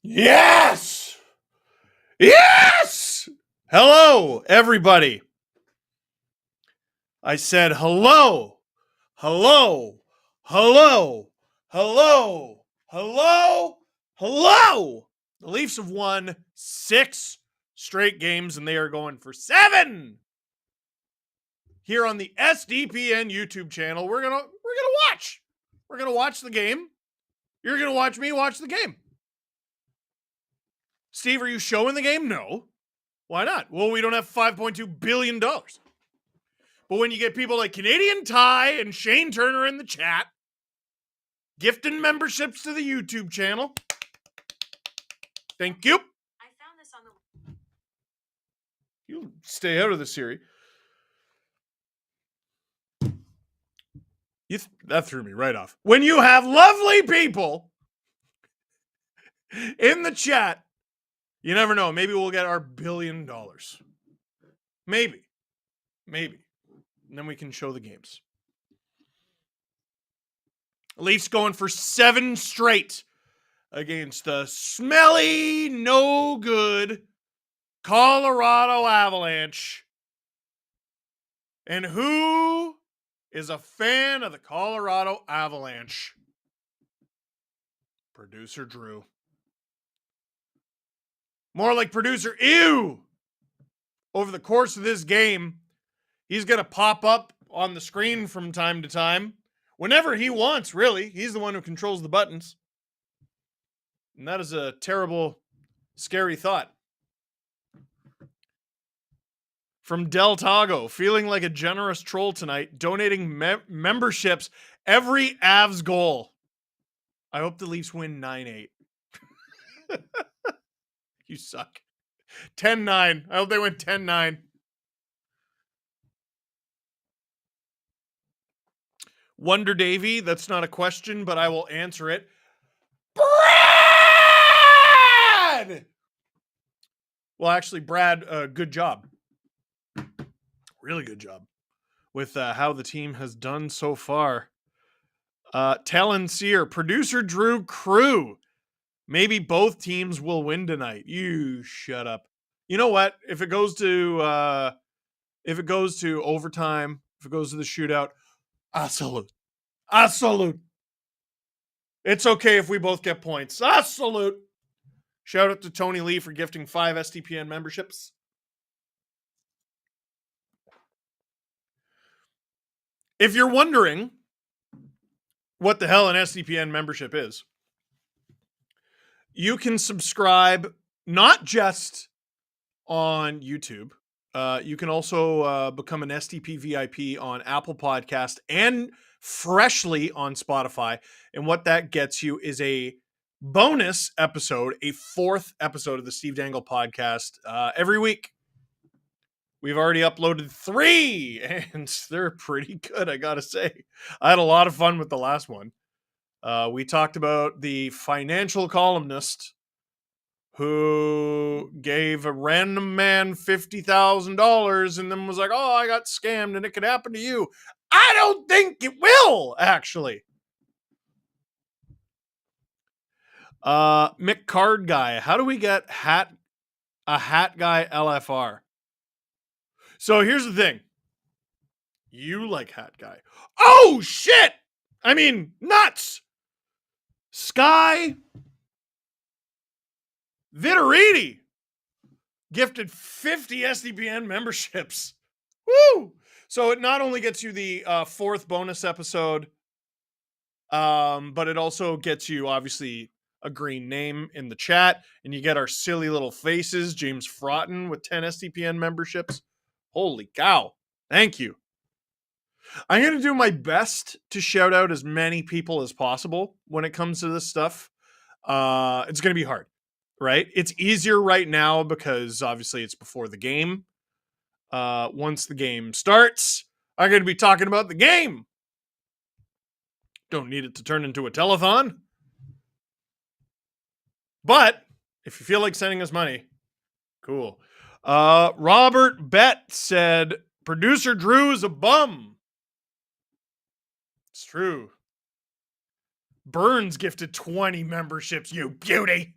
Yes! Yes! Hello, everybody. I said hello, hello, hello, hello, hello, hello. The Leafs have won 6 straight games, and they are going for 7. Here on the SDPN YouTube channel, we're gonna watch. We're gonna watch the game. You're gonna watch me watch the game. Steve, are you showing the game? No. Why not? Well, we don't have $5.2 billion. But when you get people like Canadian Ty and Shane Turner in the chat, gifting memberships to the YouTube channel, thank you. I found this on the... You stay out of the series. That threw me right off. When you have lovely people in the chat, you never know. Maybe we'll get our $1 billion. Maybe. And then we can show the games. Leafs going for 7 straight against the smelly, no good Colorado Avalanche. And who is a fan of the Colorado Avalanche? Producer Drew. More like producer Ew. Over the course of this game, he's going to pop up on the screen from time to time. Whenever he wants, really. He's the one who controls the buttons. And that is a terrible, scary thought. From Del Tago, feeling like a generous troll tonight, donating memberships every Avs goal. I hope the Leafs win 9-8. You suck. 10-9. I hope they win 10-9. Wonder Davy, that's not a question, but I will answer it. Brad! Well, actually, Brad, good job. Really good job with how the team has done so far. Talon Sear, producer Drew Crew. Maybe both teams will win tonight. You shut up. You know what? If it goes to overtime, if it goes to the shootout, salute. It's okay if we both get points. Salute. Shout out to Tony Lee for gifting 5 STPN memberships. If you're wondering what the hell an SDPN membership is, you can subscribe not just on YouTube. You can also become an SDP VIP on Apple Podcast and freshly on Spotify. And what that gets you is a bonus episode, a 4th episode of the Steve Dangle podcast every week. We've already uploaded 3, and they're pretty good, I gotta say. I had a lot of fun with the last one. We talked about the financial columnist who gave a random man $50,000 and then was like, oh, I got scammed and it could happen to you. I don't think it will, actually. Mick Card Guy, how do we get a hat guy LFR? So here's the thing. You like hat guy. Oh, shit! I mean, nuts! Sky Vitariti gifted 50 SDPN memberships. Woo! So it not only gets you the 4th bonus episode, but it also gets you, obviously, a green name in the chat, and you get our silly little faces. James Frotton with 10 SDPN memberships. Holy cow. Thank you. I'm going to do my best to shout out as many people as possible when it comes to this stuff. It's going to be hard, right? It's easier right now because obviously it's before the game. Once the game starts, I'm going to be talking about the game. Don't need it to turn into a telethon. But if you feel like sending us money, cool. Robert Bett said, producer Drew is a bum. It's true. Burns gifted 20 memberships, you beauty.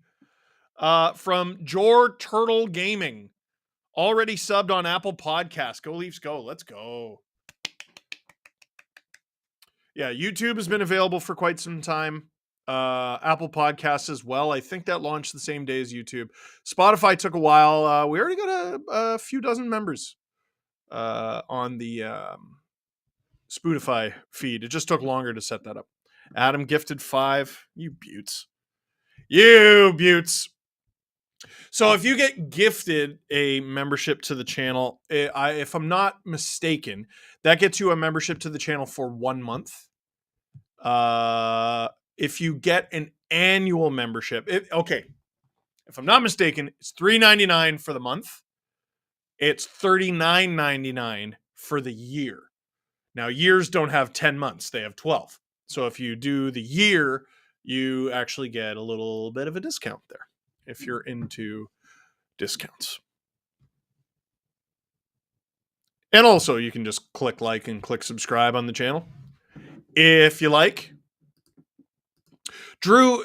From Jor Turtle Gaming. Already subbed on Apple Podcasts. Go Leafs, go. Let's go. Yeah, YouTube has been available for quite some time. Apple Podcasts as well. I think that launched the same day as YouTube. Spotify took a while. We already got a few dozen members on the Spotify feed. It just took longer to set that up. Adam gifted 5. You buttes. You buttes. So if you get gifted a membership to the channel, if I'm not mistaken, that gets you a membership to the channel for 1 month. If you get an annual membership, if I'm not mistaken, it's $3.99 for the month. It's $39.99 for the year. Now, years don't have 10 months, they have 12. So if you do the year, you actually get a little bit of a discount there if you're into discounts. And also, you can just click like and click subscribe on the channel if you like. Drew,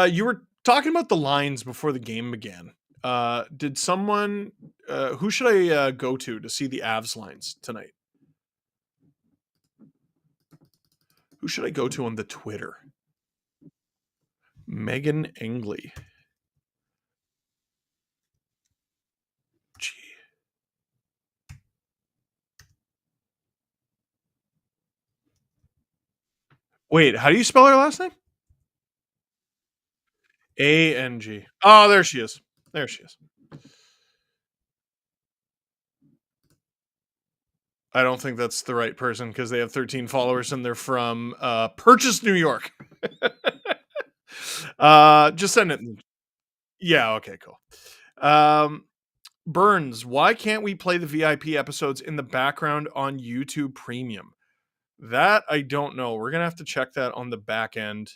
you were talking about the lines before the game began. Did someone, who should I go to see the Avs lines tonight? Who should I go to on the Twitter? Megan Engley. Gee. Wait, how do you spell her last name? A-N-G. Oh, there she is. There she is. I don't think that's the right person because they have 13 followers and they're from Purchase, New York. Just send it. Yeah, okay, cool. Burns, why can't we play the VIP episodes in the background on YouTube Premium? That I don't know. We're gonna have to check that on the back end.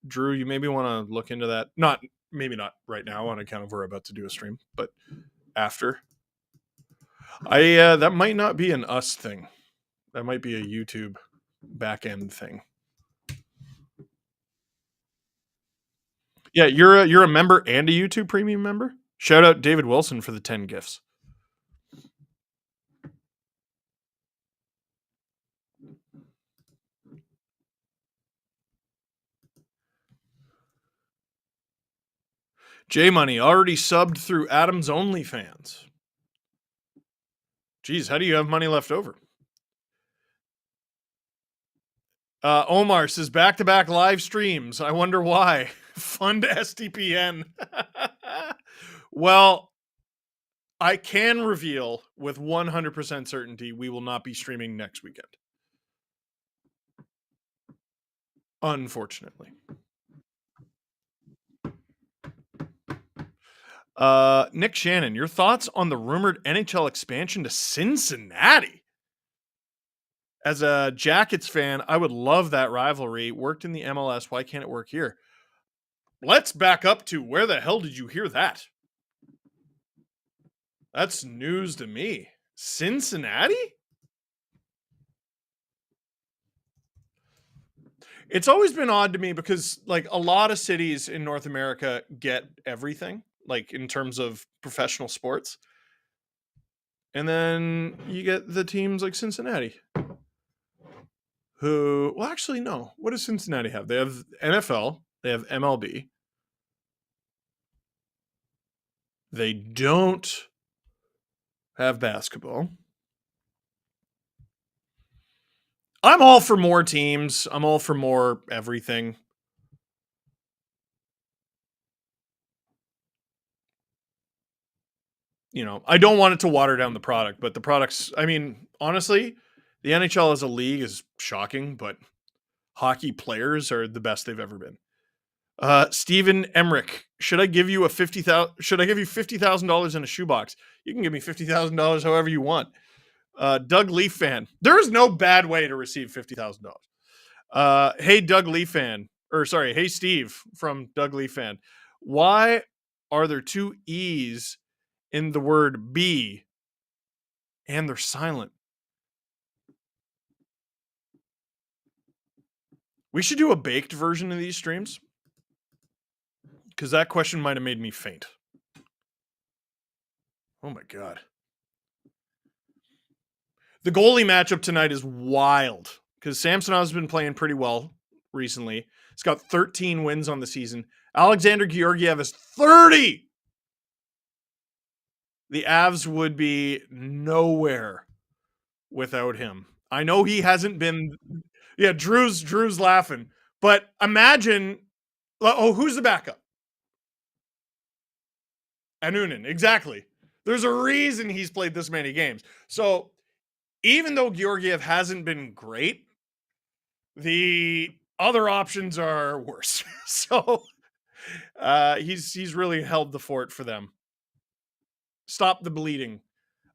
Drew, you maybe want to look into that. Maybe not right now on account of we're about to do a stream, but after. That might not be an us thing. That might be a YouTube back end thing. Yeah, you're a member and a YouTube Premium member. Shout out David Wilson for the 10 gifts. J Money already subbed through Adam's OnlyFans. Geez, how do you have money left over? Omar says back-to-back live streams. I wonder why. Fund SDPN. Well, I can reveal with 100% certainty we will not be streaming next weekend. Unfortunately. Nick Shannon, your thoughts on the rumored NHL expansion to Cincinnati? As a Jackets fan, I would love that rivalry. Worked in the MLS. Why can't it work here? Let's back up to where the hell did you hear that? That's news to me. Cincinnati? It's always been odd to me because like a lot of cities in North America get everything, like in terms of professional sports. And then you get the teams like Cincinnati. Well, actually, no. What does Cincinnati have? They have NFL, they have MLB. They don't have basketball. I'm all for more teams. I'm all for more everything. I don't want it to water down the product, but the products, I mean, honestly, the NHL as a league is shocking, but hockey players are the best they've ever been. Stephen Emmerich, should I give you $50,000 in a shoebox? You can give me $50,000 however you want. Doug Leaf fan. There is no bad way to receive $50,000. Hey Doug Leaf fan, hey Steve from Doug Leaf fan. Why are there 2 E's in the word be and they're silent? We should do a baked version of these streams. because that question might have made me faint. Oh my God. The goalie matchup tonight is wild because Samsonov's been playing pretty well recently. He's got 13 wins on the season. Alexander Georgiev is 30. The Avs would be nowhere without him. I know he hasn't been. Yeah, Drew's laughing. But imagine. Oh, who's the backup? Anunin, exactly. There's a reason he's played this many games. So even though Georgiev hasn't been great, the other options are worse. So he's really held the fort for them. Stop the bleeding.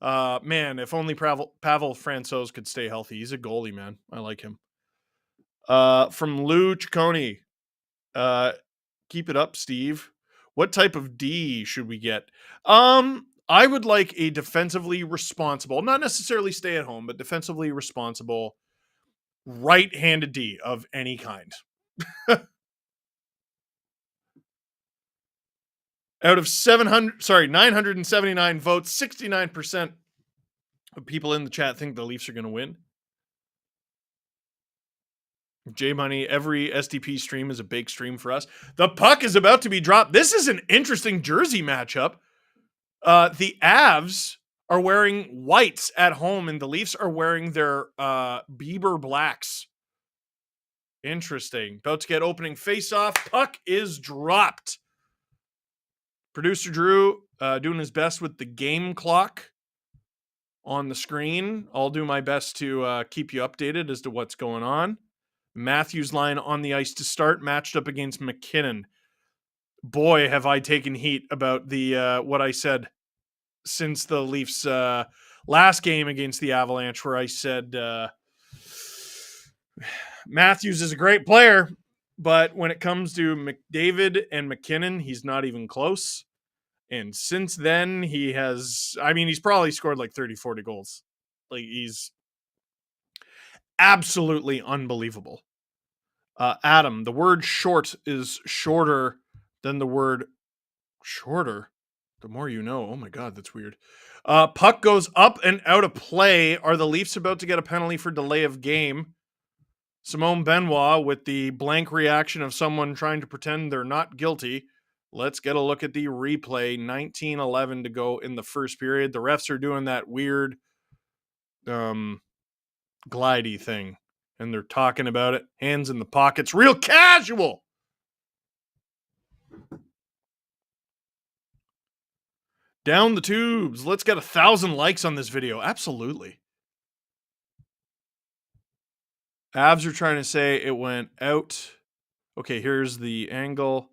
Man, if only Pavel Francouz could stay healthy. He's a goalie, man. I like him. From Lou Ciccone. Keep it up, Steve. What type of D should we get? I would like a defensively responsible, not necessarily stay at home, but defensively responsible right-handed D of any kind. Out of 979 votes, 69% of people in the chat think the Leafs are going to win. J Money, every SDP stream is a big stream for us. The puck is about to be dropped. This is an interesting jersey matchup. The Avs are wearing whites at home, and the Leafs are wearing their Bieber blacks. Interesting. About to get opening face-off. Puck is dropped. Producer Drew doing his best with the game clock on the screen. I'll do my best to keep you updated as to what's going on. Matthews line on the ice to start, matched up against McKinnon. Boy, have I taken heat about the what I said since the Leafs last game against the Avalanche, where I said Matthews is a great player, but when it comes to McDavid and McKinnon, he's not even close. And since then, he's probably scored like 30, 40 goals. Like, he's absolutely unbelievable. Adam, the word short is shorter than the word shorter. The more you know. Oh my God, that's weird. Puck goes up and out of play. Are the Leafs about to get a penalty for delay of game? Simone Benoit with the blank reaction of someone trying to pretend they're not guilty. Let's get a look at the replay. 19:11 to go in the first period. The refs are doing that weird glidey thing, and they're talking about it. Hands in the pockets. Real casual. Down the tubes. Let's get 1,000 likes on this video. Absolutely. Avs are trying to say it went out. Okay, here's the angle.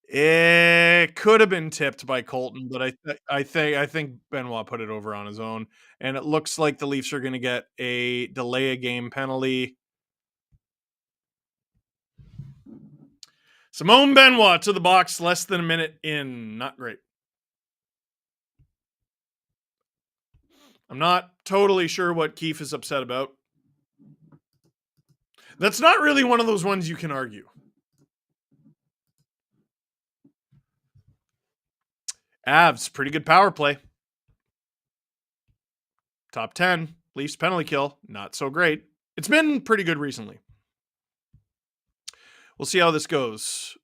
It could have been tipped by Colton, but I think Benoit put it over on his own, and it looks like the Leafs are going to get a delay a game penalty. Simone Benoit to the box, less than a minute in. Not great. I'm not totally sure what Keefe is upset about. That's not really one of those ones you can argue. Avs, pretty good power play. Top 10. Leafs penalty kill, not so great. It's been pretty good recently. We'll see how this goes.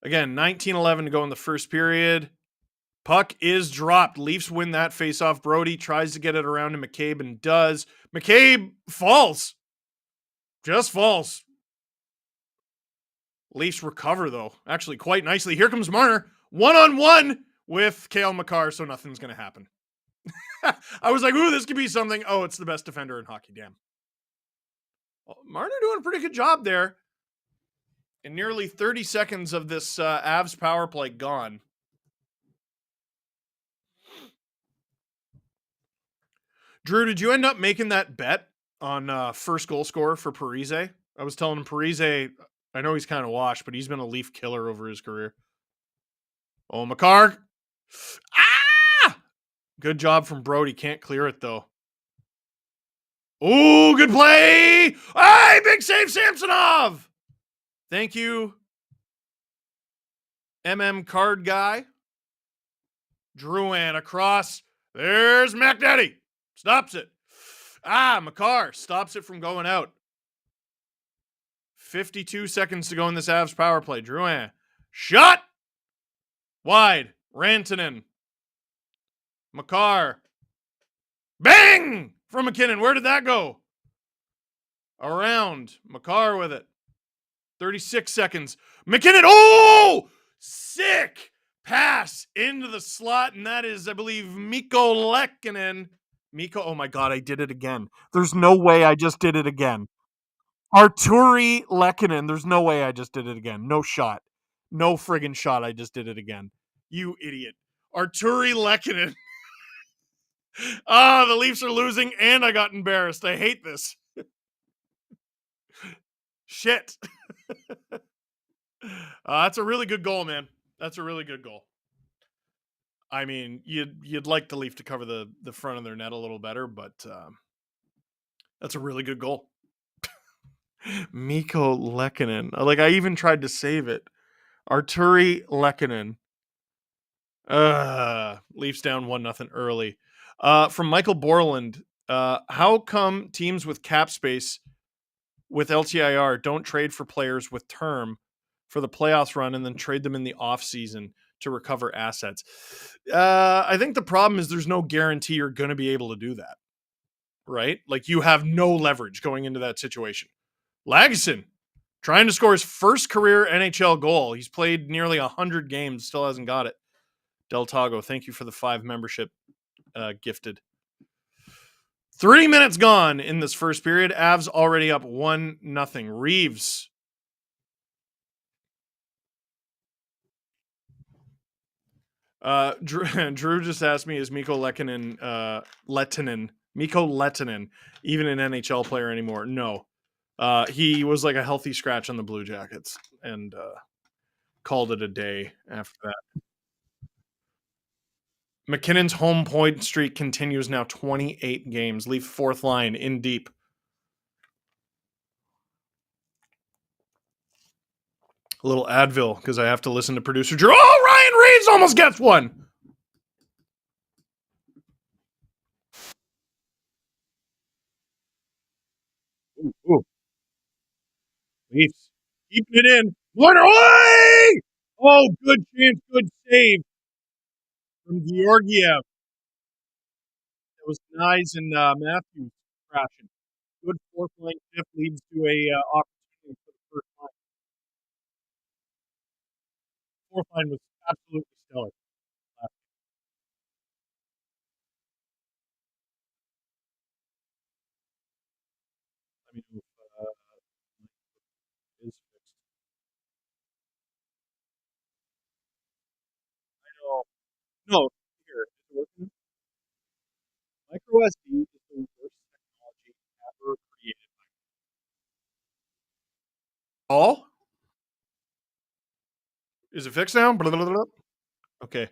Again, 19:11 to go in the first period. Puck is dropped. Leafs win that faceoff. Brody tries to get it around to McCabe and does. McCabe falls. Just falls. Leafs recover, though, actually quite nicely. Here comes Marner. One-on-one with Cale Makar, so nothing's going to happen. I was like, ooh, this could be something. Oh, it's the best defender in hockey. Damn. Well, Marner doing a pretty good job there. And nearly 30 seconds of this Avs power play gone. Drew, did you end up making that bet on first goal scorer for Parise? I was telling him Parise, I know he's kind of washed, but he's been a Leaf killer over his career. Oh, Makar. Ah! Good job from Brody. Can't clear it, though. Oh, good play. Hey, big save, Samsonov. Thank you. Card guy. Drouin across. There's McNetty. Stops it. Makar stops it from going out. 52 seconds to go in this Avs power play. Drouin. Shot! Wide. Rantanen. Makar. Bang! From McKinnon. Where did that go? Around. Makar with it. 36 seconds. McKinnon. Oh! Sick pass into the slot. And that is, I believe, Mikko Lehkonen. Mikko. Oh my God, I did it again. There's no way I just did it again. Arturi Lehkonen. There's no way I just did it again. No shot. No friggin' shot. I just did it again. You idiot. Arturi Lehkonen. The Leafs are losing and I got embarrassed. I hate this. Shit. That's a really good goal, man. That's a really good goal. I mean, you'd like the Leaf to cover the front of their net a little better, but that's a really good goal. Mikko Lehkonen. Like, I even tried to save it. Arturi Lehkonen. Leafs down 1-0 early. From Michael Borland. How come teams with cap space with LTIR don't trade for players with term for the playoffs run and then trade them in the offseason to recover assets? I think the problem is there's no guarantee you're going to be able to do that, right? Like, you have no leverage going into that situation. Lagesson trying to score his first career NHL goal. He's played nearly 100 games, still hasn't got it. Del Tago, thank you for the 5 membership gifted. 3 minutes gone in this first period. Avs already up 1-0. Reeves. Drew just asked me, is Mikko Lehtonen Mikko Lehtonen even an NHL player anymore? No. He was like a healthy scratch on the Blue Jackets and called it a day after that. McKinnon's home point streak continues now, 28 games. Leaf fourth line in deep. A little Advil because I have to listen to producer Drew. Oh, Ryan Reeves almost gets one. Ooh. Leafs keeping it in. One away! Oh, good chance, good save from Georgiev. It was Nyes and Matthews crashing. Good fourth line shift leads to a opportunity for the first line. Fourth line was absolutely stellar. I mean, is fixed. No, no, here, is it working? Micro SD is the worst technology ever created. All? Is it fixed now? Blah, blah, blah, blah. Okay.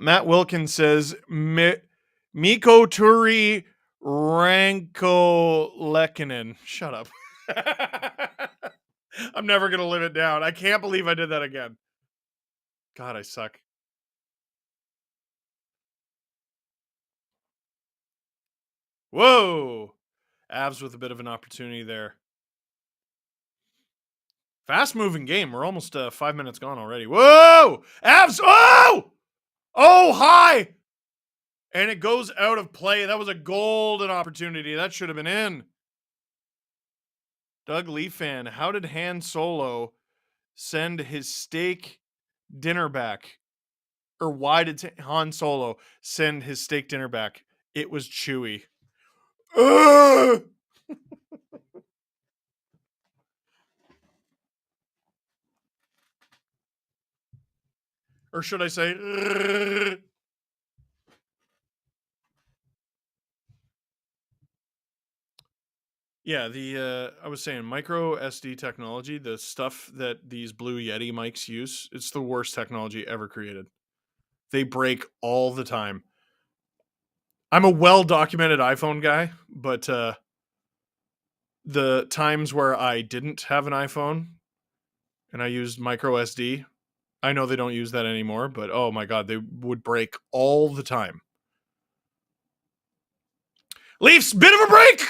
Matt Wilkins says Mikko Turi Ranko Lehkonen. Shut up. I'm never gonna live it down. I can't believe I did that again. God, I suck. Whoa. Avs with a bit of an opportunity there. Fast moving game. We're almost 5 minutes gone already. Whoa! Avs! Oh! Oh, high! And it goes out of play. That was a golden opportunity. That should have been in. Doug Lee fan, how did Han Solo send his steak dinner back? Or why did Han Solo send his steak dinner back? It was Chewie. Or should I say, yeah, I was saying micro SD technology, the stuff that these Blue Yeti mics use, it's the worst technology ever created. They break all the time. I'm a well-documented iPhone guy, but the times where I didn't have an iPhone and I used micro SD, I know they don't use that anymore, but oh my God, they would break all the time. Leafs, bit of a break!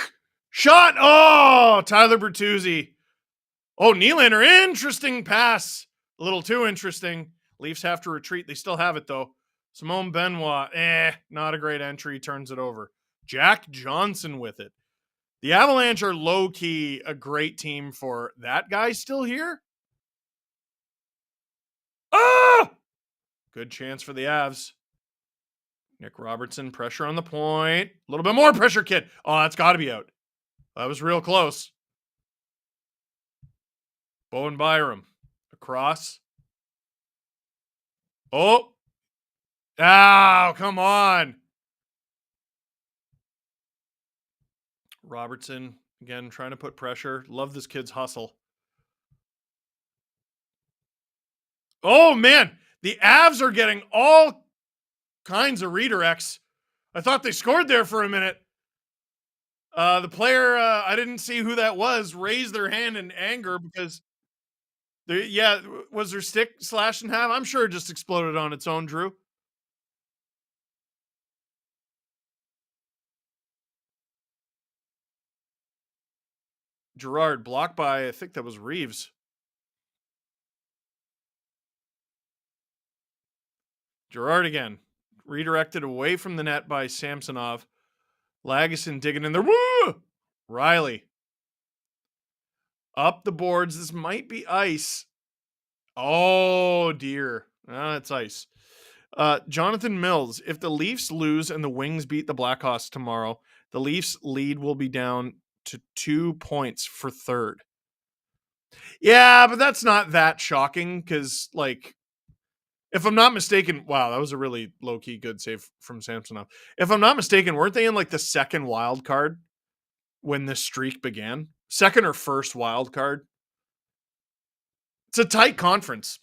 Shot! Oh, Tyler Bertuzzi. Oh, Nylander, interesting pass. A little too interesting. Leafs have to retreat. They still have it, though. Simone Benoit, not a great entry. Turns it over. Jack Johnson with it. The Avalanche are low-key a great team for that guy still here. Ah! Good chance for the Avs. Nick Robertson, pressure on the point. A little bit more pressure, kid. Oh, that's got to be out. That was real close. Bowen Byram. Across. Oh. Oh, come on. Robertson, again, trying to put pressure. Love this kid's hustle. Oh, man. The Avs are getting all kinds of redirects. I thought they scored there for a minute. The player, I didn't see who that was, raised their hand in anger because, was their stick slashed in half? I'm sure it just exploded on its own, Drew. Gerard blocked by, I think that was Reeves. Gerard again. Redirected away from the net by Samsonov. Lagesson digging in there. Woo! Riley. Up the boards. This might be ice. Oh, dear. It's ice. Jonathan Mills. If the Leafs lose and the Wings beat the Blackhawks tomorrow, the Leafs lead will be down to 2 points for third. Yeah, but that's not that shocking because, like, if I'm not mistaken, wow, that was a really low-key good save from Samsonov. If I'm not mistaken, weren't they in like the second wild card when this streak began? Second or first wild card? It's a tight conference.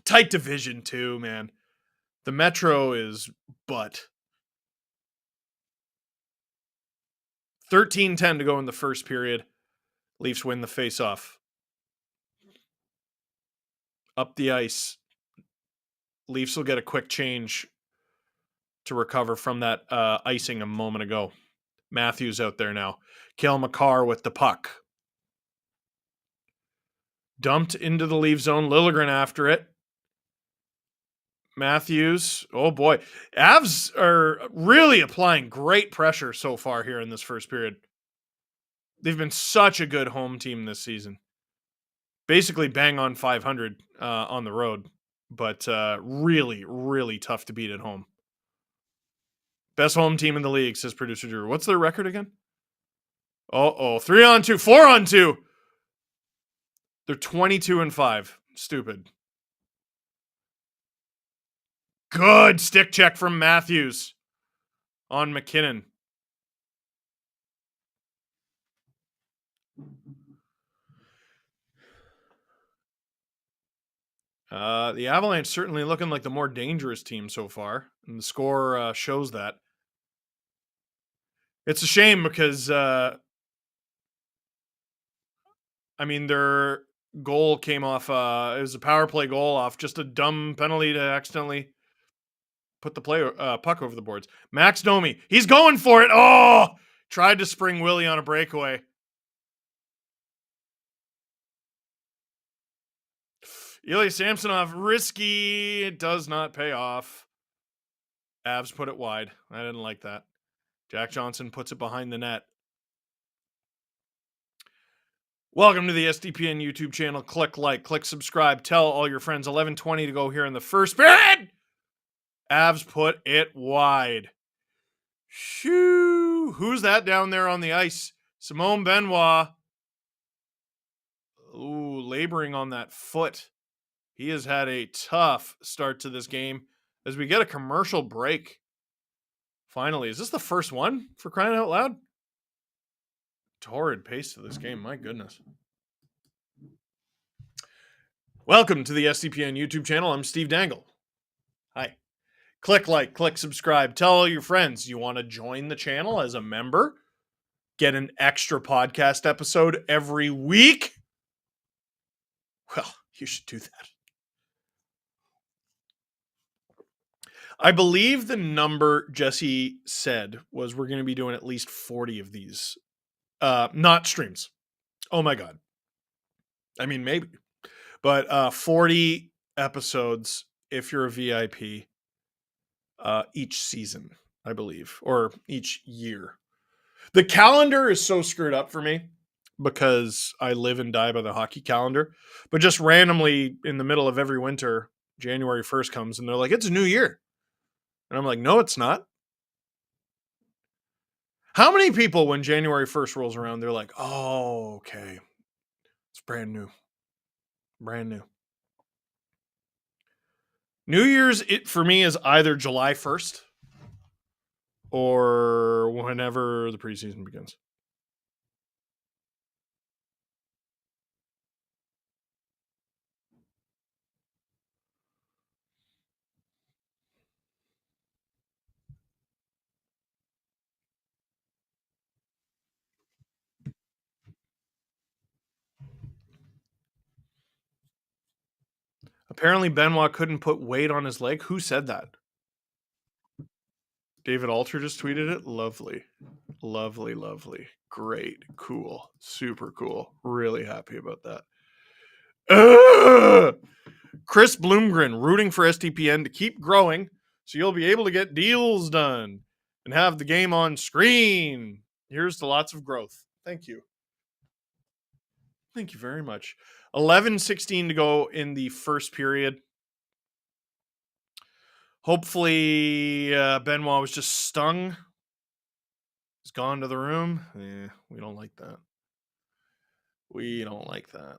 Tight division too, man. The Metro is butt. 13-10 to go in the first period. Leafs win the face-off. Up the ice. Leafs will get a quick change to recover from that icing a moment ago. Matthews out there now. Cale Makar with the puck. Dumped into the Leaf zone. Liljegren after it. Matthews. Oh boy. Avs are really applying great pressure so far here in this first period. They've been such a good home team this season. Basically bang on 500 on the road, but really, really tough to beat at home. Best home team in the league, says producer Drew. What's their record again? 3-on-2, 4-on-2. They're 22-5. Stupid. Good stick check from Matthews on McKinnon. The Avalanche certainly looking like the more dangerous team so far, and the score shows that. It's a shame because, their goal came off, it was a power play goal off just a dumb penalty to accidentally put the puck over the boards. Max Domi, he's going for it. Oh, tried to spring Willie on a breakaway. Ilya Samsonov, risky. It does not pay off. Avs put it wide. I didn't like that. Jack Johnson puts it behind the net. Welcome to the SDPN YouTube channel. Click like, click subscribe. Tell all your friends. 11:20 to go here in the first period. Avs put it wide. Shoo! Who's that down there on the ice? Simone Benoit. Ooh, laboring on that foot. He has had a tough start to this game as we get a commercial break. Finally, is this the first one for crying out loud? Torrid pace to this game, my goodness. Welcome to the SDPN YouTube channel. I'm Steve Dangle. Hi. Click like, click subscribe. Tell all your friends you want to join the channel as a member. Get an extra podcast episode every week. Well, you should do that. I believe the number Jesse said was we're going to be doing at least 40 of these. Not streams. Oh my God. I mean, maybe. But 40 episodes if you're a VIP each season, I believe, or each year. The calendar is so screwed up for me because I live and die by the hockey calendar. But just randomly in the middle of every winter, January 1st comes and they're like, it's a new year. And I'm like, no, it's not. How many people, when January 1st rolls around, they're like, oh, okay. It's brand new. Brand new. New Year's, it for me is either July 1st or whenever the preseason begins. Apparently, Benoit couldn't put weight on his leg. Who said that? David Alter just tweeted it. Lovely. Lovely, lovely. Great. Cool. Super cool. Really happy about that. Ugh! Chris Bloomgren rooting for STPN to keep growing so you'll be able to get deals done and have the game on screen. Here's to lots of growth. Thank you. Thank you very much. 11:16 to go in the first period. Hopefully, Benoit was just stung. He's gone to the room. Yeah, we don't like that. We don't like that.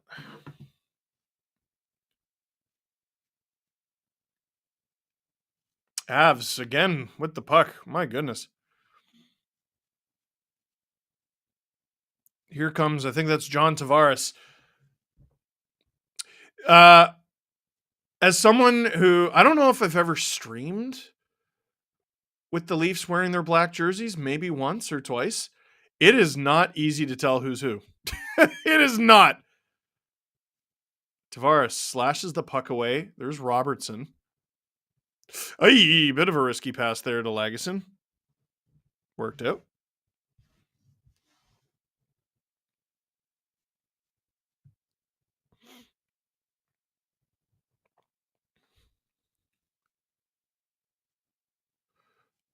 Avs again with the puck. My goodness. Here comes, I think that's John Tavares. As someone who, I don't know if I've ever streamed with the Leafs wearing their black jerseys, maybe once or twice. It is not easy to tell who's who. It is not. Tavares slashes the puck away. There's Robertson. Ay, bit of a risky pass there to Lagesson. Worked out.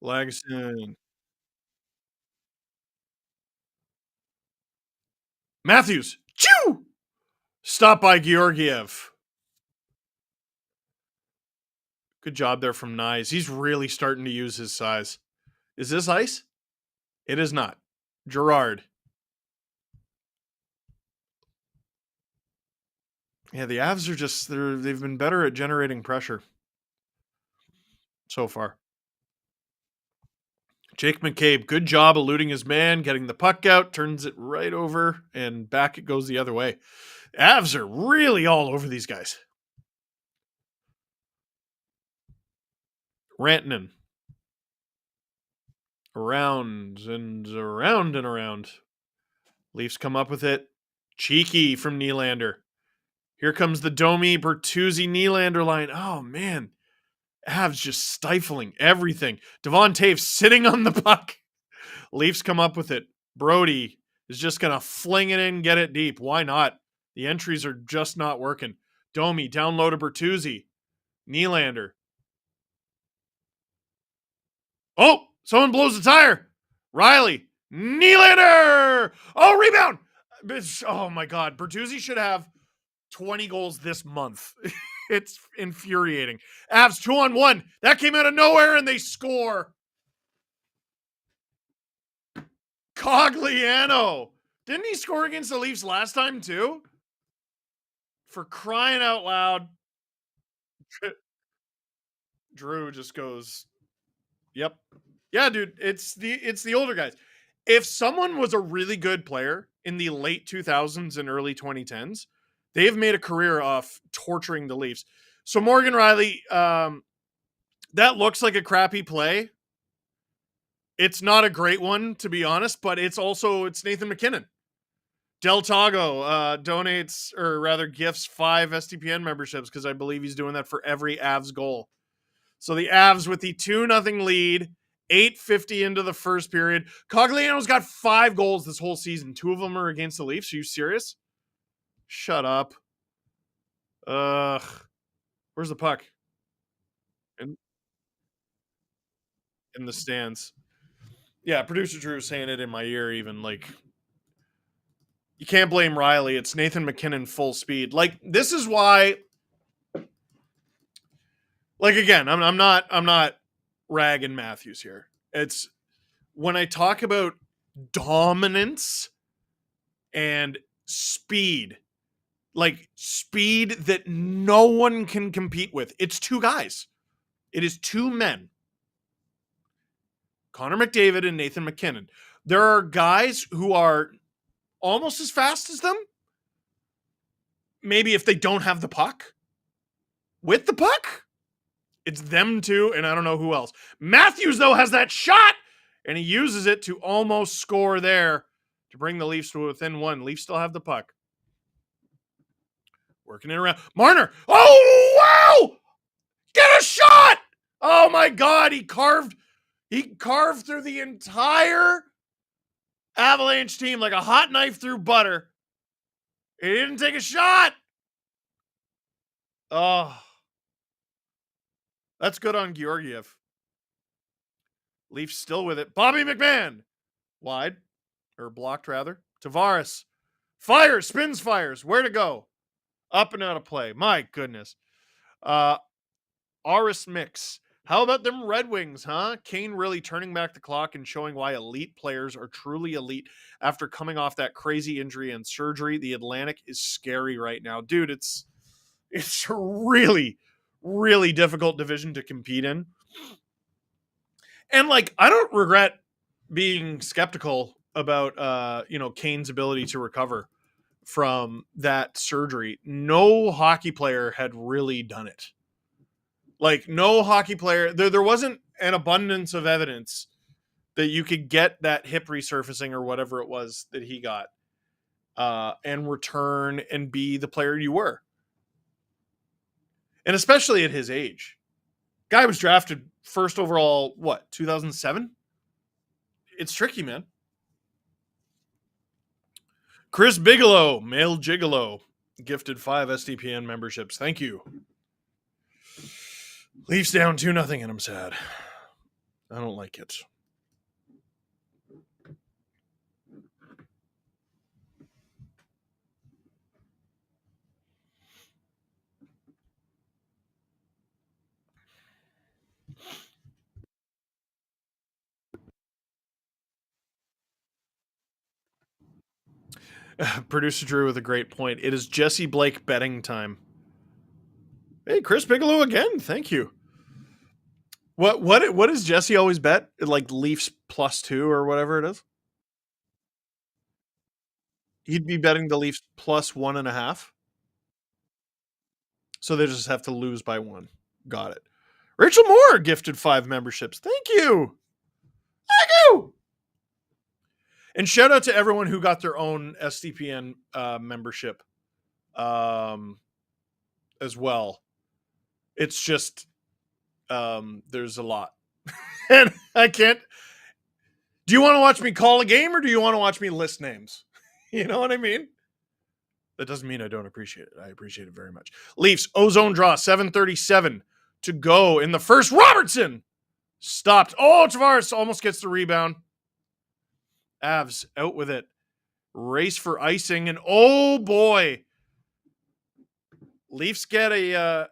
Lagesson. Matthews. Chew! Stop by Georgiev. Good job there from Nyes. He's really starting to use his size. Is this ice? It is not. Gerard. Yeah, the Avs are just they've been better at generating pressure so far. Jake McCabe, good job eluding his man, getting the puck out, turns it right over, and back it goes the other way. Avs are really all over these guys. Rantanen. Around and around and around. Leafs come up with it. Cheeky from Nylander. Here comes the Domi Bertuzzi Nylander line. Oh, man. Avs just stifling everything. Devon Taves sitting on the puck. Leafs come up with it. Brody is just going to fling it in, get it deep. Why not? The entries are just not working. Domi down low to Bertuzzi. Nylander. Oh, someone blows the tire. Riley. Nylander. Oh, rebound. Oh, my God. Bertuzzi should have 20 goals this month. It's infuriating. Avs 2-on-1. That came out of nowhere and they score. Cogliano. Didn't he score against the Leafs last time too? For crying out loud. Drew just goes, yep. Yeah, dude, it's the older guys. If someone was a really good player in the late 2000s and early 2010s, they've made a career off torturing the Leafs. So Morgan Riley, that looks like a crappy play. It's not a great one, to be honest, but it's Nathan McKinnon. Del Tago donates, or rather gifts 5 STPN memberships because I believe he's doing that for every Avs goal. So the Avs with the 2-0 lead, 8:50 into the first period. Cogliano's got 5 goals this whole season. 2 of them are against the Leafs. Are you serious? Shut up. Ugh. Where's the puck? In the stands. Yeah, producer Drew was saying it in my ear, even like you can't blame Riley. It's Nathan McKinnon full speed. Like, this is why, like, again, I'm not ragging Matthews here. It's when I talk about dominance and speed, like speed that no one can compete with. It's 2 guys. It is 2 men. Connor McDavid and Nathan McKinnon. There are guys who are almost as fast as them. Maybe if they don't have the puck. With the puck, it's them two, and I don't know who else. Matthews, though, has that shot, and he uses it to almost score there to bring the Leafs to within 1. Leafs still have the puck. Working it around. Marner. Oh, wow! Get a shot! Oh, my God. He carved through the entire Avalanche team like a hot knife through butter. He didn't take a shot. Oh, that's good on Georgiev. Leafs still with it. Bobby McMahon. Wide. Or blocked, rather. Tavares. Fires. Spins, fires. Where to go? Up and out of play. My goodness. Aris Mix. How about them Red Wings, huh? Kane really turning back the clock and showing why elite players are truly elite after coming off that crazy injury and surgery. The Atlantic is scary right now. Dude, it's a really, really difficult division to compete in. And, like, I don't regret being skeptical about, Kane's ability to recover from that surgery. No hockey player had really done it. Like, no hockey player, there wasn't an abundance of evidence that you could get that hip resurfacing or whatever it was that he got and return and be the player you were. And especially at his age. Guy was drafted first overall, 2007? It's tricky, man. Chris Bigelow, male gigolo, gifted 5 SDPN memberships. Thank you. Leafs down 2-0 and I'm sad. I don't like it. Producer Drew with a great point. It is Jesse Blake betting time. Hey, Chris Bigelow again. Thank you. What does Jesse always bet? Like Leafs +2 or whatever it is? He'd be betting the Leafs +1.5. So they just have to lose by 1. Got it. Rachel Moore gifted 5 memberships. Thank you. Thank you. And shout out to everyone who got their own SDPN membership as well. It's just there's a lot. And I can't. Do you want to watch me call a game or do you want to watch me list names? You know what I mean? That doesn't mean I don't appreciate it. I appreciate it very much. Leafs, ozone draw, 7:37 to go in the first. Robertson stopped. Oh, Tavares almost gets the rebound. Avs out with it. Race for icing. And oh boy. Leafs get a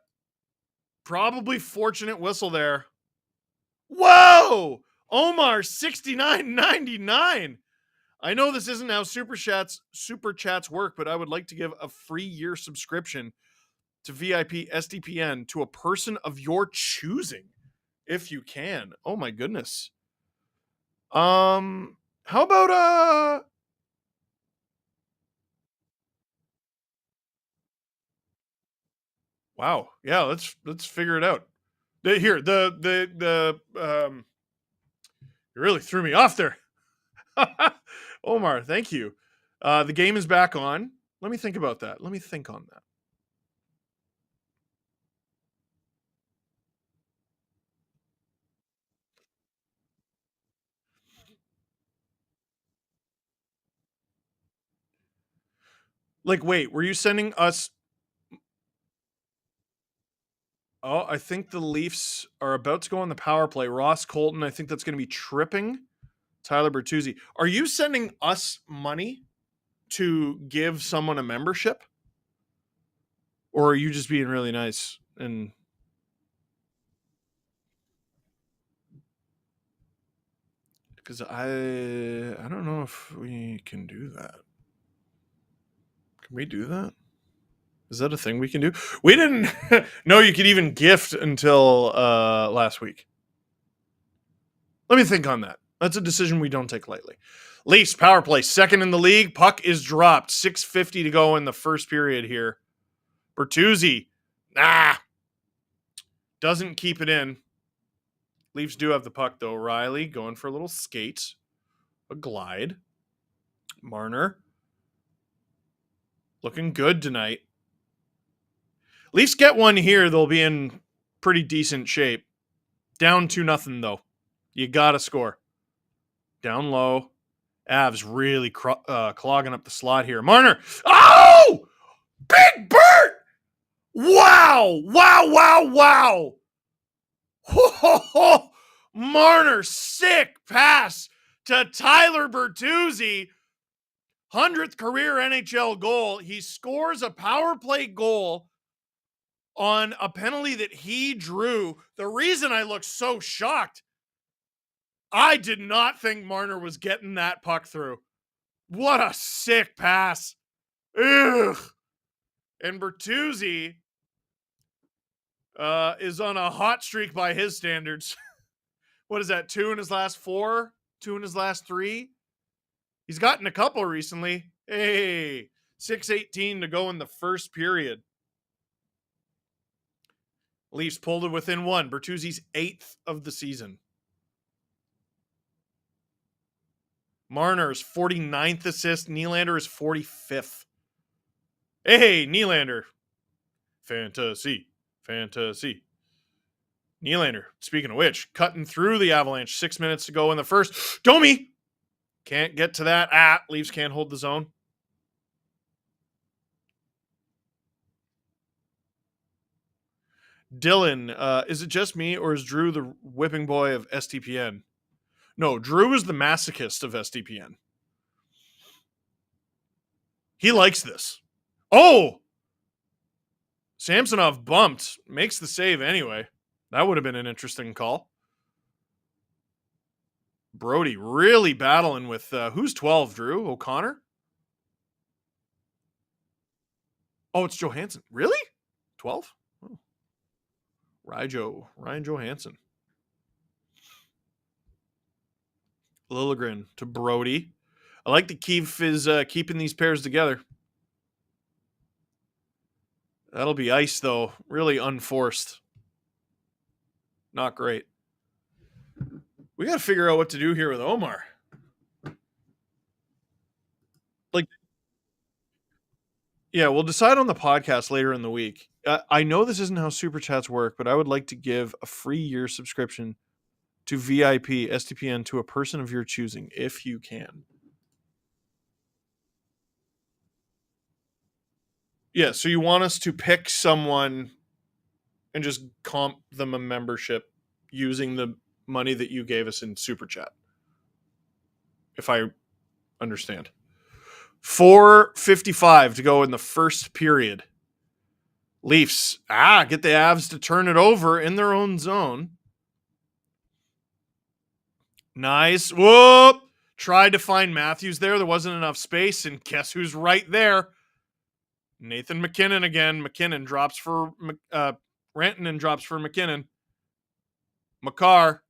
probably fortunate whistle there. Whoa! Omar, 69.99. I know this isn't how super chats work, but I would like to give a free year subscription to VIP SDPN to a person of your choosing, if you can. Oh my goodness. How about wow. Yeah, let's figure it out. Here, you really threw me off there. Omar, thank you. The game is back on. Let me think about that. Let me think on that. Like, wait, were you sending us? Oh, I think the Leafs are about to go on the power play. Ross Colton, I think that's going to be tripping. Tyler Bertuzzi. Are you sending us money to give someone a membership? Or are you just being really nice? And because I don't know if we can do that. Can we do that? Is that a thing we can do? We didn't know you could even gift until last week. Let me think on that. That's a decision we don't take lightly. Leafs power play, second in the league. Puck is dropped. 6:50 to go in the first period here. Bertuzzi, doesn't keep it in. Leafs do have the puck though. Riley going for a little skate, a glide. Marner looking good tonight. Leafs get one here, they'll be in pretty decent shape. Down 2-0 though. You gotta score. Down low. Avs really clogging up the slot here. Marner. Oh! Big Bert! Wow! Wow, wow, wow! Ho, ho, ho. Marner, sick pass to Tyler Bertuzzi. 100th career NHL goal. He scores a power play goal on a penalty that he drew. The reason I look so shocked, I did not think Marner was getting that puck through. What a sick pass. Ugh. And Bertuzzi is on a hot streak by his standards. What is that? 2 in his last 4? 2 in his last 3? He's gotten a couple recently. Hey, 6:18 to go in the first period. Leafs pulled it within 1. Bertuzzi's 8th of the season. Marner's 49th assist. Nylander is 45th. Hey, Nylander. Fantasy. Nylander, speaking of which, cutting through the Avalanche. 6 minutes to go in the first. Domi can't get to that. Leafs can't hold the zone. Dylan, is it just me or is Drew the whipping boy of STPN? No, Drew is the masochist of STPN. He likes this. Oh! Samsonov bumped. Makes the save anyway. That would have been an interesting call. Brody really battling with who's 12, Drew? O'Connor? Oh, it's Johansson. Really? 12? Oh. Ryan Johansson. Liljegren to Brody. I like that Keefe is keeping these pairs together. That'll be ice, though. Really unforced. Not great. We got to figure out what to do here with Omar. Like, yeah, we'll decide on the podcast later in the week. I know this isn't how Super Chats work, but I would like to give a free year subscription to VIP STPN to a person of your choosing, if you can. Yeah, so you want us to pick someone and just comp them a membership using the money that you gave us in Super Chat. If I understand. 4:55 to go in the first period. Leafs, get the Avs to turn it over in their own zone. Nice. Whoop! Tried to find Matthews there. There wasn't enough space, and guess who's right there? Nathan McKinnon again. McKinnon drops for Rantanen drops for McKinnon. Makar.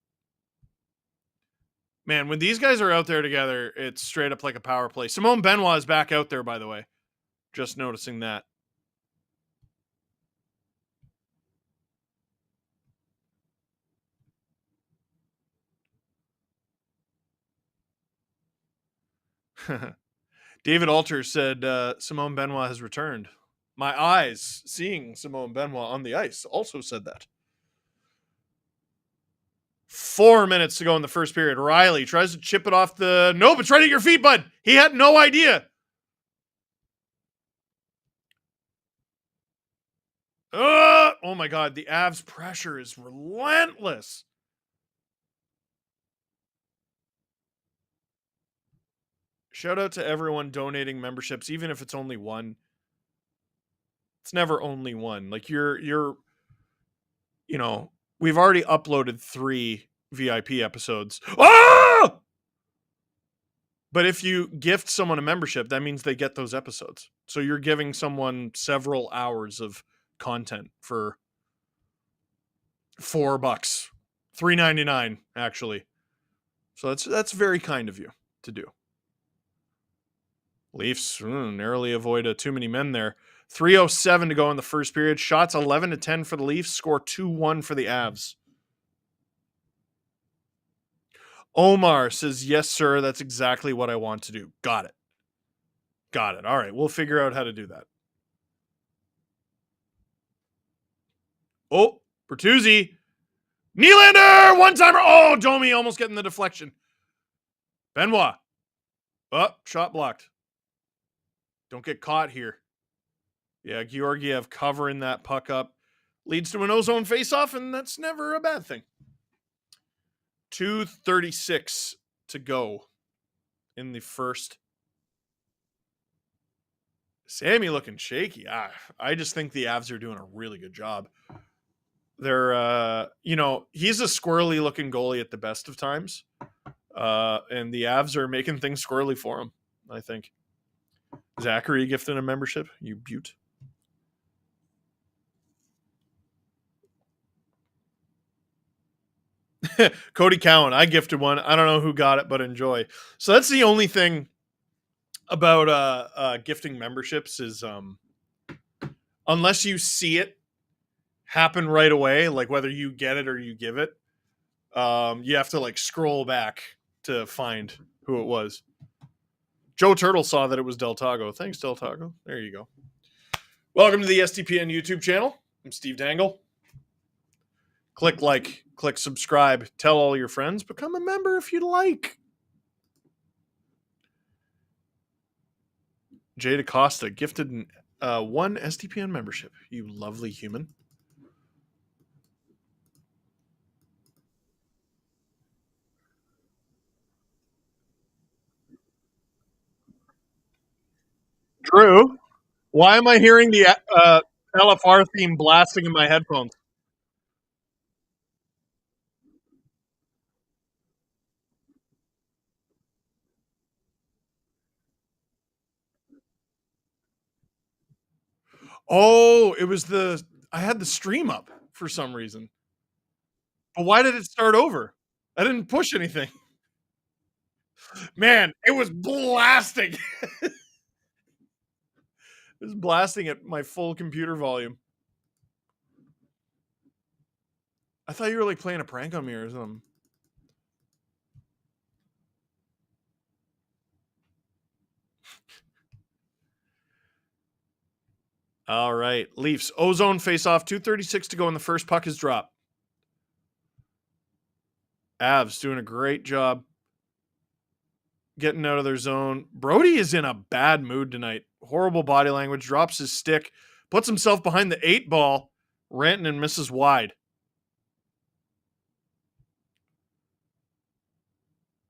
Man, when these guys are out there together, it's straight up like a power play. Simone Benoit is back out there, by the way. Just noticing that. David Alter said Simone Benoit has returned. My eyes seeing Simone Benoit on the ice also said that. 4 minutes to go in the first period. Riley tries to chip it off the... Nope, it's right at your feet, bud. He had no idea. Oh my God. The Avs pressure is relentless. Shout out to everyone donating memberships, even if it's only one. It's never only one. Like we've already uploaded 3 VIP episodes. Oh! But if you gift someone a membership, that means they get those episodes. So you're giving someone several hours of content for $4, $3.99 actually. So that's very kind of you to do. Leafs narrowly avoid a too many men there. 3:07 to go in the first period. Shots 11-10 for the Leafs. Score 2-1 for the Avs. Omar says, yes, sir. That's exactly what I want to do. Got it. Got it. All right. We'll figure out how to do that. Oh, Bertuzzi. Nylander! One-timer. Oh, Domi almost getting the deflection. Benoit. Oh, shot blocked. Don't get caught here. Yeah, Georgiev covering that puck up. Leads to an ozone faceoff, and that's never a bad thing. 2:36 to go in the first. Sammy looking shaky. I just think the Avs are doing a really good job. They're, he's a squirrely looking goalie at the best of times. And the Avs are making things squirrely for him, I think. Zachary gifted a membership. You beaut. Cody Cowan, I gifted one. I don't know who got it, but enjoy. So that's the only thing about gifting memberships is unless you see it happen right away, like whether you get it or you give it, you have to like scroll back to find who it was. Joe Turtle saw that it was Del Tago. Thanks, Del Tago. There you go. Welcome to the STPN YouTube channel. I'm Steve Dangle. Click like, click subscribe, tell all your friends, become a member if you'd like. Jade Acosta gifted one STPN membership. You lovely human. Drew, why am I hearing the LFR theme blasting in my headphones? Oh, it was I had the stream up for some reason. But why did it start over? I didn't push anything. Man, it was blasting. It was blasting at my full computer volume. I thought you were like playing a prank on me or something. All right. Leafs. Ozone face-off. 2:36 to go in the first. Puck is dropped. Avs doing a great job getting out of their zone. Brody is in a bad mood tonight. Horrible body language. Drops his stick. Puts himself behind the 8 ball. Rantanen misses wide.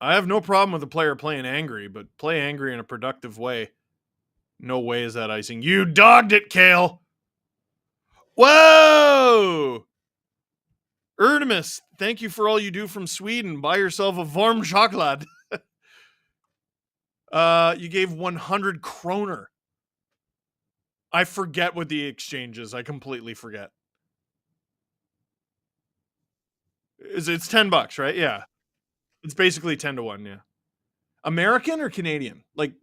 I have no problem with a player playing angry, but play angry in a productive way. No way is that icing. You dogged it, Kale. Whoa! Erdemus, thank you for all you do from Sweden. Buy yourself a warm chocolate. You gave 100 kroner. I forget what the exchange is. I completely forget. It's $10, right? Yeah. It's basically 10-1, yeah. American or Canadian? Like,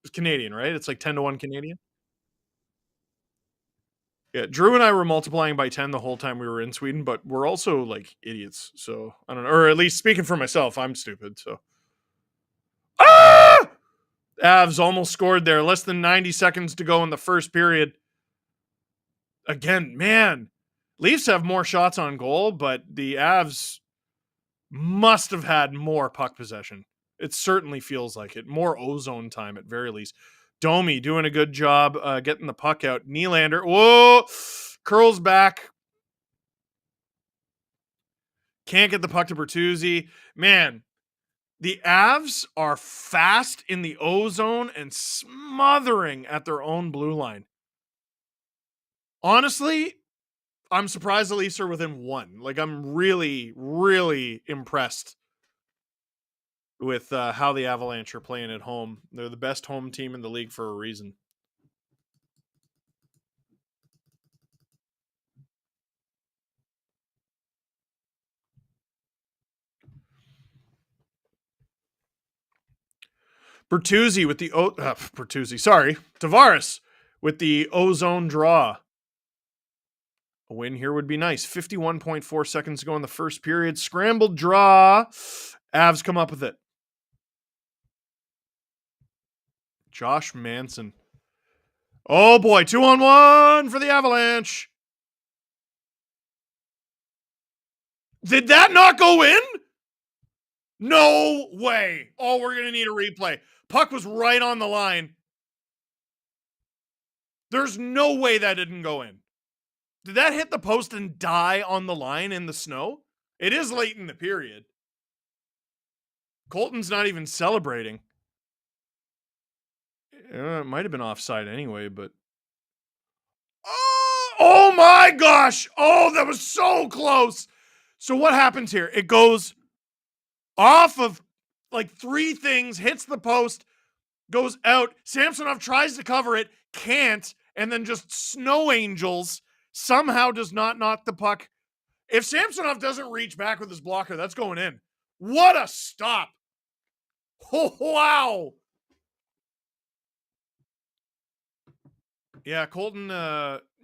it's Canadian, right? It's like 10-1 Canadian? Yeah, Drew and I were multiplying by 10 the whole time we were in Sweden, but we're also like idiots. So I don't know. Or at least speaking for myself, I'm stupid. So. Ah! Avs almost scored there. Less than 90 seconds to go in the first period. Again, man. Leafs have more shots on goal, but the Avs must have had more puck possession. It certainly feels like it. More ozone time at very least. Domi doing a good job getting the puck out. Nylander. Whoa! Curls back. Can't get the puck to Bertuzzi. Man, the Avs are fast in the O-zone and smothering at their own blue line. Honestly, I'm surprised the Leafs are within one. Like, I'm really, really impressed with how the Avalanche are playing at home. They're the best home team in the league for a reason. Bertuzzi with the Tavares with the O-zone draw. A win here would be nice. 51.4 seconds to go in the first period. Scrambled draw. Avs come up with it. Josh Manson. Oh boy, 2-on-1 for the Avalanche. Did that not go in? No way. Oh, we're going to need a replay. Puck was right on the line. There's no way that didn't go in. Did that hit the post and die on the line in the snow? It is late in the period. Colton's not even celebrating. It might have been offside anyway, but... Oh my gosh! Oh, that was so close! So what happens here? It goes off of like three things, hits the post, goes out. Samsonov tries to cover it, can't, and then just snow angels somehow does not knock the puck. If Samsonov doesn't reach back with his blocker, that's going in. What a stop. Oh, wow. Yeah, Colton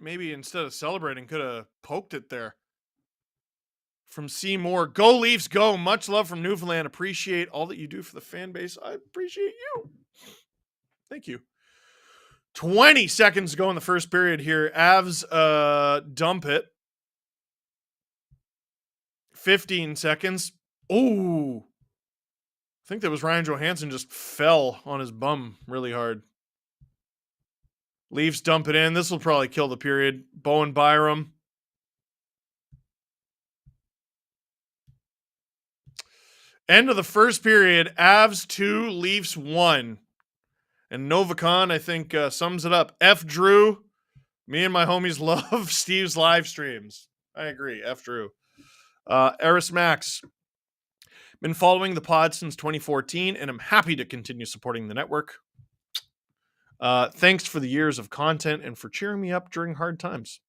maybe instead of celebrating could have poked it there. From Seymour, go Leafs, go. Much love from Newfoundland. Appreciate all that you do for the fan base. I appreciate you. Thank you. 20 seconds to go in the first period here. Avs dump it. 15 seconds. Oh, I think that was Ryan Johansson just fell on his bum really hard. Leafs dump it in. This will probably kill the period. Bowen Byram. End of the first period. Avs 2, Leafs 1. And Novikon, I think, sums it up. F. Drew. Me and my homies love Steve's live streams. I agree. F. Drew. Eris Max. Been following the pod since 2014, and I'm happy to continue supporting the network. Thanks for the years of content and for cheering me up during hard times.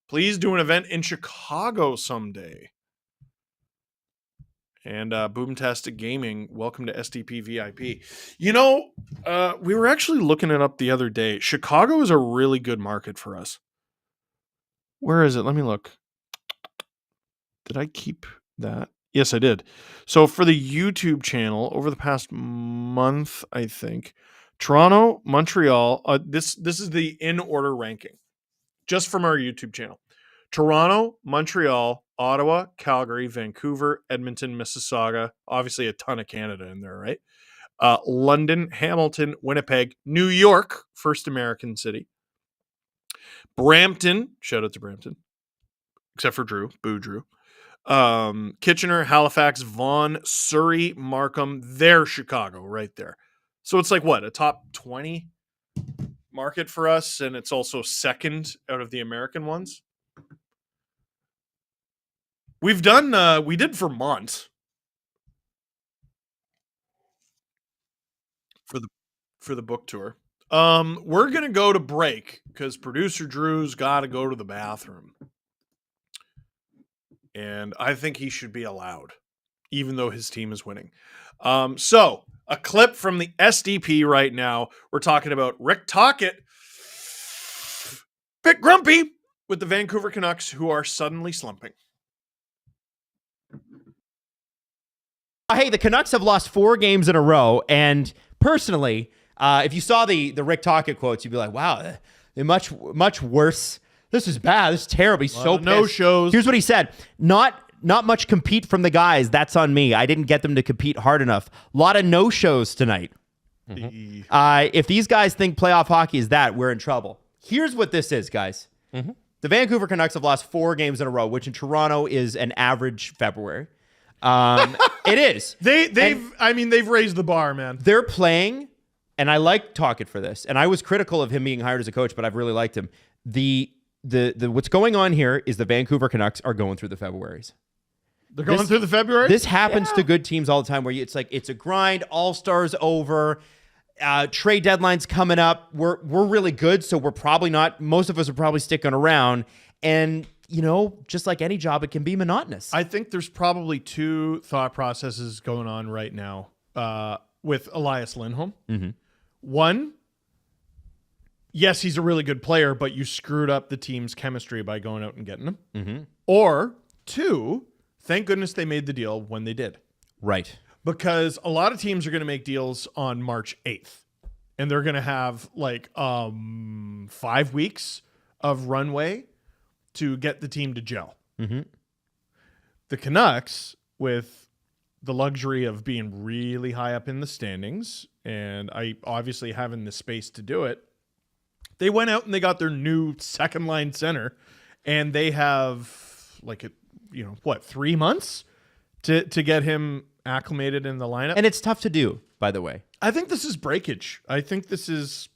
Please do an event in Chicago someday. And Boomtastic Gaming, welcome to STP VIP. You know, we were actually looking it up the other day. Chicago is a really good market for us. Where is it? Let me look. Did I keep that? Yes, I did. So for the YouTube channel, over the past month, I think, Toronto, Montreal, this is the in-order ranking, just from our YouTube channel. Toronto, Montreal, Ottawa, Calgary, Vancouver, Edmonton, Mississauga, obviously a ton of Canada in there, right? London, Hamilton, Winnipeg, New York, first American city. Brampton, shout out to Brampton, except for Drew, boo Drew. Kitchener, Halifax, Vaughan, Surrey, Markham, they're Chicago right there. So it's like what, a top 20 market for us, and it's also second out of the American ones. We've done, we did Vermont for the book tour. We're gonna go to break because producer Drew's got to go to the bathroom, and I think he should be allowed, even though his team is winning. So a clip from the SDP right now. We're talking about Rick Tocchet, bit grumpy with the Vancouver Canucks, who are suddenly slumping. Hey, the Canucks have lost 4 games in a row, and personally, if you saw the Rick Tocchet quotes, you'd be like, wow, they're much worse. This is bad. This is terrible. He's so pissed. No-shows. Here's what he said. Not much compete from the guys. That's on me. I didn't get them to compete hard enough. A lot of no-shows tonight. Mm-hmm. If these guys think playoff hockey is that, we're in trouble. Here's what this is, guys. Mm-hmm. The Vancouver Canucks have lost 4 games in a row, which in Toronto is an average February. It is. They've raised the bar, man. They're playing, and I like Tocchet for this, and I was critical of him being hired as a coach, but I've really liked him. The what's going on here is the Vancouver Canucks are going through the Februaries. They're going through the February? This happens to good teams all the time where it's like it's a grind, all-stars over, trade deadlines coming up. We're really good, so we're probably not, most of us are probably sticking around. And, just like any job, it can be monotonous. I think there's probably 2 thought processes going on right now with Elias Lindholm. Mm-hmm. One, yes, he's a really good player, but you screwed up the team's chemistry by going out and getting him. Mm-hmm. Or 2, thank goodness they made the deal when they did. Right. Because a lot of teams are going to make deals on March 8th. And they're going to have 5 weeks of runway to get the team to gel. Mm-hmm. The Canucks, with the luxury of being really high up in the standings and obviously having the space to do it, they went out and they got their new second line center, and they have 3 months to get him acclimated in the lineup. And it's tough to do, by the way. I think this is breakage. I think this is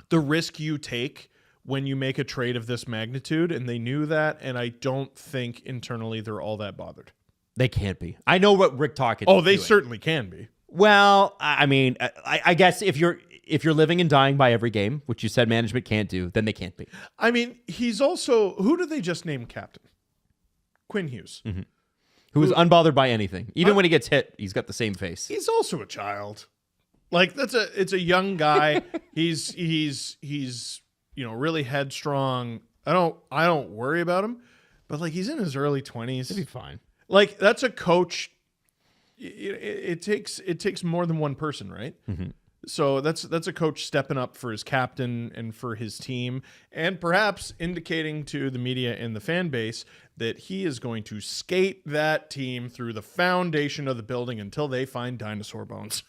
the risk you take when you make a trade of this magnitude, and they knew that, and I don't think internally they're all that bothered. They can't be. I know what Rick Tocchet. Oh, they certainly can be. Well, I guess if you're living and dying by every game, which you said management can't do, then they can't be. I mean, he's also, who did they just name captain? Quinn Hughes. Mm-hmm. Who is unbothered by anything. Even when he gets hit, he's got the same face. He's also a child. It's a young guy. he's really headstrong. I don't worry about him, but he's in his early 20s. He'll be fine. That's a coach. It takes more than one person, right? Mm-hmm. So that's a coach stepping up for his captain and for his team, and perhaps indicating to the media and the fan base that he is going to skate that team through the foundation of the building until they find dinosaur bones.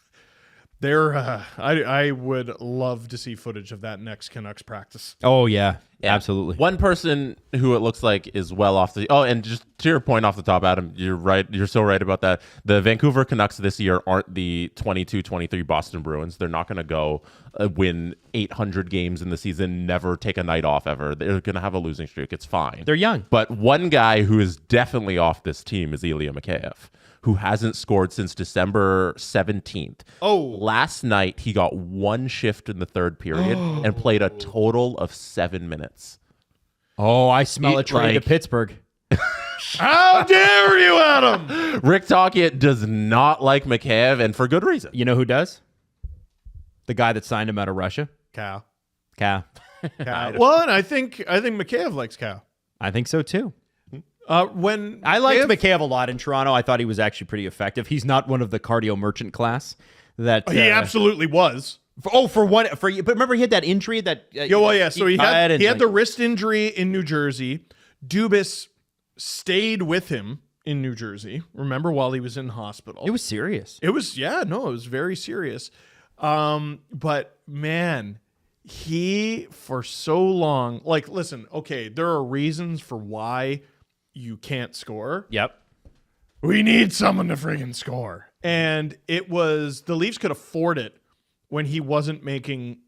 I would love to see footage of that next Canucks practice. Oh, yeah. Absolutely. One person who it looks like is well off the... Oh, and just to your point off the top, Adam, you're right. You're so right about that. The Vancouver Canucks this year aren't the 22-23 Boston Bruins. They're not going to go win 800 games in the season, never take a night off ever. They're going to have a losing streak. It's fine. They're young. But one guy who is definitely off this team is Ilya Mikheyev, who hasn't scored since December 17th. Oh. Last night, he got 1 shift in the third period and played a total of 7 minutes. Oh, I smell a trade to Pittsburgh. How dare you, Adam? Rick Tocchet does not like Mikheyev, and for good reason. You know who does? The guy that signed him out of Russia. Cal. Cal. Well, and I think Mikheyev likes Cal. I think so, too. When I liked Mikheyev a lot in Toronto. I thought he was actually pretty effective. He's not one of the cardio merchant class that he absolutely was. But remember he had that injury that So he had the wrist injury in New Jersey. Dubas stayed with him in New Jersey. Remember, while he was in hospital, it was serious. It was very serious. But man, he for so long, listen, okay, there are reasons for why you can't score. Yep. We need someone to friggin' score. And it was, the Leafs could afford it when he wasn't making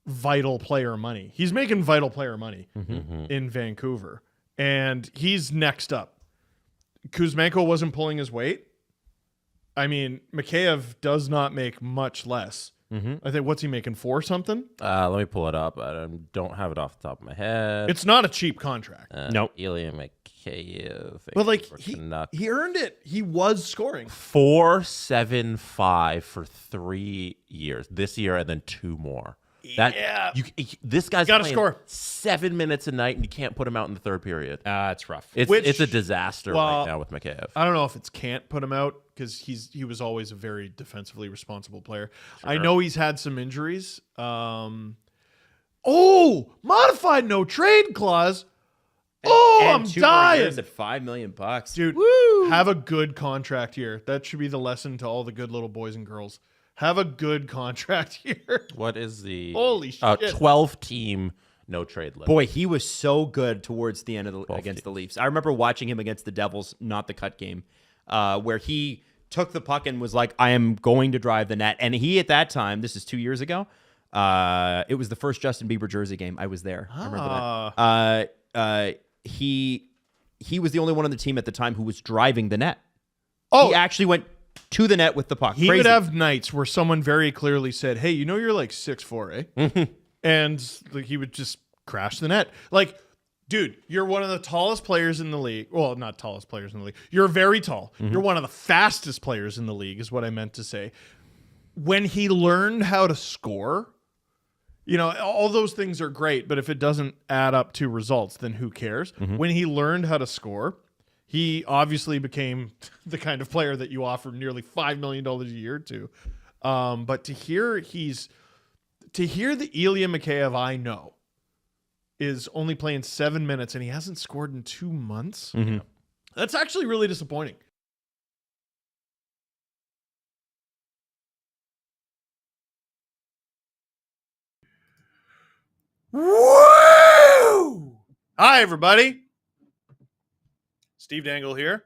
vital player money. He's making vital player money in Vancouver. And he's next up. Kuzmenko wasn't pulling his weight. I mean, Mikheyev does not make much less. I think, what's he making, 4 something? Let me pull it up. I don't have it off the top of my head. It's not a cheap contract. Nope. Ilya Mikheyev. But he earned it. He was scoring. 4.75 for 3 years. This year and then 2 more. This guy's gotta playing score 7 minutes a night, and you can't put him out in the third period. It's rough. It's a disaster right now with Mikheyev. I don't know if it's can't put him out because he was always a very defensively responsible player. Sure. I know he's had some injuries. Modified no trade clause. I'm 2 dying. years at $5 million, dude. Woo! Have a good contract here. That should be the lesson to all the good little boys and girls. Have a good contract here. What is the holy shit 12-team no trade limit. Boy, he was so good towards the end of against teams. the Leafs. I remember watching him against the Devils, not the cut game, where he took the puck and was like, I am going to drive the net. And he, at that time, this is 2 years ago, it was the first Justin Bieber jersey game. I was there. I remember that. He was the only one on the team at the time who was driving the net. Oh, He actually went to the net with the puck. he Crazy. would have nights where someone very clearly said, "Hey, you know you're like 6'4", eh?" And like, he would just crash the net. Like, dude, you're one of the tallest players in the league. Well, not tallest players in the league. You're very tall. You're one of the fastest players in the league, is what I meant to say. When he learned how to score, you know, all those things are great, but if it doesn't add up to results, then who cares? When he learned how to score, he obviously became the kind of player that you offer nearly $5 million a year to. But to hear the Ilya Mikheyev I know is only playing 7 minutes and he hasn't scored in 2 months, that's actually really disappointing. Woo! Hi, everybody. Steve Dangle here.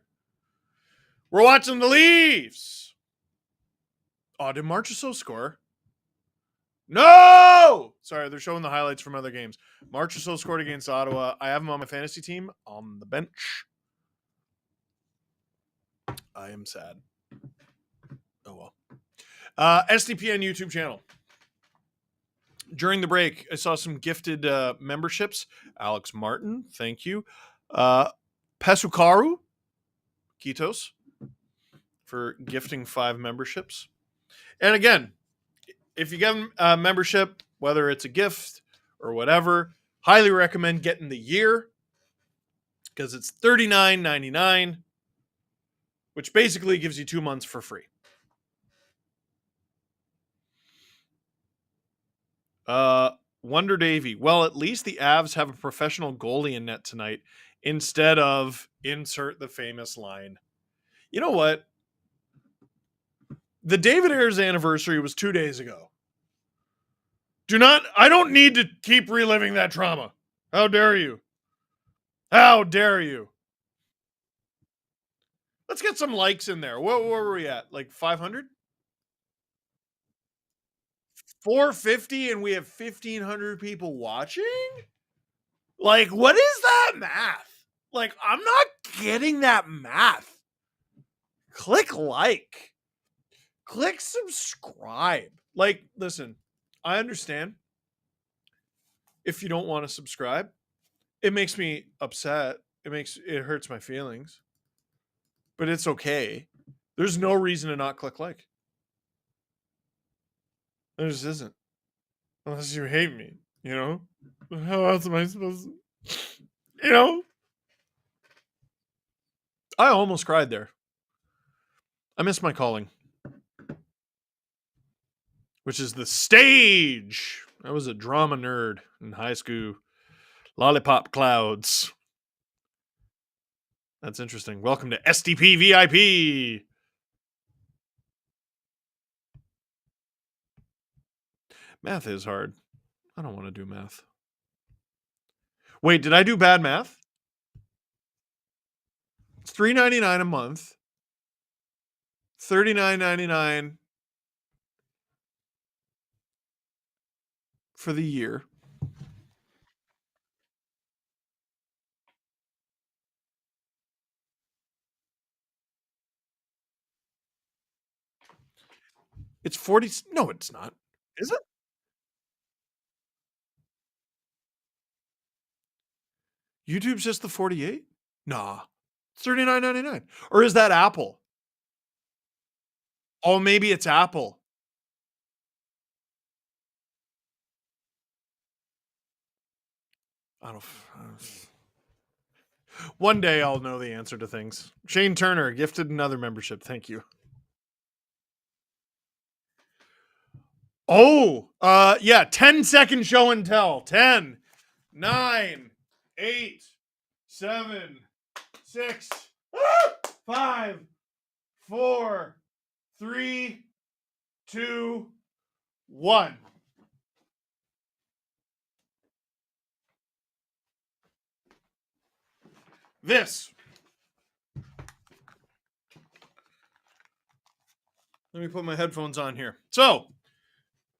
We're watching the Leafs. Oh, did Marchessault score? No! Sorry, they're showing the highlights from other games. Marchessault scored against Ottawa. I have him on my fantasy team on the bench. I am sad. Oh, well. SDPN YouTube channel. During the break, I saw some gifted memberships. Alex Martin, thank you. Pesukaru, Kitos, for gifting 5 memberships. And again, if you get a membership, whether it's a gift or whatever, highly recommend getting the year because it's $39.99, which basically gives you 2 months for free. Wonder Davy. Well, at least the Avs have a professional goalie in net tonight instead of insert the famous line. You know what? The David Ayers anniversary was 2 days ago. I don't need to keep reliving that trauma. How dare you? How dare you? Let's get some likes in there. Where were we at? Like 500? 450 and we have 1,500 people watching? Like, what is that math? Like, I'm not getting that math. Click like. Click subscribe. Like, listen, I understand if you don't want to subscribe. It makes me upset. It hurts my feelings. But it's okay. There's no reason to not click like. There just isn't. Unless you hate me, you know? How else am I supposed to? You know? I almost cried there. I miss my calling, which is the stage. I was a drama nerd in high school. Lollipop clouds. That's interesting. Welcome to SDP VIP. Math is hard. I don't want to do math. Wait, did I do bad math? It's $3.99 a month. $39.99 for the year. It's 40. No, it's not. Is it? YouTube's just the 48? Nah. It's $39.99. Or is that Apple? Oh, maybe it's Apple. I don't. One day I'll know the answer to things. Shane Turner gifted another membership. Thank you. Oh, yeah. 10-second show and tell. 10, 9, 8, 7, 6, 5, 4, 3, 2, 1. this. Let me put my headphones on here. So,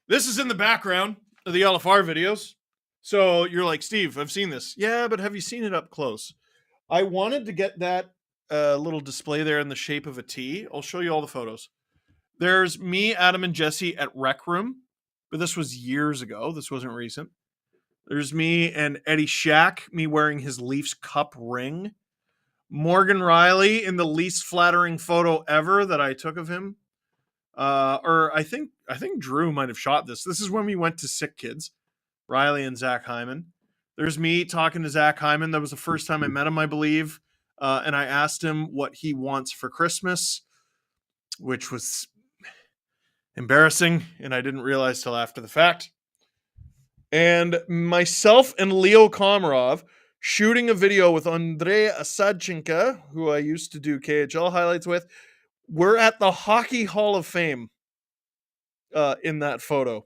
this is in the background of the LFR videos. So, you're like, Steve, I've seen this. Yeah, but have you seen it up close? I wanted to get that little display there in the shape of a T. I'll show you all the photos. There's me, Adam, and Jesse at Rec Room, but this was years ago. This wasn't recent. There's me and Eddie Shack, me wearing his Leafs Cup ring. Morgan Riley in the least flattering photo ever that I took of him. Or I think Drew might have shot this. This is when we went to Sick Kids, Riley and Zach Hyman. There's me talking to Zach Hyman. That was the first time I met him, I believe. And I asked him what he wants for Christmas, which was embarrassing, and I didn't realize till after the fact. And myself and Leo Komarov shooting a video with Andrei Asadchenko, who I used to do KHL highlights with. We're at the Hockey Hall of Fame in that photo.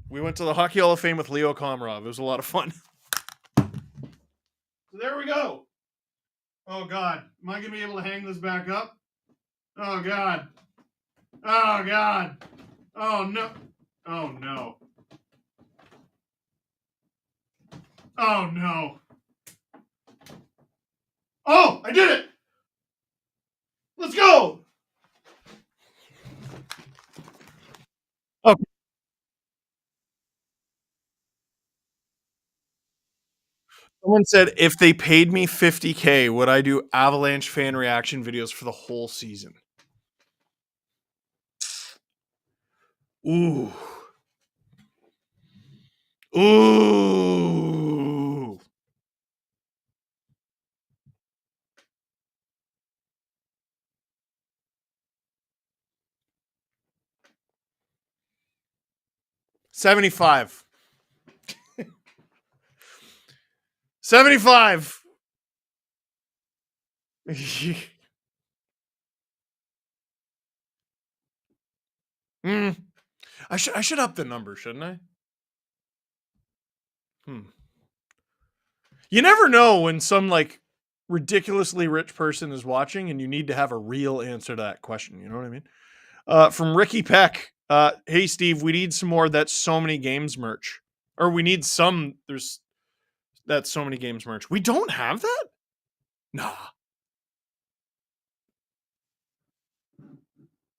We went to the Hockey Hall of Fame with Leo Komarov. It was a lot of fun. So there we go. Oh, God. Am I going to be able to hang this back up? Oh, God. Oh, God. Oh, no. Oh, no. Oh, no. Oh, I did it. Let's go. Okay. Someone said, if they paid me $50K, would I do Avalanche fan reaction videos for the whole season? Ooh. Ooh. $75. 75. I should up the number, shouldn't I? You never know when some like ridiculously rich person is watching, and you need to have a real answer to that question. You know what I mean? From Ricky Peck. Hey Steve, we need some more That's So Many Games merch, or we need some. There's That's So Many Games merch. We don't have that.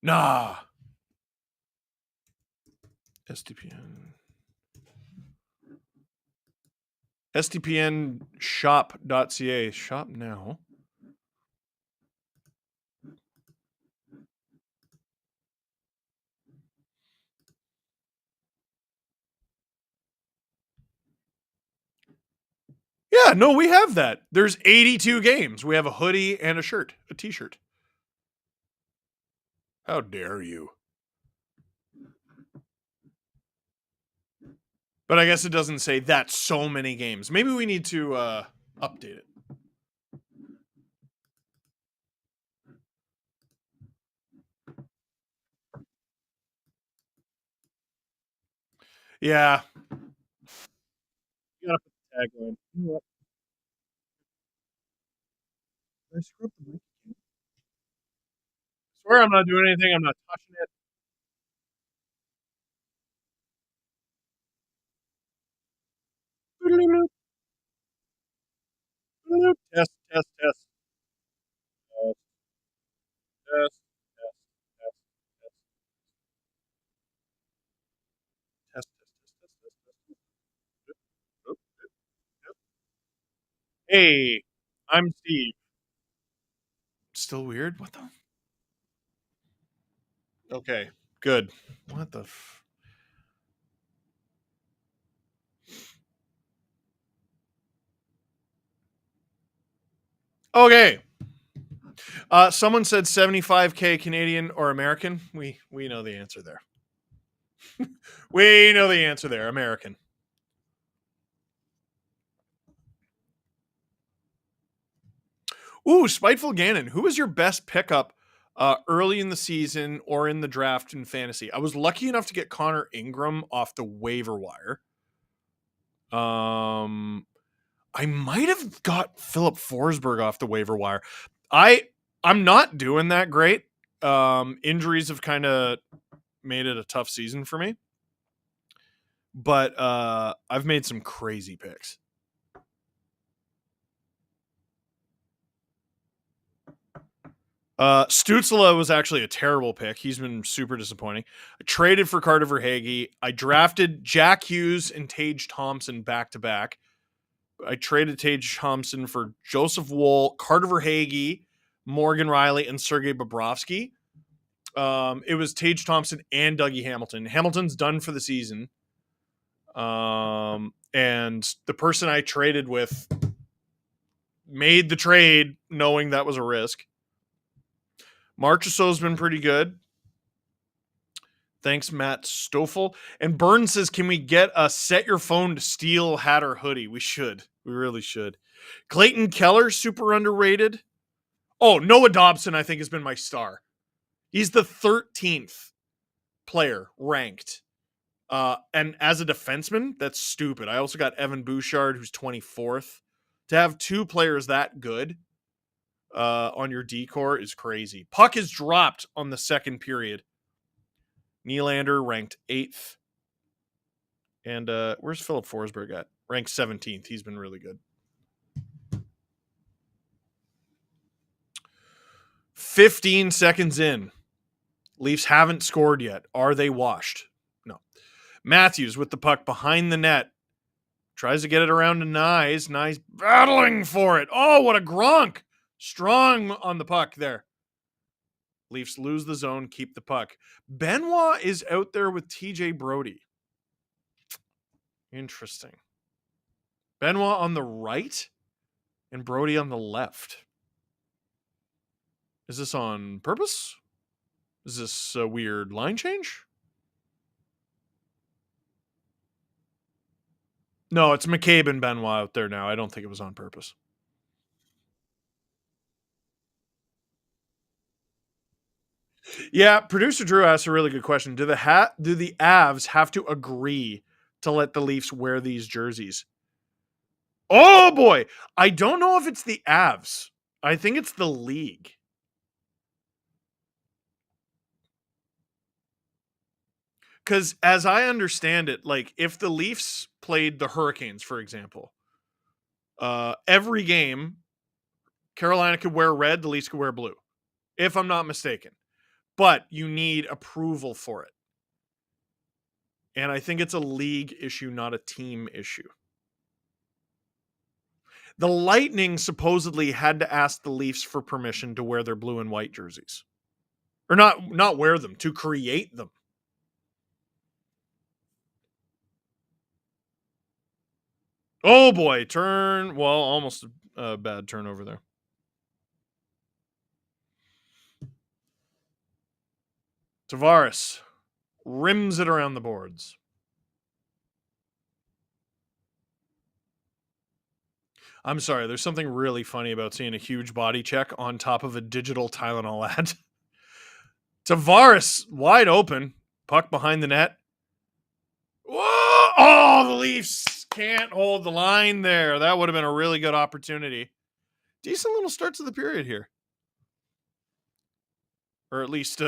Nah. SDPN. SDPNshop.ca. Shop now. Yeah, no, we have that. There's 82 games. We have a hoodie and a shirt, a t-shirt. How dare you? But I guess it doesn't say That's So Many Games. Maybe we need to update it. Yeah. You gotta put the tagline. You know what? I screw up the mic again. I swear I'm not doing anything. I'm not touching it. Test, test, test. Test, test, test, test, test, test, test, test. Hey, I'm Steve. Still weird? What the? Okay, good. What the? Okay. Someone said 75K Canadian or American. We know the answer there. We know the answer there. American. Ooh, Spiteful Gannon. Who was your best pickup early in the season or in the draft in fantasy? I was lucky enough to get Connor Ingram off the waiver wire. I I might have got Philip Forsberg off the waiver wire. I'm not doing that great. Injuries have kind of made it a tough season for me. But I've made some crazy picks. Stützle was actually a terrible pick. He's been super disappointing. I traded for Carter Verhaeghe. I drafted Jack Hughes and Tage Thompson back to back. I traded Tage Thompson for Joseph Woll, Carter Verhaeghe, Morgan Riley, and Sergei Bobrovsky. It was Tage Thompson and Dougie Hamilton. Hamilton's done for the season. And the person I traded with made the trade knowing that was a risk. Marchessault's been pretty good. Thanks, Matt Stoffel. And Burns says, can we get a set your phone to steal hat or hoodie? We should. We really should. Clayton Keller, super underrated. Oh, Noah Dobson, I think, has been my star. He's the 13th player ranked. And as a defenseman, that's stupid. I also got Evan Bouchard, who's 24th. To have two players that good on your D-core is crazy. Puck is dropped on the second period. Nylander ranked 8th. And where's Philip Forsberg at? Ranked 17th. He's been really good. 15 seconds in. Leafs haven't scored yet. Are they washed? No. Matthews with the puck behind the net. Tries to get it around to Nyes. Nyes battling for it. Oh, what a Gronk. Strong on the puck there. Leafs lose the zone, keep the puck. Benoit is out there with TJ Brody. Interesting. Benoit on the right and Brody on the left. Is this on purpose? Is this a weird line change? No, it's McCabe and Benoit out there now. I don't think it was on purpose. Yeah, producer Drew asked a really good question. Do the Avs have to agree to let the Leafs wear these jerseys? Oh boy, I don't know if it's the Avs. I think it's the league. Because as I understand it, like if the Leafs played the Hurricanes, for example, every game, Carolina could wear red, the Leafs could wear blue, if I'm not mistaken. But you need approval for it. And I think it's a league issue, not a team issue. The Lightning supposedly had to ask the Leafs for permission to wear their blue and white jerseys. Or not wear them, to create them. Oh boy, almost a bad turnover there. Tavares rims it around the boards. I'm sorry, there's something really funny about seeing a huge body check on top of a digital Tylenol ad. Tavares wide open, puck behind the net. Whoa! Oh, the Leafs can't hold the line there. That would have been a really good opportunity. Decent little start to the period here. Or at least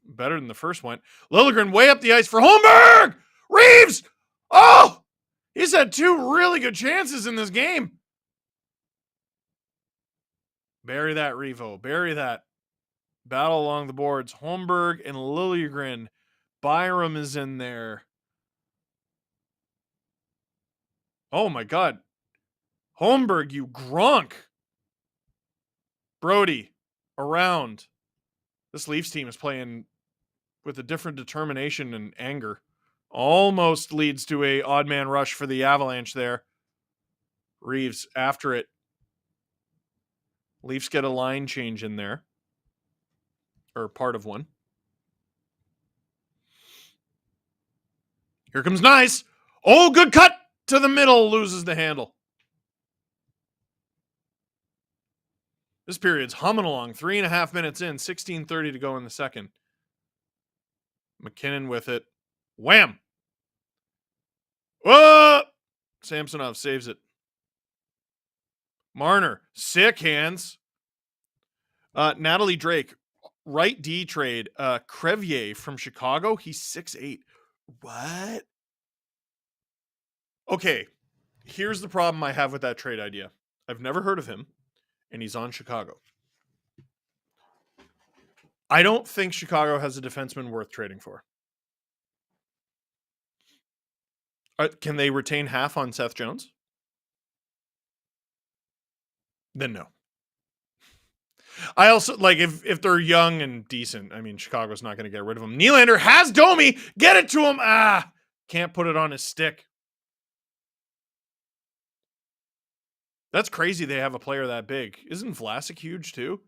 better than the first one. Liljegren way up the ice for Holmberg! Reeves! Oh! He's had two really good chances in this game. Bury that, Revo. Bury that. Battle along the boards. Holmberg and Liljegren. Byram is in there. Oh my God. Holmberg, you Gronk. Brody, around. This Leafs team is playing with a different determination and anger. Almost leads to a odd man rush for the Avalanche there. Reeves after it. Leafs get a line change in there. Or part of one. Here comes Nice. Oh, good cut to the middle. Loses the handle. This period's humming along. 3.5 minutes in. 16:30 to go in the second. McKinnon with it. Wham! Whoa! Samsonov saves it. Marner, sick hands. Natalie Drake, right D trade. Crevier from Chicago. He's 6'8". What? Okay, here's the problem I have with that trade idea. I've never heard of him, and he's on Chicago. I don't think Chicago has a defenseman worth trading for. Can they retain half on Seth Jones? Then no. I also, like, if they're young and decent, I mean, Chicago's not going to get rid of him. Nylander has Domi. Get it to him. Can't put it on his stick. That's crazy they have a player that big. Isn't Vlasic huge too?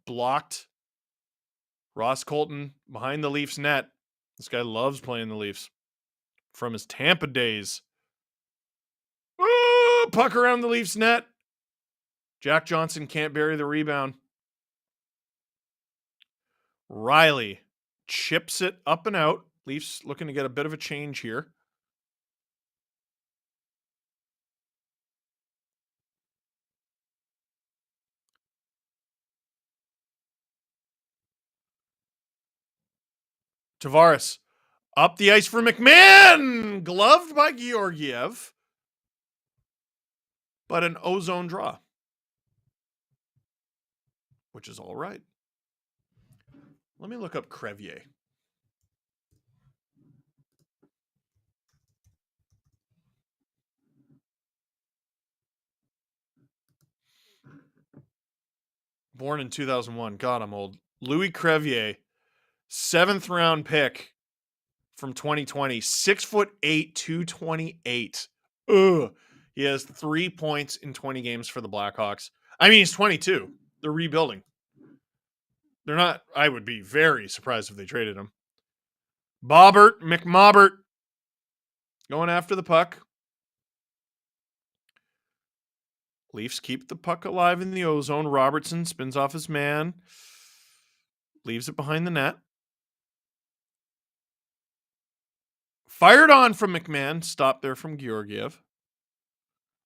Blocked. Ross Colton behind the Leafs net. This guy loves playing the Leafs. From his Tampa days. Puck around the Leafs net. Jack Johnson can't bury the rebound. Riley chips it up and out. Leafs looking to get a bit of a change here. Tavares up the ice for McMahon. Gloved by Georgiev. But an ozone draw. Which is all right. Let me look up Crevier. Born in 2001. God, I'm old. Louis Crevier, 7th round pick from 2020. 6'8", 228. Ugh. He has 3 points in 20 games for the Blackhawks. I mean, he's 22. They're rebuilding. They're not. I would be very surprised if they traded him. Bobbert, McMobbert, going after the puck. Leafs keep the puck alive in the ozone. Robertson spins off his man. Leaves it behind the net. Fired on from McMahon. Stopped there from Georgiev.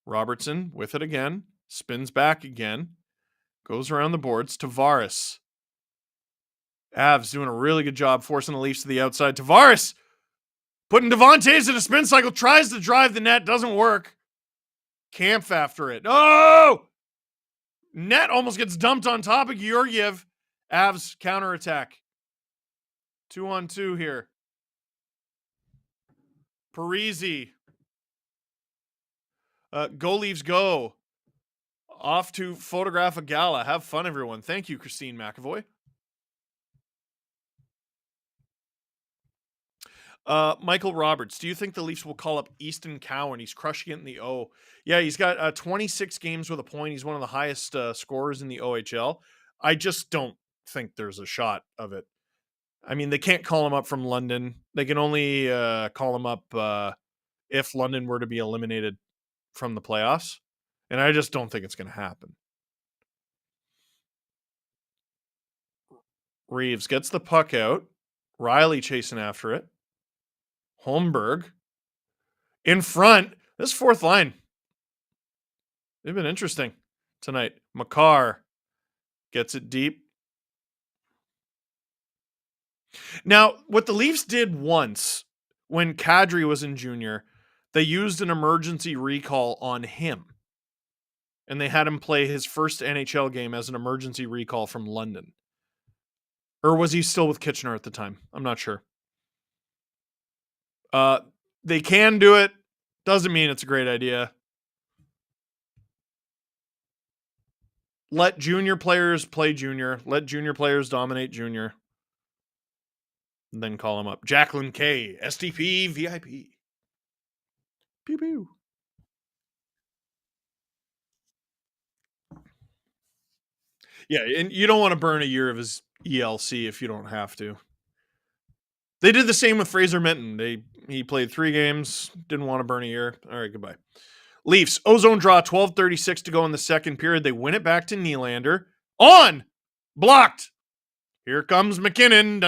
Robertson with it again. Spins back again. Goes around the boards. Tavares. Avs doing a really good job forcing the Leafs to the outside. Tavares putting Devontae's in a spin cycle. Tries to drive the net. Doesn't work. Kampf after it. Oh! Net almost gets dumped on top of Georgiev. Avs counterattack. 2-on-2 here. Parisi. Go Leafs go. Off to photograph a gala. Have fun, everyone. Thank you, Christine McAvoy. Michael Roberts, do you think the Leafs will call up Easton Cowan? He's crushing it in the O. Yeah, he's got 26 games with a point. He's one of the highest scorers in the OHL. I just don't think there's a shot of it. I mean, they can't call him up from London. They can only call him up if London were to be eliminated from the playoffs. And I just don't think it's going to happen. Reeves gets the puck out. Riley chasing after it. Holmberg in front. This fourth line. They've been interesting tonight. Makar gets it deep. Now, what the Leafs did once when Kadri was in junior, they used an emergency recall on him. And they had him play his first NHL game as an emergency recall from London. Or was he still with Kitchener at the time? I'm not sure. They can do it. Doesn't mean it's a great idea. Let junior players play junior. Let junior players dominate junior. And then call them up. Jacqueline K. STP VIP. Pew pew. Yeah, and you don't want to burn a year of his ELC if you don't have to. They did the same with Fraser Minton. He played 3 games, didn't want to burn a year. All right, goodbye. Leafs, ozone draw, 12:36 to go in the second period. They win it back to Nylander. On! Blocked! Here comes McKinnon.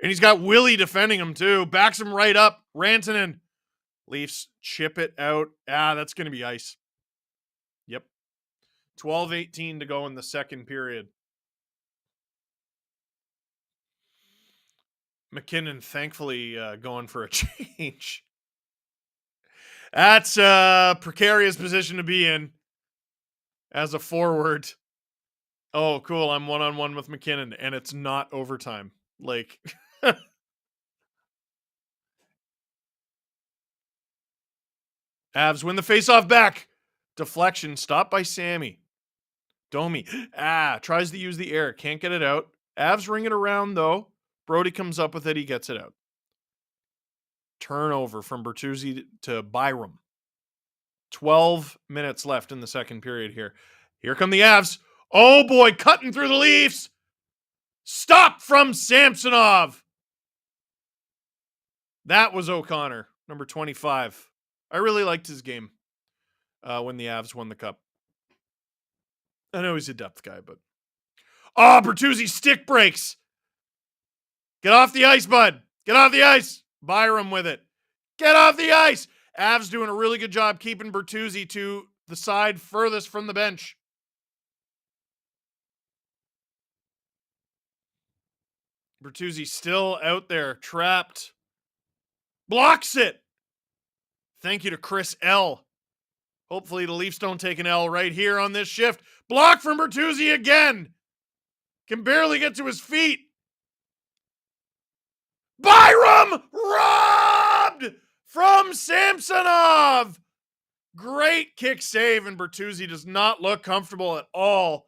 And he's got Willie defending him, too. Backs him right up. Rantanen. Leafs chip it out. That's going to be ice. Yep. 12:18 to go in the second period. McKinnon thankfully going for a change. That's a precarious position to be in as a forward. Oh, cool. I'm one-on-one with McKinnon, and it's not overtime. Like, Avs win the faceoff back. Deflection stopped by Sammy. Domi. Tries to use the air. Can't get it out. Avs ring it around, though. Brody comes up with it. He gets it out. Turnover from Bertuzzi to Byram. 12 minutes left in the second period here. Here come the Avs. Oh, boy. Cutting through the Leafs. Stop from Samsonov. That was O'Connor, number 25. I really liked his game when the Avs won the cup. I know he's a depth guy, but... Oh, Bertuzzi stick breaks. Get off the ice, bud. Get off the ice. Byram with it. Get off the ice. Avs doing a really good job keeping Bertuzzi to the side furthest from the bench. Bertuzzi still out there, trapped. Blocks it. Thank you to Chris L. Hopefully the Leafs don't take an L right here on this shift. Block from Bertuzzi again. Can barely get to his feet. Byram robbed from Samsonov. Great kick save, and Bertuzzi does not look comfortable at all.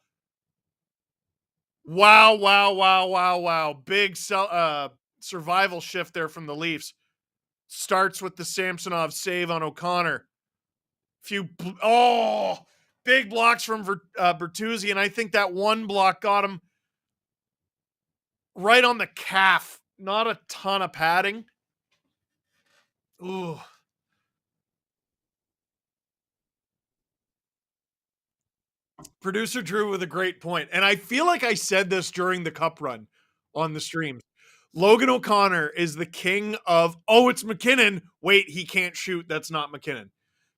Wow. Big survival shift there from the Leafs. Starts with the Samsonov save on O'Connor. Big blocks from Bertuzzi, and I think that one block got him right on the calf. Not a ton of padding. Ooh. Producer Drew with a great point. And I feel like I said this during the cup run on the stream. Logan O'Connor is the king of, it's McKinnon. Wait, he can't shoot. That's not McKinnon.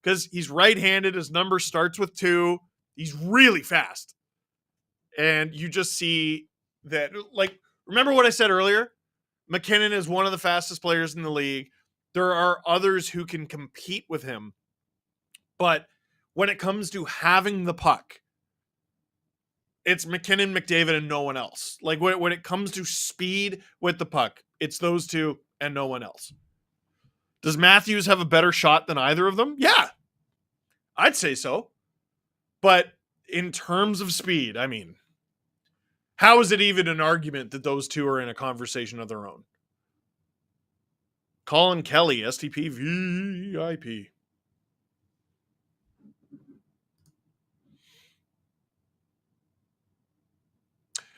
Because he's right-handed. His number starts with 2. He's really fast. And you just see that, like, remember what I said earlier? McKinnon is one of the fastest players in the league. There are others who can compete with him. But when it comes to having the puck, it's McKinnon, McDavid, and no one else. Like, when it comes to speed with the puck, it's those two and no one else. Does Matthews have a better shot than either of them? Yeah, I'd say so. But in terms of speed, I mean, how is it even an argument that those two are in a conversation of their own? Colin Kelly, STP VIP.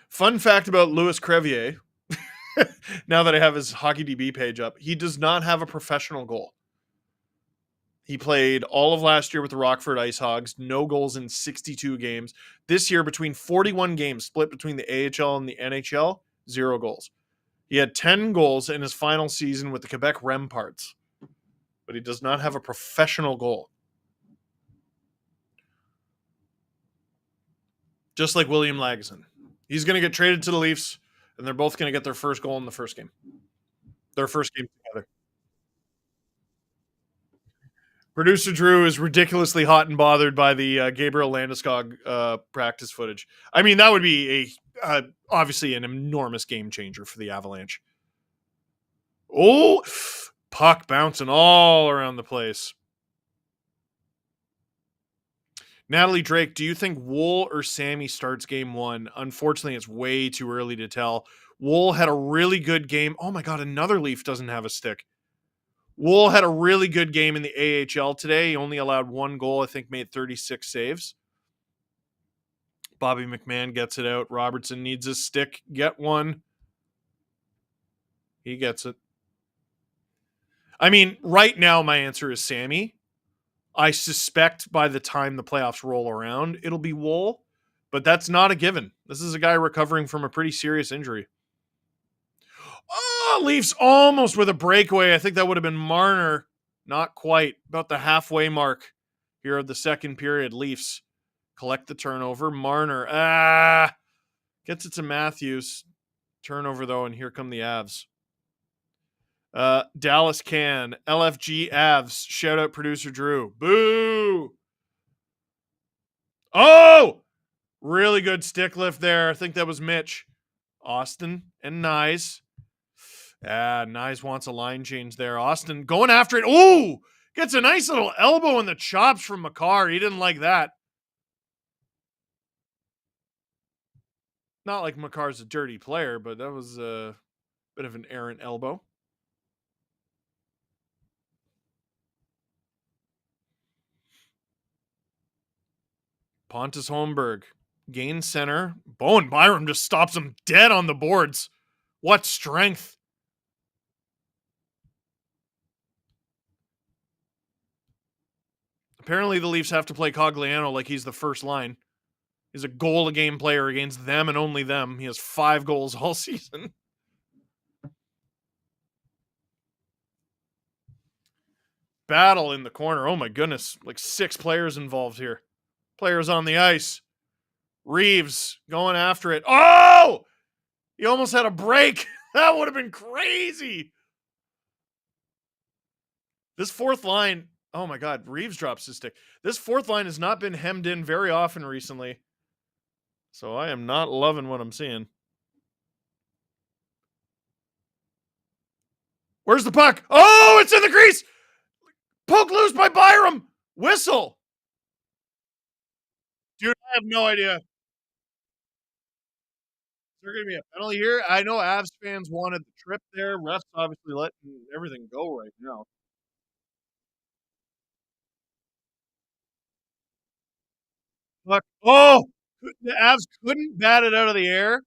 Fun fact about Louis Crevier, now that I have his HockeyDB page up, he does not have a professional goal. He played all of last year with the Rockford Ice Hogs, no goals in 62 games. This year, between 41 games split between the AHL and the NHL, 0 goals. He had 10 goals in his final season with the Quebec Remparts, but he does not have a professional goal. Just like William Lagesson. He's going to get traded to the Leafs, and they're both going to get their first goal in the first game. Their first game together. Producer Drew is ridiculously hot and bothered by the Gabriel Landeskog practice footage. I mean, that would be obviously an enormous game changer for the Avalanche. Oh, puck bouncing all around the place. Natalie Drake, do you think Wool or Sammy starts game 1? Unfortunately, it's way too early to tell. Wool had a really good game. Oh my God, another Leaf doesn't have a stick. Wool had a really good game in the AHL today. He only allowed 1 goal, I think made 36 saves. Bobby McMahon gets it out. Robertson needs a stick. Get one. He gets it. I mean, right now my answer is Sammy. I suspect by the time the playoffs roll around, it'll be Wool, but that's not a given. This is a guy recovering from a pretty serious injury. Oh, Leafs almost with a breakaway. I think that would have been Marner. Not quite. About the halfway mark here of the second period. Leafs collect the turnover. Marner, gets it to Matthews. Turnover, though, and here come the Avs. Dallas can. LFG Avs. Shout out producer Drew. Boo! Oh! Really good stick lift there. I think that was Mitch. Austin and Nyes. Nyes wants a line change there. Austin going after it. Ooh! Gets a nice little elbow in the chops from Makar. He didn't like that. Not like Makar's a dirty player, but that was a bit of an errant elbow. Pontus Holmberg gains center. Bowen Byram just stops him dead on the boards. What strength. Apparently the Leafs have to play Cogliano like he's the first line. He's a goal-a-game player against them and only them. He has 5 goals all season. Battle in the corner. Oh my goodness. Like 6 players involved here. Players on the ice. Reeves going after it. Oh! He almost had a break. That would have been crazy. This fourth line. Oh my God. Reeves drops his stick. This fourth line has not been hemmed in very often recently. So I am not loving what I'm seeing. Where's the puck? Oh, it's in the crease. Poke loose by Byram. Whistle. Dude, I have no idea. Is there going to be a penalty here? I know Avs fans wanted the trip there. Refs obviously letting everything go right now. Puck. Oh, the Avs couldn't bat it out of the air.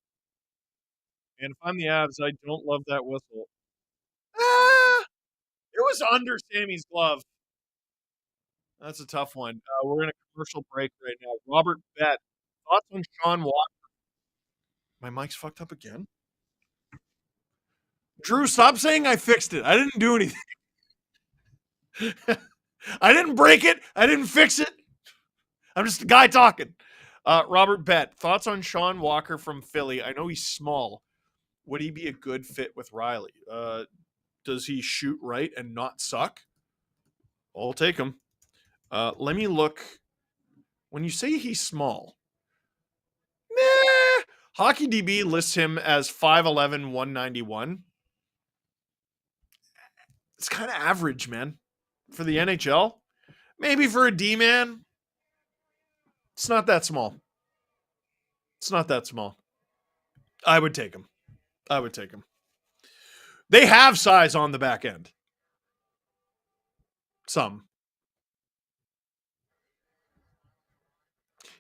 And if I'm the Avs, I don't love that whistle. It was under Sammy's glove. That's a tough one. We're in a commercial break right now. Robert Bett, thoughts on Sean Walker? My mic's fucked up again. Drew, stop saying I fixed it. I didn't do anything. I didn't break it. I didn't fix it. I'm just a guy talking. Robert Bett, thoughts on Sean Walker from Philly? I know he's small. Would he be a good fit with Riley? Does he shoot right and not suck? I'll take him. Let me look. When you say he's small, Hockey DB lists him as 5'11", 191. It's kind of average, man, for the NHL. Maybe for a D-man. It's not that small. It's not that small. I would take him. I would take him. They have size on the back end. Some.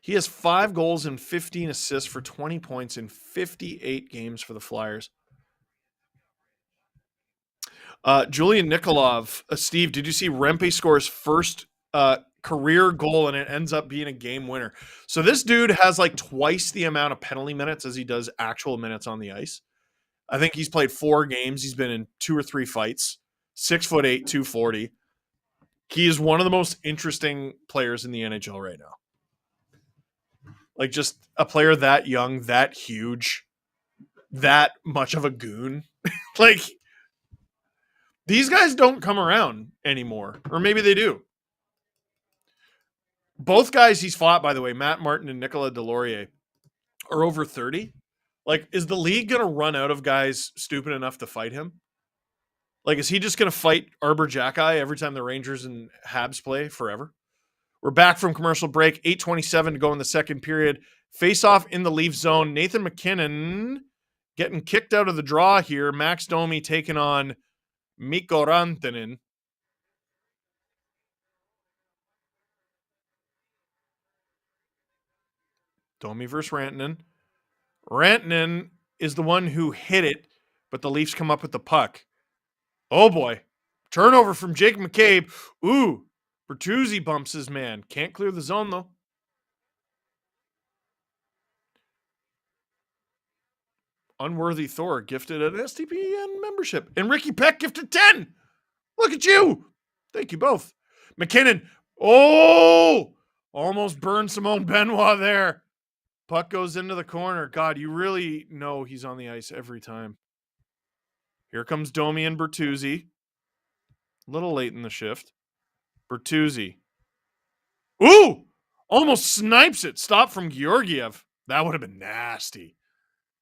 He has 5 goals and 15 assists for 20 points in 58 games for the Flyers. Julian Nikolov. Steve, did you see Rempe scores first career goal and it ends up being a game winner? So this dude has like twice the amount of penalty minutes as he does actual minutes on the ice. I think he's played 4 games. He's been in 2 or 3 fights. 6'8", 240. He is one of the most interesting players in the NHL right now. Like just a player that young, that huge, that much of a goon. Like these guys don't come around anymore. Or maybe they do. Both guys he's fought, by the way, Matt Martin and Nicolas Deslauriers, are over 30. Like, is the league going to run out of guys stupid enough to fight him? Like, is he just going to fight Arbor Jacki every time the Rangers and Habs play forever? We're back from commercial break. 8:27 to go in the second period. Face off in the Leaf zone. Nathan McKinnon getting kicked out of the draw here. Max Domi taking on Mikko Rantanen. Domi versus Rantanen. Rantanen is the one who hit it, but the Leafs come up with the puck. Oh boy. Turnover from Jake McCabe. Ooh. Bertuzzi bumps his man. Can't clear the zone, though. Unworthy Thor gifted an STPN membership. And Ricky Peck gifted 10. Look at you. Thank you both. McKinnon. Oh! Almost burned Simone Benoit there. Puck goes into the corner. God, you really know he's on the ice every time. Here comes Domi and Bertuzzi. A little late in the shift. Bertuzzi. Ooh! Almost snipes it. Stop from Georgiev. That would have been nasty.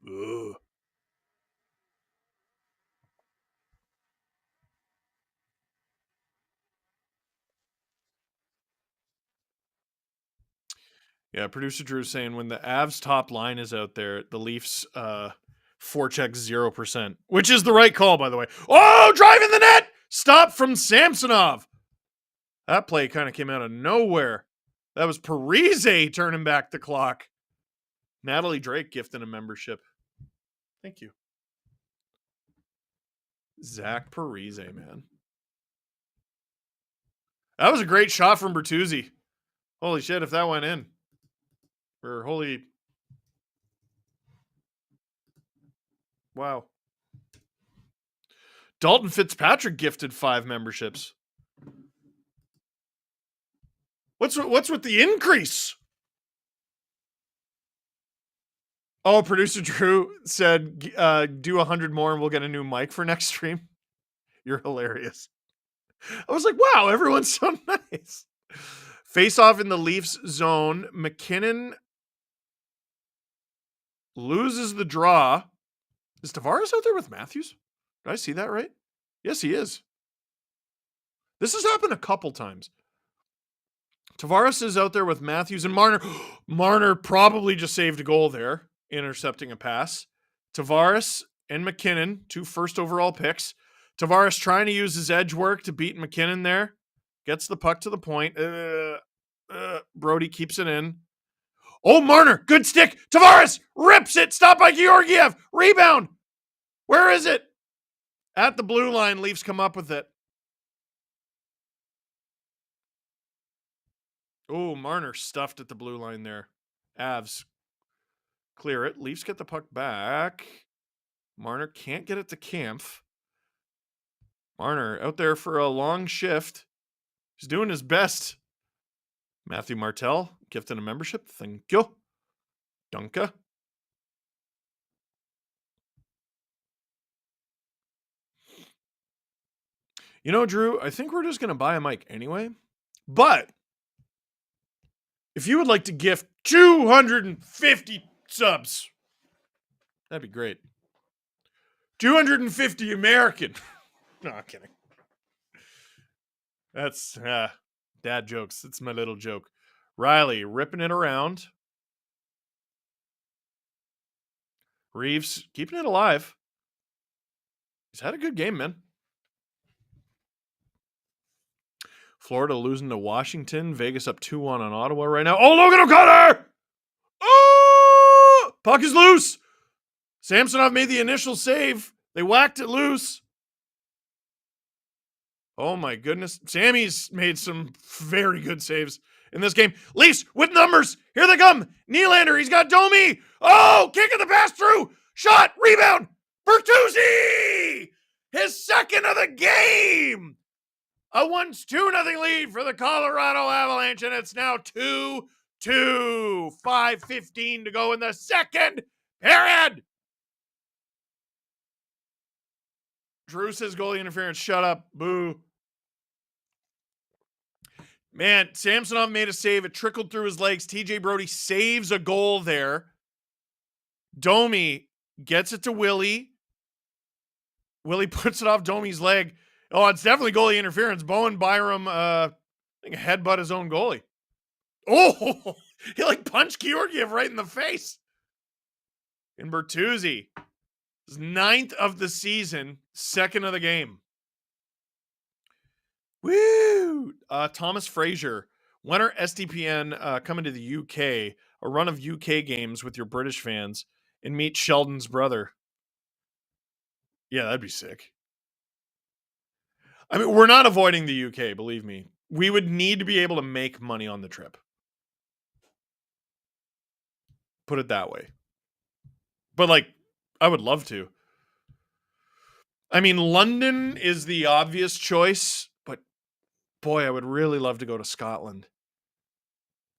Ooh. Yeah, producer Drew saying when the Avs top line is out there, the Leafs forecheck 0%, which is the right call, by the way. Oh, driving the net! Stop from Samsonov. That play kind of came out of nowhere. That was Parise turning back the clock. Natalie Drake gifting a membership. Thank you. Zach Parise, man. That was a great shot from Bertuzzi. Holy shit, if that went in. Or holy... Wow. Dalton Fitzpatrick gifted 5 memberships. What's with the increase? Oh, producer Drew said, do 100 more and we'll get a new mic for next stream. You're hilarious. I was like, wow, everyone's so nice. Face off in the Leafs zone. McKinnon loses the draw. Is Tavares out there with Matthews? Did I see that right? Yes, he is. This has happened a couple times. Tavares is out there with Matthews and Marner. Marner probably just saved a goal there, intercepting a pass. Tavares and McKinnon, 2 first overall picks. Tavares trying to use his edge work to beat McKinnon there. Gets the puck to the point. Brody keeps it in. Oh, Marner, good stick. Tavares rips it. Stopped by Georgiev. Rebound. Where is it? At the blue line, Leafs come up with it. Oh, Marner stuffed at the blue line there. Avs clear it. Leafs get the puck back. Marner can't get it to Kampf. Marner out there for a long shift. He's doing his best. Matthew Martell gifting a membership. Thank you. Dunka. You know, Drew, I think we're just going to buy a mic anyway. But if you would like to gift 250 subs, that'd be great. 250 American. No, I'm kidding. That's dad jokes. It's my little joke. Riley ripping it around. Reeves keeping it alive. He's had a good game, man. Florida losing to Washington. Vegas up 2-1 on Ottawa right now. Oh, Logan O'Connor! Oh! Puck is loose. Samsonov made the initial save. They whacked it loose. Oh, my goodness. Sammy's made some very good saves in this game. Leafs with numbers. Here they come. Nylander, he's got Domi. Oh, kick of the pass through. Shot, rebound. Bertuzzi! His second of the game. A 1-2 lead for the Colorado Avalanche, and it's now 2-2. 5:15 to go in the second period. Drew says goalie interference. Shut up. Boo. Man, Samsonov made a save. It trickled through his legs. TJ Brody saves a goal there. Domi gets it to Willie. Willie puts it off Domi's leg. Oh, it's definitely goalie interference. Bowen Byram, I think, headbutt his own goalie. Oh, he like punched Georgiev right in the face. And Bertuzzi, his 9th of the season, 2nd of the game. Woo! Thomas Frazier. When are SDPN coming to the UK? A run of UK games with your British fans and meet Sheldon's brother. Yeah, that'd be sick. I mean, we're not avoiding the UK, believe me. We would need to be able to make money on the trip. Put it that way. But, like, I would love to. I mean, London is the obvious choice, but boy, I would really love to go to Scotland.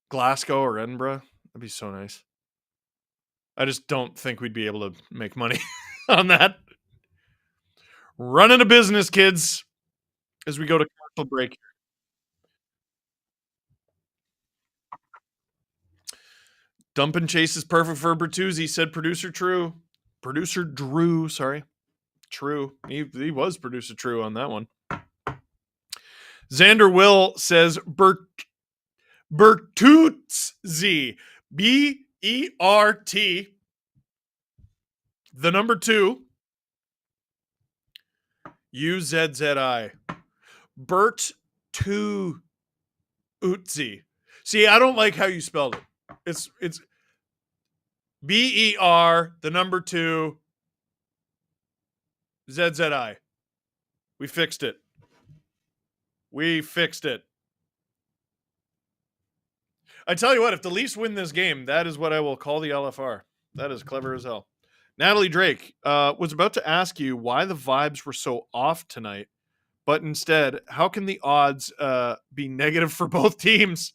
Glasgow or Edinburgh. That'd be so nice. I just don't think we'd be able to make money on that. Running a business, kids, as we go to commercial break. Dump and chase is perfect for Bertuzzi, said producer True. Producer Drew, sorry. True. He was producer True on that one. Xander Will says Bertuzzi. B-E-R-T. The number 2. U-Z-Z-I. Bert to Utzi. See, I don't like how you spelled it. It's B-E-R, the number 2, Z-Z-I. We fixed it. We fixed it. I tell you what, if the Leafs win this game, that is what I will call the LFR. That is clever as hell. Natalie Drake was about to ask you why the vibes were so off tonight, but instead, how can the odds be negative for both teams?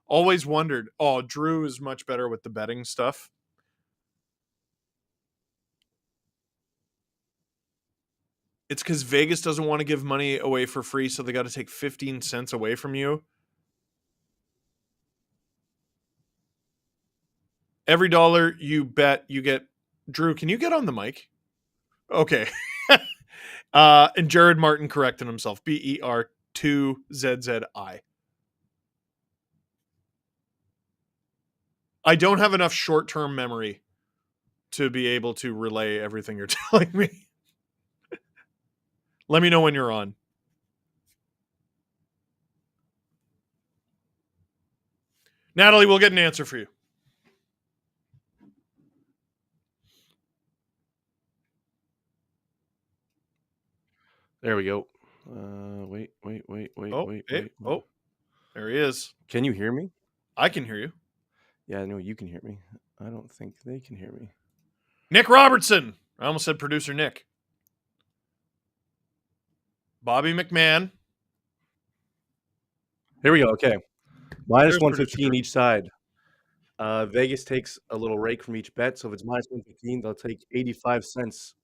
Always wondered. Oh, Drew is much better with the betting stuff. It's because Vegas doesn't want to give money away for free, so they got to take 15 cents away from you. Every dollar you bet, you get. Drew, can you get on the mic? Okay. And Jared Martin correcting himself. B-E-R-2-Z-Z-I. I don't have enough short-term memory to be able to relay everything you're telling me. Let me know when you're on. Natalie, we'll get an answer for you. There we go. Wait. Oh, there he is. Can you hear me? I can hear you. Yeah, I know you can hear me. I don't think they can hear me. Nick Robertson. I almost said producer Nick. Bobby McMahon. Here we go. Okay. Minus There's 115 producer. each side. Vegas takes a little rake from each bet. So if it's minus 115, they'll take 85 cents,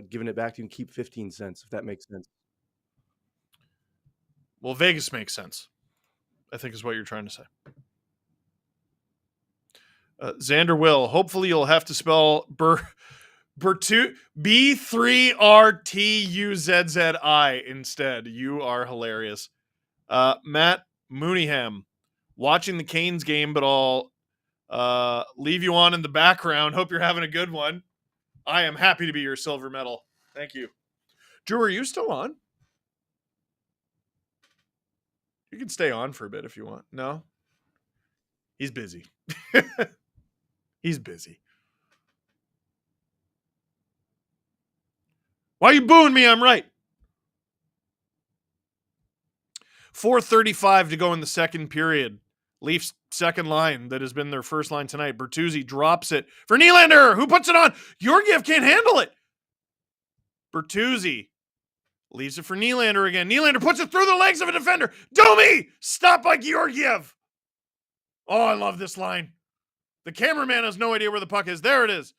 giving it back to you and keep 15 cents, if that makes sense. Well, Vegas makes sense, I think is what you're trying to say. Xander Will. Hopefully you'll have to spell B3RTUZZI instead. You are hilarious. Matt Mooneyham. Watching the Canes game, but I'll leave you on in the background. Hope you're having a good one. I am happy to be your silver medal. Thank you. Drew, are you still on? You can stay on for a bit if you want. No? He's busy. He's busy. Why are you booing me? I'm right. 4:35 to go in the second period. Leafs second line that has been their first line tonight. Bertuzzi drops it for Nylander, who puts it on. Georgiev can't handle it. Bertuzzi leaves it for Nylander again. Nylander puts it through the legs of a defender. Domi! Stopped by Georgiev. Oh, I love this line. The cameraman has no idea where the puck is. There it is.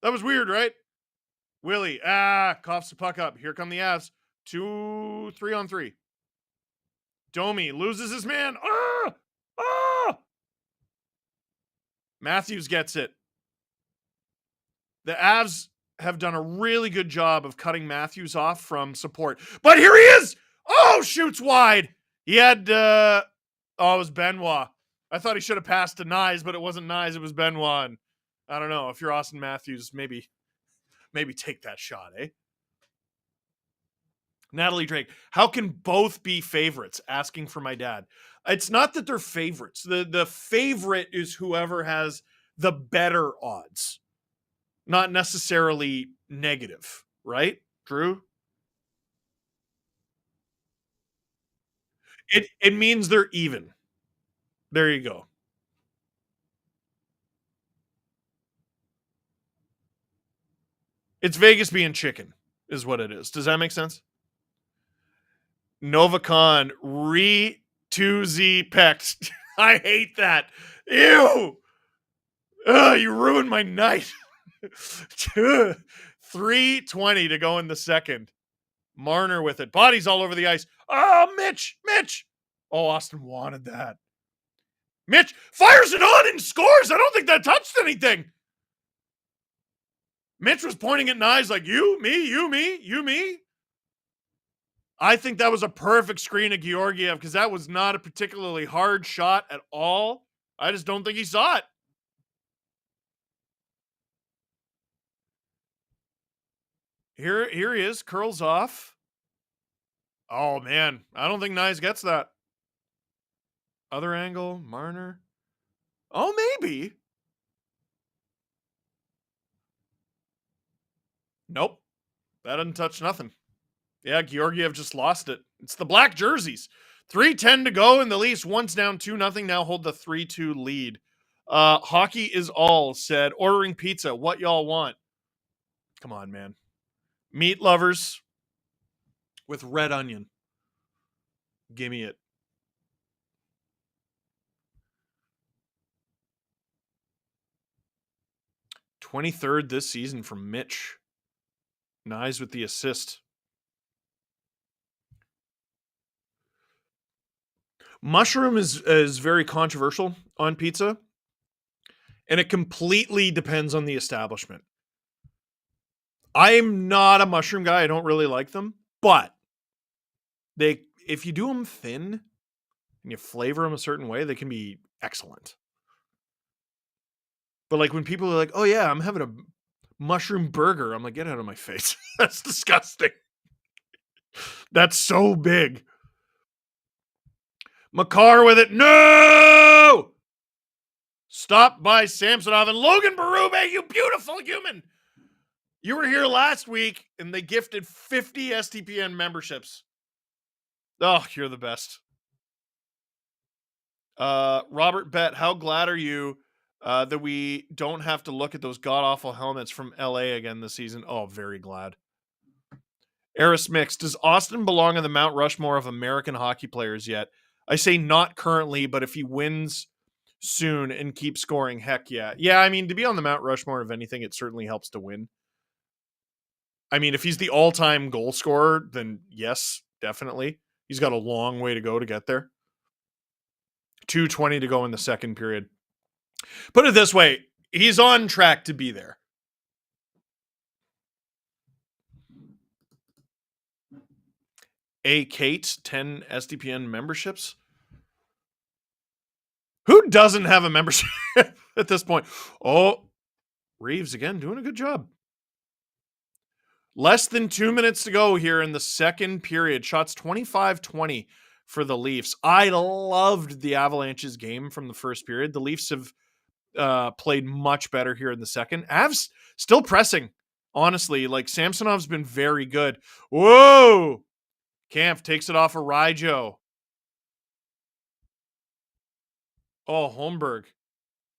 That was weird, right? Willie, coughs the puck up. Here come the Avs. 3-on-3. Domi loses his man. Matthews gets it. The Avs have done a really good job of cutting Matthews off from support. But here he is. Oh, shoots wide. He had, it was Benoit. I thought he should have passed to Nyes, but it wasn't Nyes. It was Benoit. And I don't know. If you're Austin Matthews, maybe take that shot, eh? Natalie Drake, how can both be favorites? Asking for my dad. It's not that they're favorites. The favorite is whoever has the better odds, not necessarily negative, right, Drew? It means they're even. There you go. It's Vegas being chicken, is what it is. Does that make sense? Novikon re-2Z pecked. I hate that. Ew. Ugh, you ruined my night. 3:20 to go in the second. Marner with it. Bodies all over the ice. Oh, Mitch. Oh, Austin wanted that. Mitch fires it on and scores. I don't think that touched anything. Mitch was pointing at knives like, you, me. I think that was a perfect screen of Georgiev because that was not a particularly hard shot at all. I just don't think he saw it. Here he is, curls off. Oh, man. I don't think Nyes gets that. Other angle, Marner. Oh, maybe. Nope. That didn't touch nothing. Yeah, Georgiev just lost it. It's the black jerseys. 3:10 to go, and the Leafs, once down 2-0, now hold the 3-2 lead. Hockey is all, said. Ordering pizza. What y'all want? Come on, man. Meat lovers with red onion. Gimme it. '23rd this season from Mitch. Nyes with the assist. Mushroom is very controversial on pizza, and it completely depends on the establishment. I'm not a mushroom guy. I don't really like them, but if you do them thin and you flavor them a certain way, they can be excellent. But like when people are like, "Oh yeah, I'm having a mushroom burger," I'm like, "Get out of my face. That's disgusting. That's so big." Makar with it. No! Stopped by Samsonov and Logan Berube, you beautiful human. You were here last week and they gifted 50 STPN memberships. Oh, you're the best. Robert Bet, how glad are you that we don't have to look at those god-awful helmets from LA again this season? Oh, very glad. Eris Mix, does Austin belong on the Mount Rushmore of American hockey players yet? I say not currently, but if he wins soon and keeps scoring, heck yeah. Yeah, I mean, to be on the Mount Rushmore of anything, it certainly helps to win. I mean, if he's the all-time goal scorer, then yes, definitely. He's got a long way to go to get there. 2:20 to go in the second period. Put it this way, he's on track to be there. A Kate, 10 SDPN memberships. Who doesn't have a membership at this point? Oh, Reeves again doing a good job. Less than 2 minutes to go here in the second period. Shots 25-20 for the Leafs. I loved the Avalanche's game from the first period. The Leafs have played much better here in the second. Avs still pressing. Honestly, like Samsonov's been very good. Whoa! Kampf takes it off of Ryjo. Oh, Holmberg.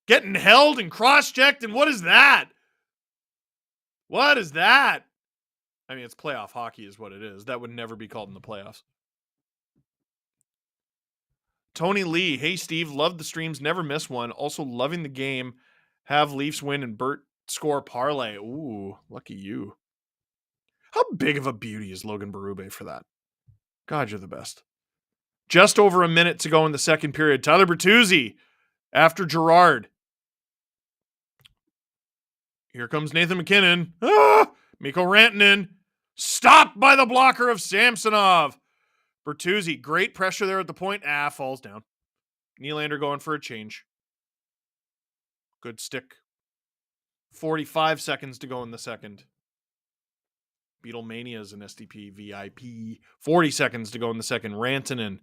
Getting held and cross-checked, and what is that? What is that? I mean, it's playoff hockey is what it is. That would never be called in the playoffs. Tony Lee. Hey, Steve. Love the streams. Never miss one. Also loving the game. Have Leafs win and Bert score parlay. Ooh, lucky you. How big of a beauty is Logan Berube for that? God, you're the best. Just over a minute to go in the second period. Tyler Bertuzzi after Gerard. Here comes Nathan McKinnon. Mikko Rantanen. Stopped by the blocker of Samsonov. Bertuzzi, great pressure there at the point. Falls down. Nylander going for a change. Good stick. 45 seconds to go in the second. Beatlemania is an SDP VIP. 40 seconds to go in the second. Rantanen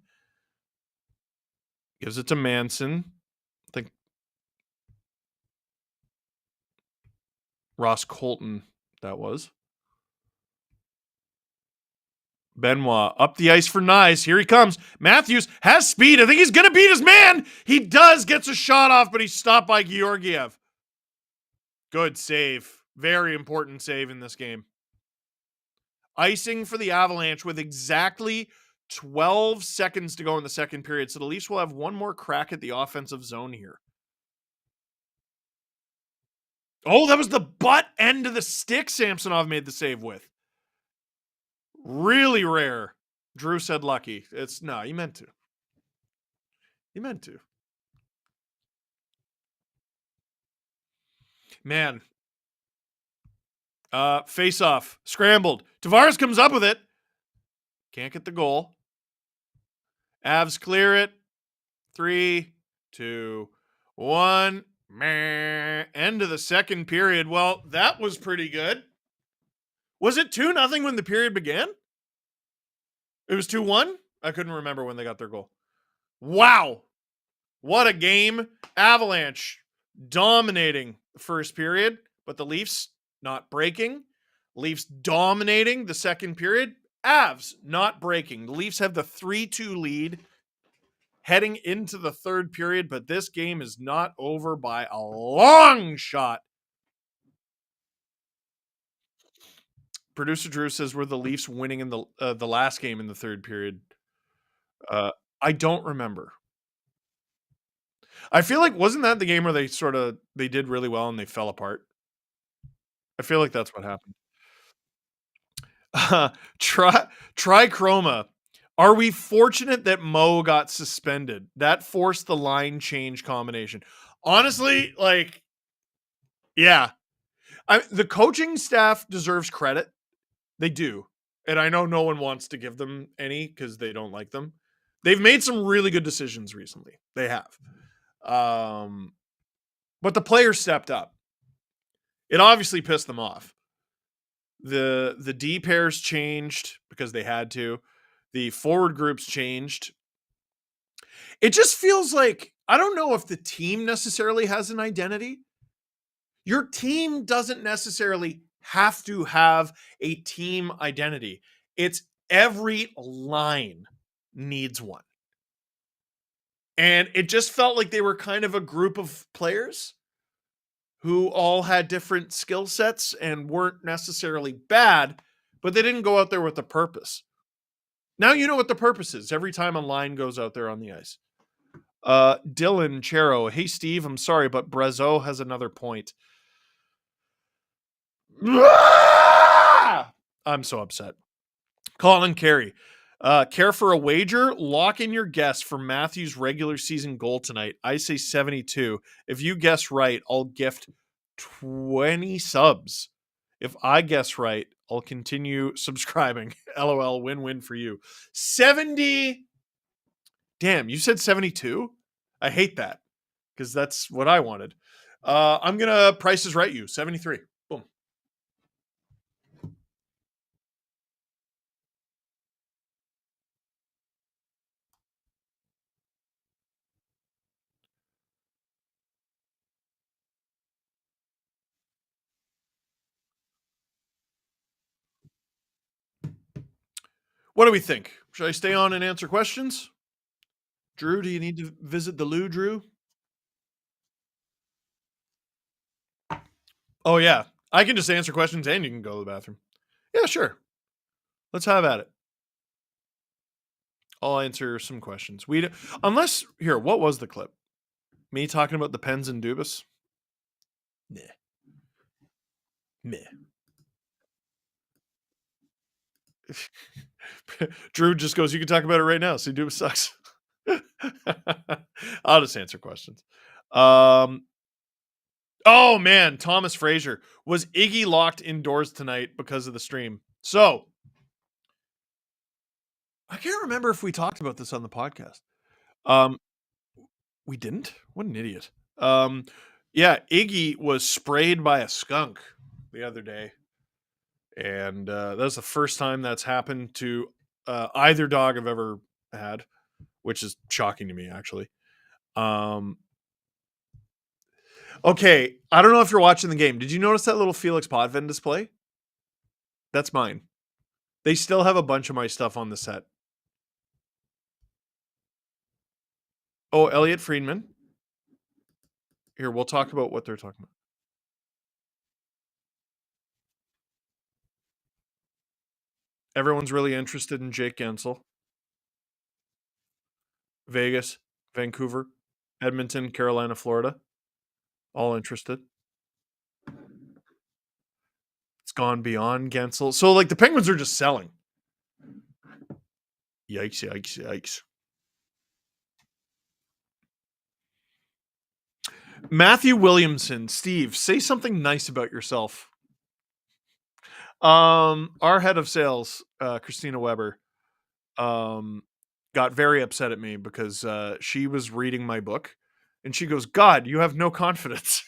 gives it to Manson. I think Ross Colton, that was. Benoit up the ice for Nyes. Here he comes. Matthews has speed. I think he's going to beat his man. He does. Gets a shot off, but he's stopped by Georgiev. Good save. Very important save in this game. Icing for the Avalanche with exactly 12 seconds to go in the second period. So the Leafs will have one more crack at the offensive zone here. Oh, that was the butt end of the stick Samsonov made the save with. Really rare. Drew said lucky. It's no, he meant to. He meant to. Man. Face off. Scrambled. Tavares comes up with it. Can't get the goal. Avs clear it. 3, 2, 1. Meh. End of the second period. Well, that was pretty good. Was it 2-0 when the period began? It was 2-1? I couldn't remember when they got their goal. Wow. What a game. Avalanche dominating the first period, but the Leafs not breaking. Leafs dominating the second period. Avs not breaking. The Leafs have the 3-2 lead heading into the third period, but this game is not over by a long shot. Producer Drew says, were the Leafs winning in the last game in the third period? I don't remember. I feel like, wasn't that the game where they did really well and they fell apart? I feel like that's what happened. Trichroma. Are we fortunate that Mo got suspended? That forced the line change combination. Honestly, like, yeah. The coaching staff deserves credit. They do. And I know no one wants to give them any because they don't like them. They've made some really good decisions recently. They have. But the players stepped up. It obviously pissed them off. The D pairs changed because they had to. The forward groups changed. It just feels like, I don't know if the team necessarily has an identity. Your team doesn't necessarily have to have a team identity. It's every line needs one. And it just felt like they were kind of a group of players who all had different skill sets and weren't necessarily bad, but they didn't go out there with a purpose. Now you know what the purpose is every time a line goes out there on the ice. Dylan Chero, hey Steve, I'm sorry, but Brazeau has another point. I'm so upset. Colin Carey, care for a wager? Lock in your guess for Matthews' regular season goal tonight. I say 72. If you guess right, I'll gift 20 subs. If I guess right, I'll continue subscribing. LOL, win-win for you. 70. Damn, you said 72? I hate that because that's what I wanted. I'm going to Price is Right you. 73. Boom. What do we think? Should I stay on and answer questions? Drew, do you need to visit the loo, Drew? Oh, yeah. I can just answer questions and you can go to the bathroom. Yeah, sure. Let's have at it. I'll answer some questions. Unless, here, what was the clip? Me talking about the Pens and Dubas? Nah. Meh. Drew just goes, you can talk about it right now. See, Dubas sucks. I'll just answer questions. Oh man, Thomas Frazier. Was Iggy locked indoors tonight because of the stream? So I can't remember if we talked about this on the podcast. We didn't? What an idiot. Yeah, Iggy was sprayed by a skunk the other day. And that's the first time that's happened to either dog I've ever had, which is shocking to me, actually. Okay, I don't know if you're watching the game. Did you notice that little Felix Potvin display? That's mine. They still have a bunch of my stuff on the set. Oh, Elliot Friedman. Here, we'll talk about what they're talking about. Everyone's really interested in Jake Gensel. Vegas, Vancouver, Edmonton, Carolina, Florida. All interested. It's gone beyond Gensel. So, like, the Penguins are just selling. Yikes, yikes, yikes. Matthew Williamson, Steve, say something nice about yourself. Our head of sales, Christina Weber, got very upset at me because she was reading my book and she goes, God, you have no confidence.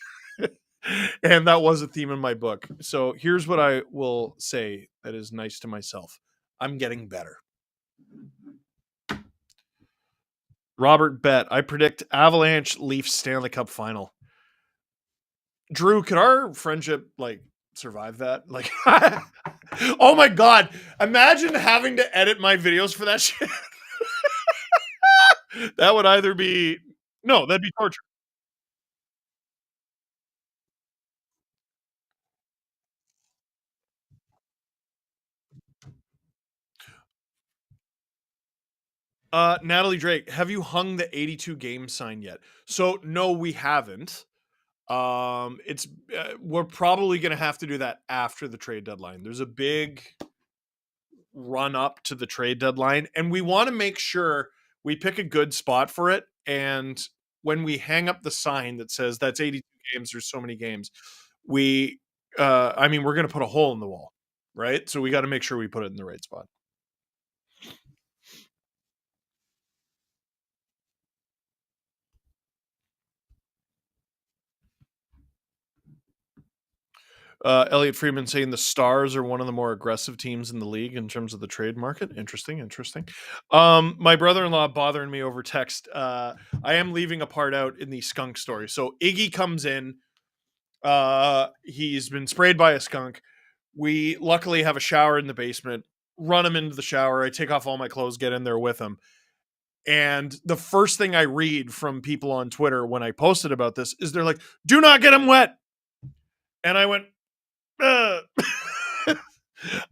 And that was a theme in my book. So here's what I will say that is nice to myself. I'm getting better. Robert Bet, I predict Avalanche Leafs Stanley Cup final. Drew, could our friendship like survive that? Like, oh my God, imagine having to edit my videos for that shit. That would either be, no, that'd be torture. Natalie Drake, have you hung the 82 game sign yet? So no, we haven't. It's we're probably gonna have to do that after the trade deadline. There's a big run up to the trade deadline, and we want to make sure we pick a good spot for it. And when we hang up the sign that says that's 82 games, there's so many games, we I mean, we're gonna put a hole in the wall, right? So we got to make sure we put it in the right spot. Elliot Freeman saying the Stars are one of the more aggressive teams in the league in terms of the trade market. Interesting, interesting. My brother-in-law bothering me over text. I am leaving a part out in the skunk story. So Iggy comes in. He's been sprayed by a skunk. We luckily have a shower in the basement. Run him into the shower. I take off all my clothes, get in there with him. And the first thing I read from people on Twitter when I posted about this is they're like, do not get him wet. And I went,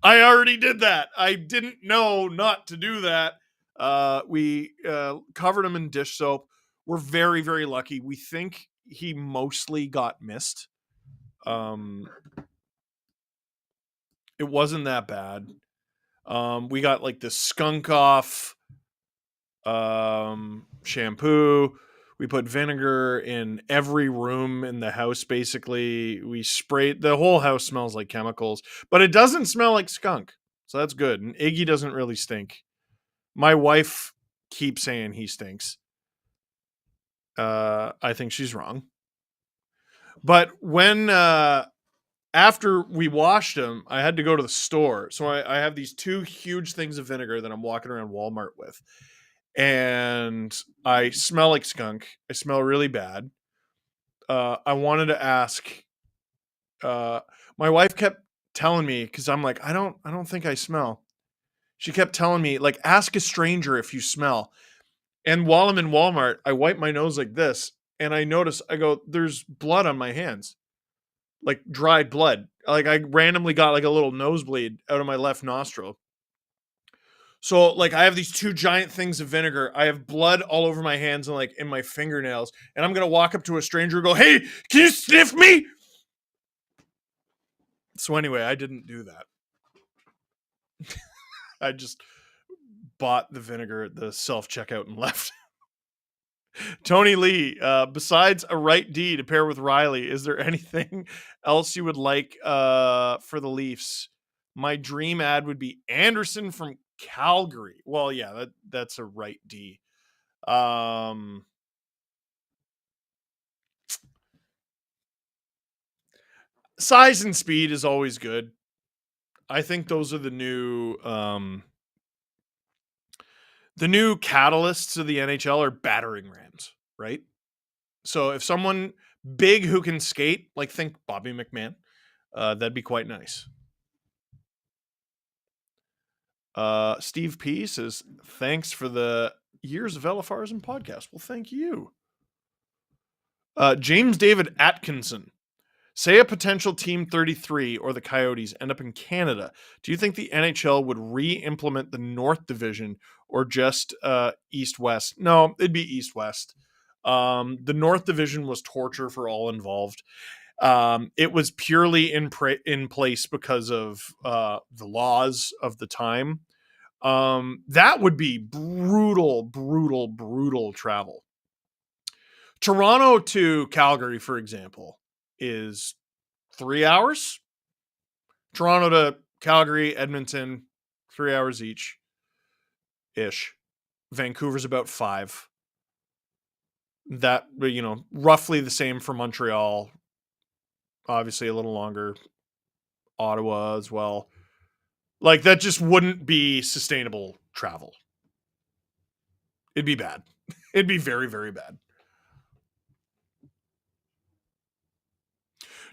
I already did that. I didn't know not to do that. We covered him in dish soap. We're very, very lucky. We think he mostly got missed. It wasn't that bad. We got like the skunk off shampoo. We put vinegar in every room in the house, basically. We sprayed, the whole house smells like chemicals, but it doesn't smell like skunk. So that's good. And Iggy doesn't really stink. My wife keeps saying he stinks. I think she's wrong. But when, after we washed him, I had to go to the store. So I have these 2 huge things of vinegar that I'm walking around Walmart with. And I smell like skunk. I smell really bad. I wanted to ask. My wife kept telling me, because I'm like, I don't think I smell. She kept telling me, like, ask a stranger if you smell. And while I'm in Walmart, I wipe my nose like this, and I notice, I go, there's blood on my hands, like dried blood. Like I randomly got like a little nosebleed out of my left nostril. So like I have these 2 giant things of vinegar. I have blood all over my hands and like in my fingernails. And I'm going to walk up to a stranger and go, hey, can you sniff me? So anyway, I didn't do that. I just bought the vinegar at the self-checkout and left. Tony Lee, besides a right D to pair with Riley, is there anything else you would like for the Leafs? My dream ad would be Anderson from Calgary. Well, yeah, that's a right D. Size and speed is always good. I think those are the new catalysts of the NHL are battering rams, right? So if someone big who can skate, like think Bobby McMahon, that'd be quite nice. Steve P says, thanks for the years of LFRs and podcasts. Well, thank you. James David Atkinson Say a potential Team 33 or the Coyotes end up in Canada. Do you think the NHL would re-implement the North Division or just East-West? No, it'd be East-West. The North Division was torture for all involved. It was purely in place because of the laws of the time. That would be brutal travel. Toronto to Calgary, for example, is 3 hours. Toronto to Calgary, Edmonton, 3 hours each ish. Vancouver's about 5. That, roughly the same for Montreal. Obviously a little longer. Ottawa as well. Like, that just wouldn't be sustainable travel. It'd be bad. It'd be very, very bad.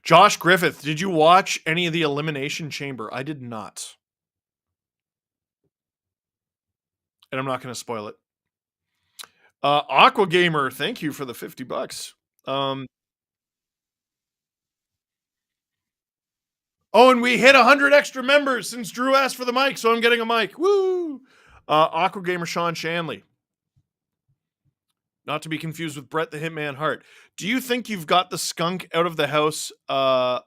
Josh Griffith, did you watch any of the Elimination Chamber? I did not. And I'm not going to spoil it. Aqua Gamer, thank you for the $50. Oh, and we hit 100 extra members since Drew asked for the mic, so I'm getting a mic. Woo! Aqua Gamer Sean Shanley. Not to be confused with Brett the Hitman Hart. Do you think you've got the skunk out of the house, but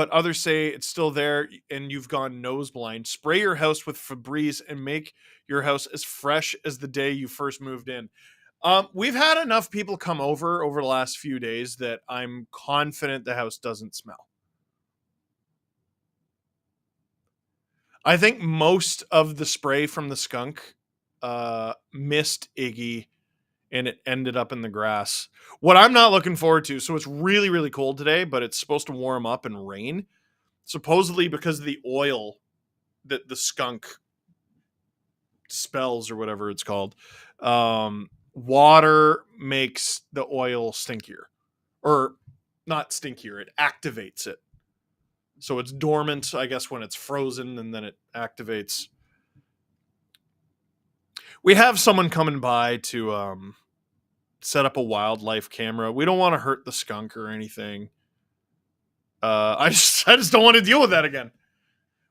others say it's still there and you've gone nose blind? Spray your house with Febreze and make your house as fresh as the day you first moved in. We've had enough people come over the last few days that I'm confident the house doesn't smell. I think most of the spray from the skunk missed Iggy and it ended up in the grass. What I'm not looking forward to, so it's really, really cold today, but it's supposed to warm up and rain. Supposedly because of the oil that the skunk spells or whatever it's called. Water makes the oil stinkier. Or not stinkier, it activates it. So it's dormant, I guess, when it's frozen, and then it activates. We have someone coming by to set up a wildlife camera. We don't want to hurt the skunk or anything. I just don't want to deal with that again.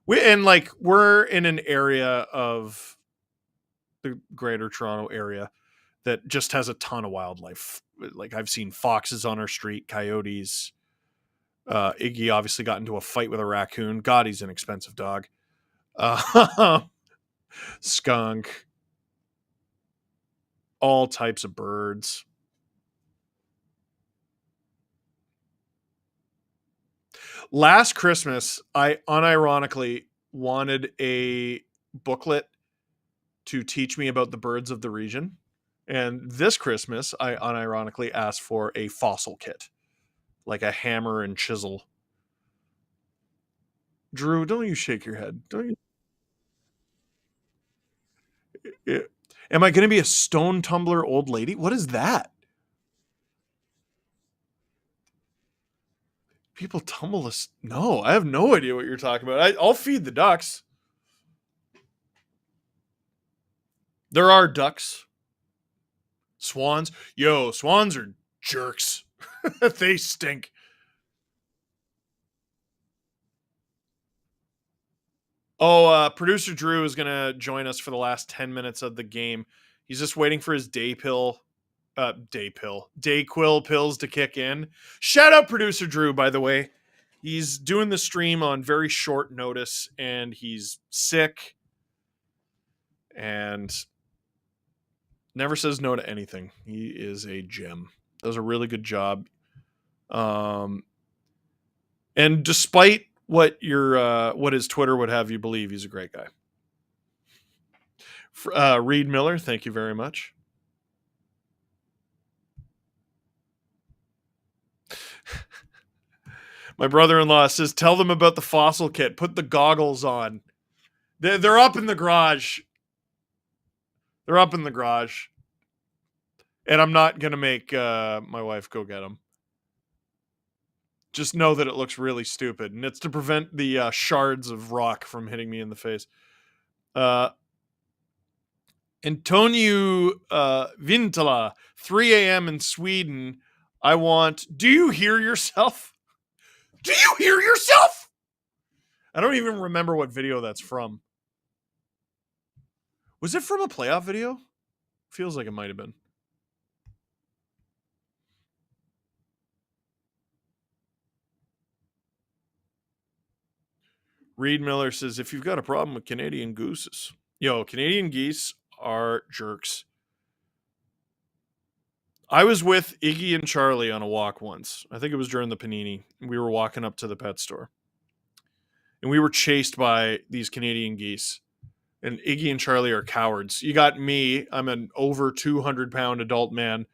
We're in an area of the Greater Toronto area that just has a ton of wildlife. Like, I've seen foxes on our street, coyotes. Iggy obviously got into a fight with a raccoon. God, he's an expensive dog. Skunk. All types of birds. Last Christmas, I unironically wanted a booklet to teach me about the birds of the region. And this Christmas, I unironically asked for a fossil kit. Like a hammer and chisel. Drew, don't you shake your head. Don't you? Am I going to be a stone tumbler old lady? What is that? People tumble us. No, I have no idea what you're talking about. I'll feed the ducks. There are ducks. Swans. Yo, swans are jerks. They stink. Oh, producer Drew is going to join us for the last 10 minutes of the game. He's just waiting for his Dayquil pills to kick in. Shout out producer Drew, by the way. He's doing the stream on very short notice and he's sick and never says no to anything. He is a gem. Does a really good job. And despite what his Twitter would have you believe, he's a great guy. Reed Miller, thank you very much. My brother-in-law says, tell them about the fossil kit. Put the goggles on. They're up in the garage. They're up in the garage. And I'm not going to make my wife go get them. Just know that it looks really stupid. And it's to prevent the shards of rock from hitting me in the face. Antonio Vintala, 3 a.m. in Sweden. Do you hear yourself? Do you hear yourself? I don't even remember what video that's from. Was it from a playoff video? Feels like it might have been. Reed Miller says, if you've got a problem with Canadian gooses. Yo, Canadian geese are jerks. I was with Iggy and Charlie on a walk once. I think it was during the Panini. We were walking up to the pet store. And we were chased by these Canadian geese. And Iggy and Charlie are cowards. You got me. I'm an over 200-pound adult man.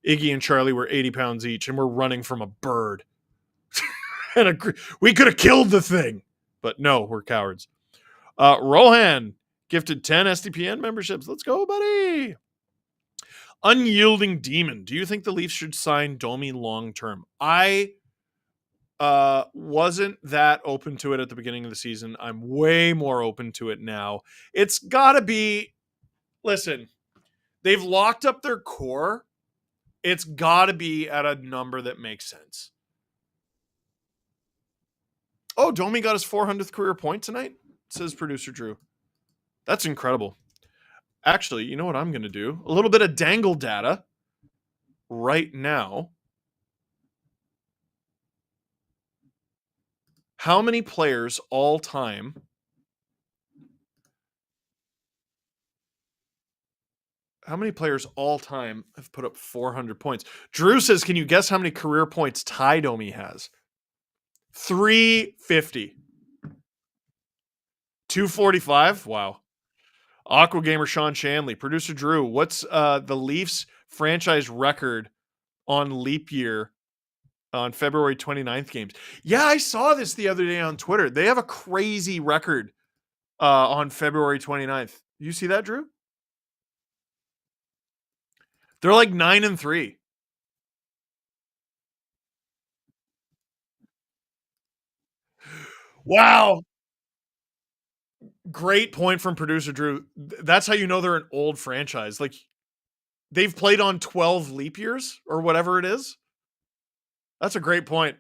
Iggy and Charlie were 80 pounds each, and we're running from a bird. And we could have killed the thing. But no, we're cowards. Rohan gifted 10 SDPN memberships. Let's go, buddy. Unyielding Demon. Do you think the Leafs should sign Domi long-term? I wasn't that open to it at the beginning of the season. I'm way more open to it now. It's got to be... Listen, they've locked up their core. It's got to be at a number that makes sense. Oh, Domi got his 400th career point tonight, says producer Drew. That's incredible. Actually, you know what I'm going to do? A little bit of Dangle data right now. How many players all time have put up 400 points? Drew says, can you guess how many career points Ty Domi has? 350. 245? Wow. Aqua Gamer Sean Shanley. Producer Drew, what's the Leafs franchise record on leap year on February 29th games? Yeah, I saw this the other day on Twitter. They have a crazy record on February 29th. You see that, Drew? They're like 9-3. Wow. Great point from producer Drew. That's how you know they're an old franchise. Like, they've played on 12 leap years or whatever it is. That's a great point.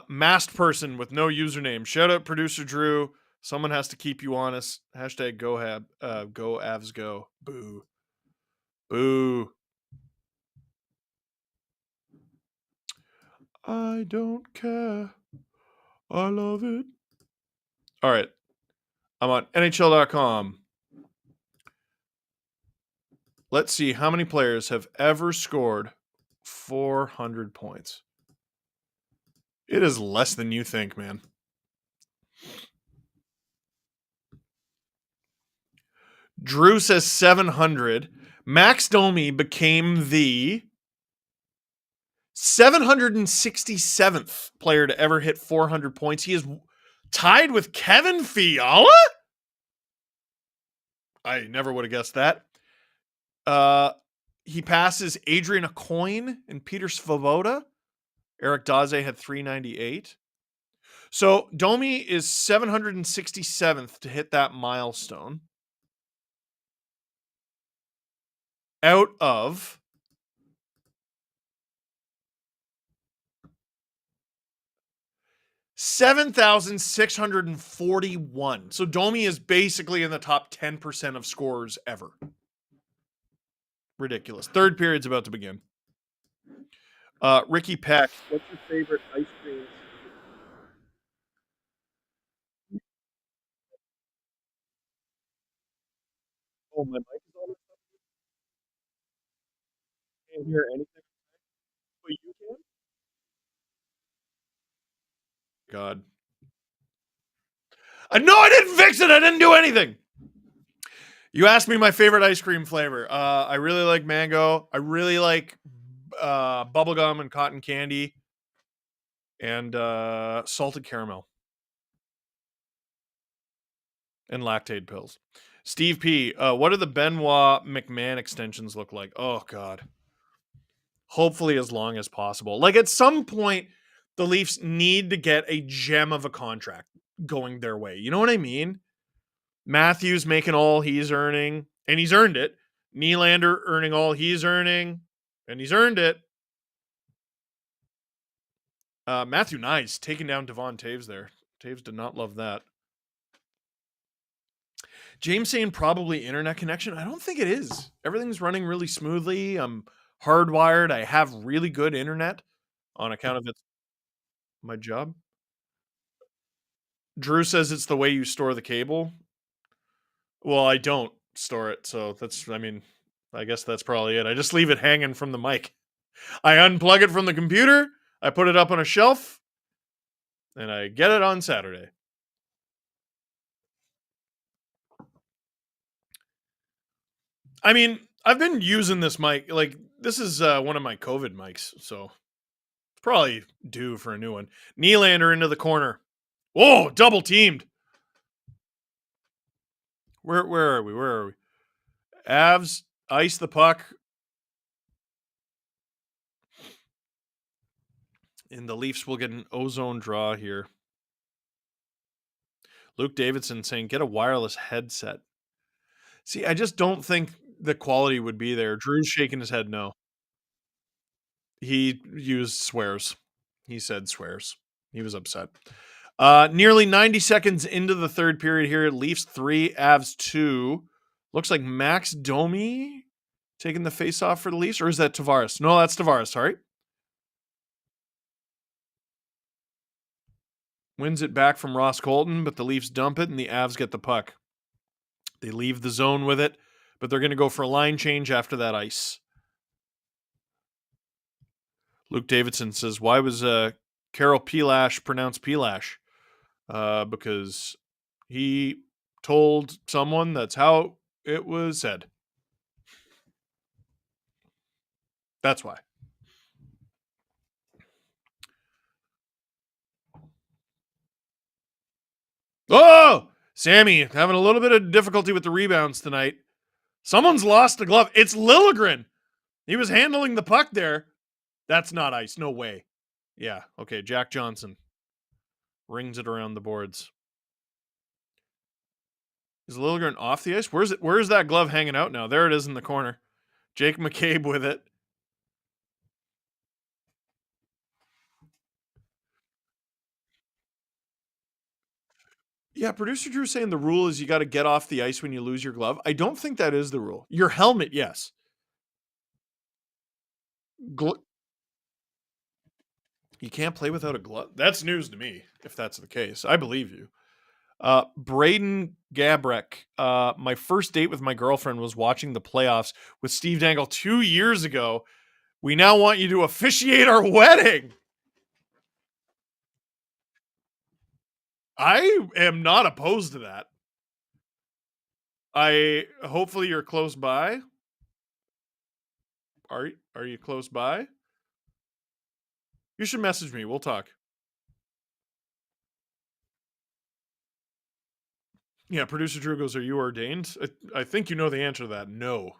Masked person with no username. Shout out producer Drew. Someone has to keep you honest. Hashtag go Avs go. Boo. Boo. I don't care. I love it. All right. I'm on NHL.com. Let's see how many players have ever scored 400 points. It is less than you think, man. Drew says 700. Max Domi became the 767th player to ever hit 400 points. He is tied with Kevin Fiala? I never would have guessed that. He passes Adrian Aucoin and Peter Svoboda. Eric Daze had 398. So Domi is 767th to hit that milestone. Out of 7,641. So Domi is basically in the top 10% of scorers ever. Ridiculous. Third period's about to begin. Ricky Peck, what's your favorite ice cream? Oh, my mic is on. Can't hear anything. But you can? God. No, I didn't fix it. I didn't do anything. You asked me my favorite ice cream flavor. I really like mango. I really like bubblegum and cotton candy and salted caramel and lactate pills. Steve P, what do the Benoit McMahon extensions look like? Oh, God. Hopefully as long as possible. Like, at some point, the Leafs need to get a gem of a contract going their way. You know what I mean? Matthews making all he's earning, and he's earned it. Nylander earning all he's earning, and he's earned it. Matthew Nyes taking down Devon Taves there. Taves did not love that. James saying probably internet connection. I don't think it is. Everything's running really smoothly. I'm hardwired. I have really good internet on account of my job. Drew says it's the way you store the cable. Well, I don't store it, so I guess that's probably it. I just leave it hanging from the mic. I unplug it from the computer, I put it up on a shelf, and I get it on Saturday. I mean, I've been using this mic. Like, this is one of my COVID mics, so it's probably due for a new one. Nylander into the corner. Whoa, double teamed. Where are we? Where are we? Avs ice the puck. And the Leafs will get an ozone draw here. Luke Davidson saying, get a wireless headset. See, I just don't think the quality would be there. Drew's shaking his head no. He used swears. He said swears. He was upset. Nearly 90 seconds into the third period here. Leafs 3, Avs 2. Looks like Max Domi taking the face-off for the Leafs. Or is that Tavares? No, that's Tavares. Sorry. Wins it back from Ross Colton, but the Leafs dump it and the Avs get the puck. They leave the zone with it, but they're going to go for a line change after that ice. Luke Davidson says, why was Carol Pelash pronounced Pelash? Because he told someone that's how it was said. That's why. Oh! Sammy having a little bit of difficulty with the rebounds tonight. Someone's lost a glove. It's Liljegren. He was handling the puck there. That's not ice. No way. Yeah. Okay. Jack Johnson rings it around the boards. Is Liljegren off the ice? Where's that glove hanging out now? There it is in the corner. Jake McCabe with it. Yeah, producer Drew saying the rule is you got to get off the ice when you lose your glove. I don't think that is the rule. Your helmet, yes. You can't play without a glove. That's news to me, if that's the case. I believe you. Braden Gabrek. My first date with my girlfriend was watching the playoffs with Steve Dangle 2 years ago. We now want you to officiate our wedding. I am not opposed to that. Hopefully you're close by. Are you close by? You should message me. We'll talk. Yeah, producer Drew goes, are you ordained? I think you know the answer to that. No.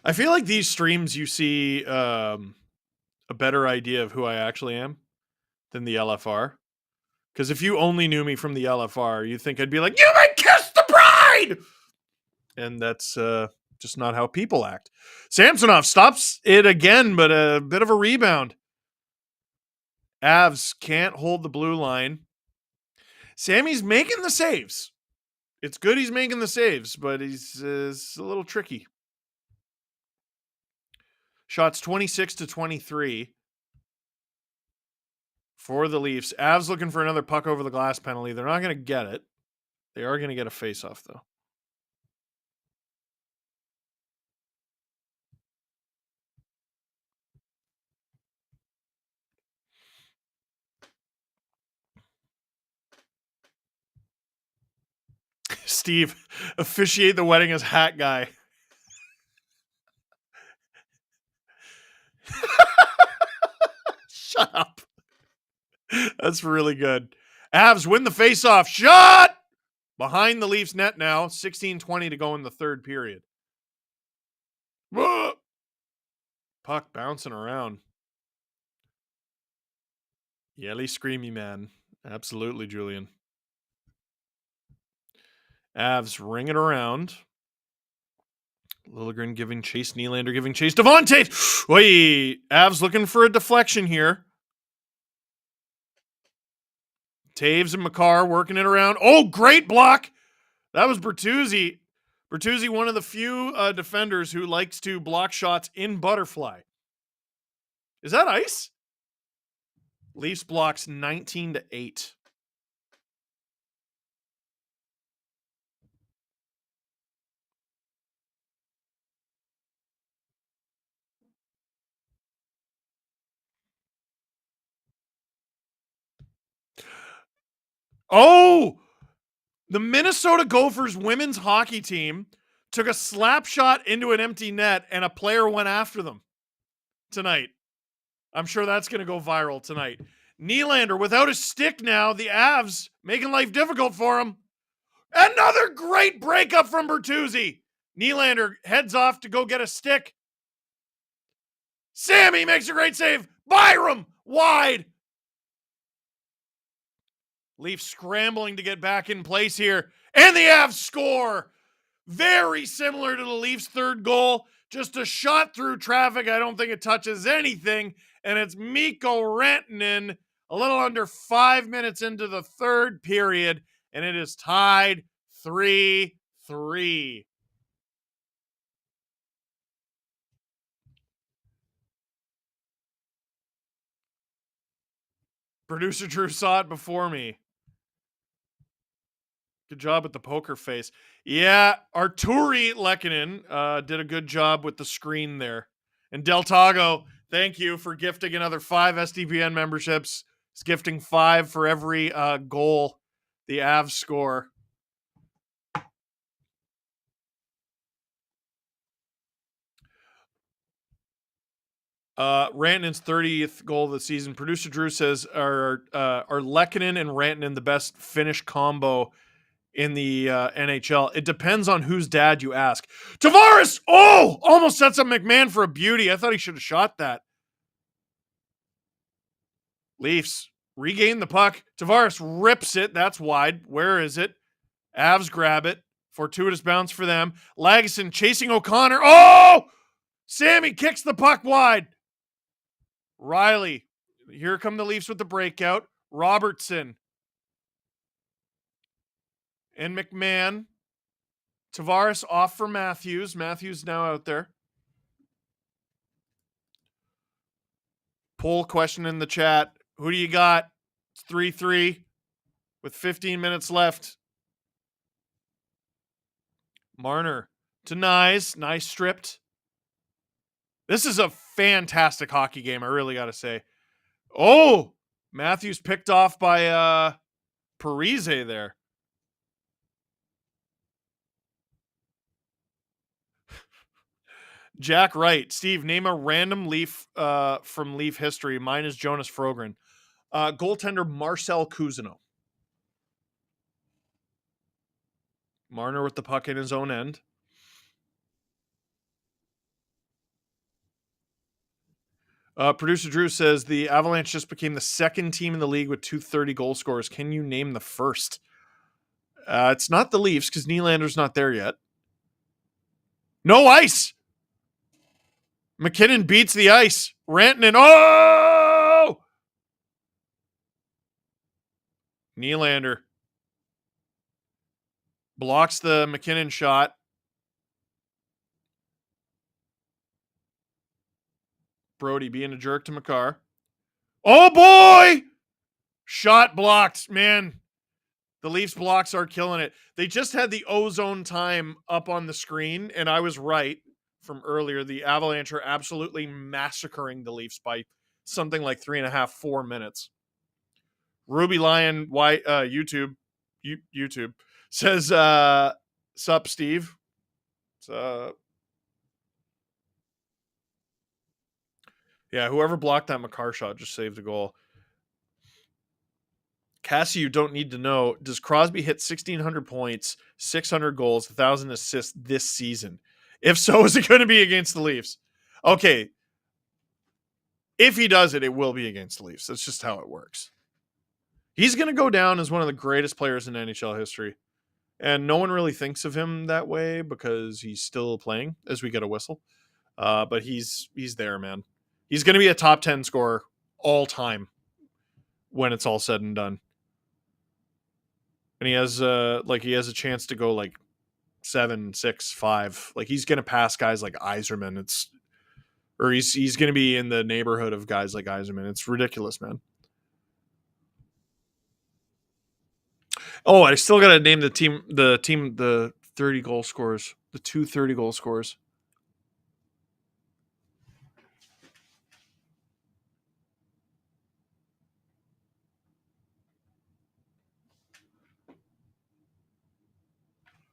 I feel like these streams you see a better idea of who I actually am than the LFR. Because if you only knew me from the LFR, you'd think I'd be like, you may kiss the bride! And that's just not how people act. Samsonov stops it again, but a bit of a rebound. Avs can't hold the blue line. Sammy's making the saves. It's good he's making the saves, but he's a little tricky. Shots 26-23 for the Leafs. Avs looking for another puck over the glass penalty. They're not going to get it. They are going to get a face-off, though. Steve, officiate the wedding as hat guy. Shut up. That's really good. Avs win the faceoff. Shot! Behind the Leafs net now. 16:20 to go in the third period. Whoa! Puck bouncing around. Yelly screamy man. Absolutely, Julian. Avs ring it around. Liljegren giving chase. Nylander giving chase. Devontae! Oy! Avs looking for a deflection here. Taves and Makar working it around. Oh, great block! That was Bertuzzi. Bertuzzi, one of the few defenders who likes to block shots in butterfly. Is that ice? Leafs blocks 19-8. Oh! The Minnesota Gophers women's hockey team took a slap shot into an empty net and a player went after them tonight. I'm sure that's going to go viral tonight. Nylander without a stick now. The Avs making life difficult for him. Another great breakup from Bertuzzi. Nylander heads off to go get a stick. Sammy makes a great save. Byram wide. Leafs scrambling to get back in place here. And the Avs score. Very similar to the Leafs' third goal. Just a shot through traffic. I don't think it touches anything. And it's Mikko Rantanen a little under 5 minutes into the third period. And it is tied 3-3. Producer Drew saw it before me. Good job with the poker face. Yeah, Arturi Lehkonen did a good job with the screen there. And Del Tago, thank you for gifting another 5 SDPN memberships. He's gifting 5 for every goal the Avs score. Rantanen's 30th goal of the season. Producer Drew says, are Lehkonen and Rantanen the best Finnish combo in the NHL? It depends on whose dad you ask. Tavares! Oh! Almost sets up McMahon for a beauty. I thought he should have shot that. Leafs regain the puck. Tavares rips it. That's wide. Where is it? Avs grab it. Fortuitous bounce for them. Lagesson chasing O'Connor. Oh! Sammy kicks the puck wide. Riley. Here come the Leafs with the breakout. Robertson. And McMahon. Tavares off for Matthews. Matthews now out there. Poll question in the chat. Who do you got? It's 3-3 with 15 minutes left. Marner to Nyes. Nice stripped. This is a fantastic hockey game, I really got to say. Oh, Matthews picked off by Parise there. Jack Wright. Steve, name a random Leaf from Leaf history. Mine is Jonas Frogren. Goaltender Marcel Cousineau. Marner with the puck in his own end. Producer Drew says the Avalanche just became the second team in the league with 230 goal scorers. Can you name the first? It's not the Leafs because Nylander's not there yet. No ice. McKinnon beats the ice. Rantanen. Oh! Nylander blocks the McKinnon shot. Brody being a jerk to Makar. Oh boy! Shot blocked. Man, the Leafs blocks are killing it. They just had the ozone time up on the screen, and I was right from earlier. The Avalanche are absolutely massacring the Leafs by something like 3.5, 4 minutes. Ruby Lion YouTube says, sup, Steve. Yeah, whoever blocked that Makar shot just saved a goal. Cassie, you don't need to know. Does Crosby hit 1,600 points, 600 goals, 1,000 assists this season? If so, is it going to be against the Leafs? Okay. If he does it, it will be against the Leafs. That's just how it works. He's going to go down as one of the greatest players in NHL history. And no one really thinks of him that way because he's still playing as we get a whistle. But he's there, man. He's going to be a top 10 scorer all time when it's all said and done. And he has a chance to go like 7, 6, 5. Like he's going to pass guys like Yzerman. He's going to be in the neighborhood of guys like Yzerman. It's ridiculous, man. Oh, I still got to name the 30 goal scorers, the 2 30 goal scorers.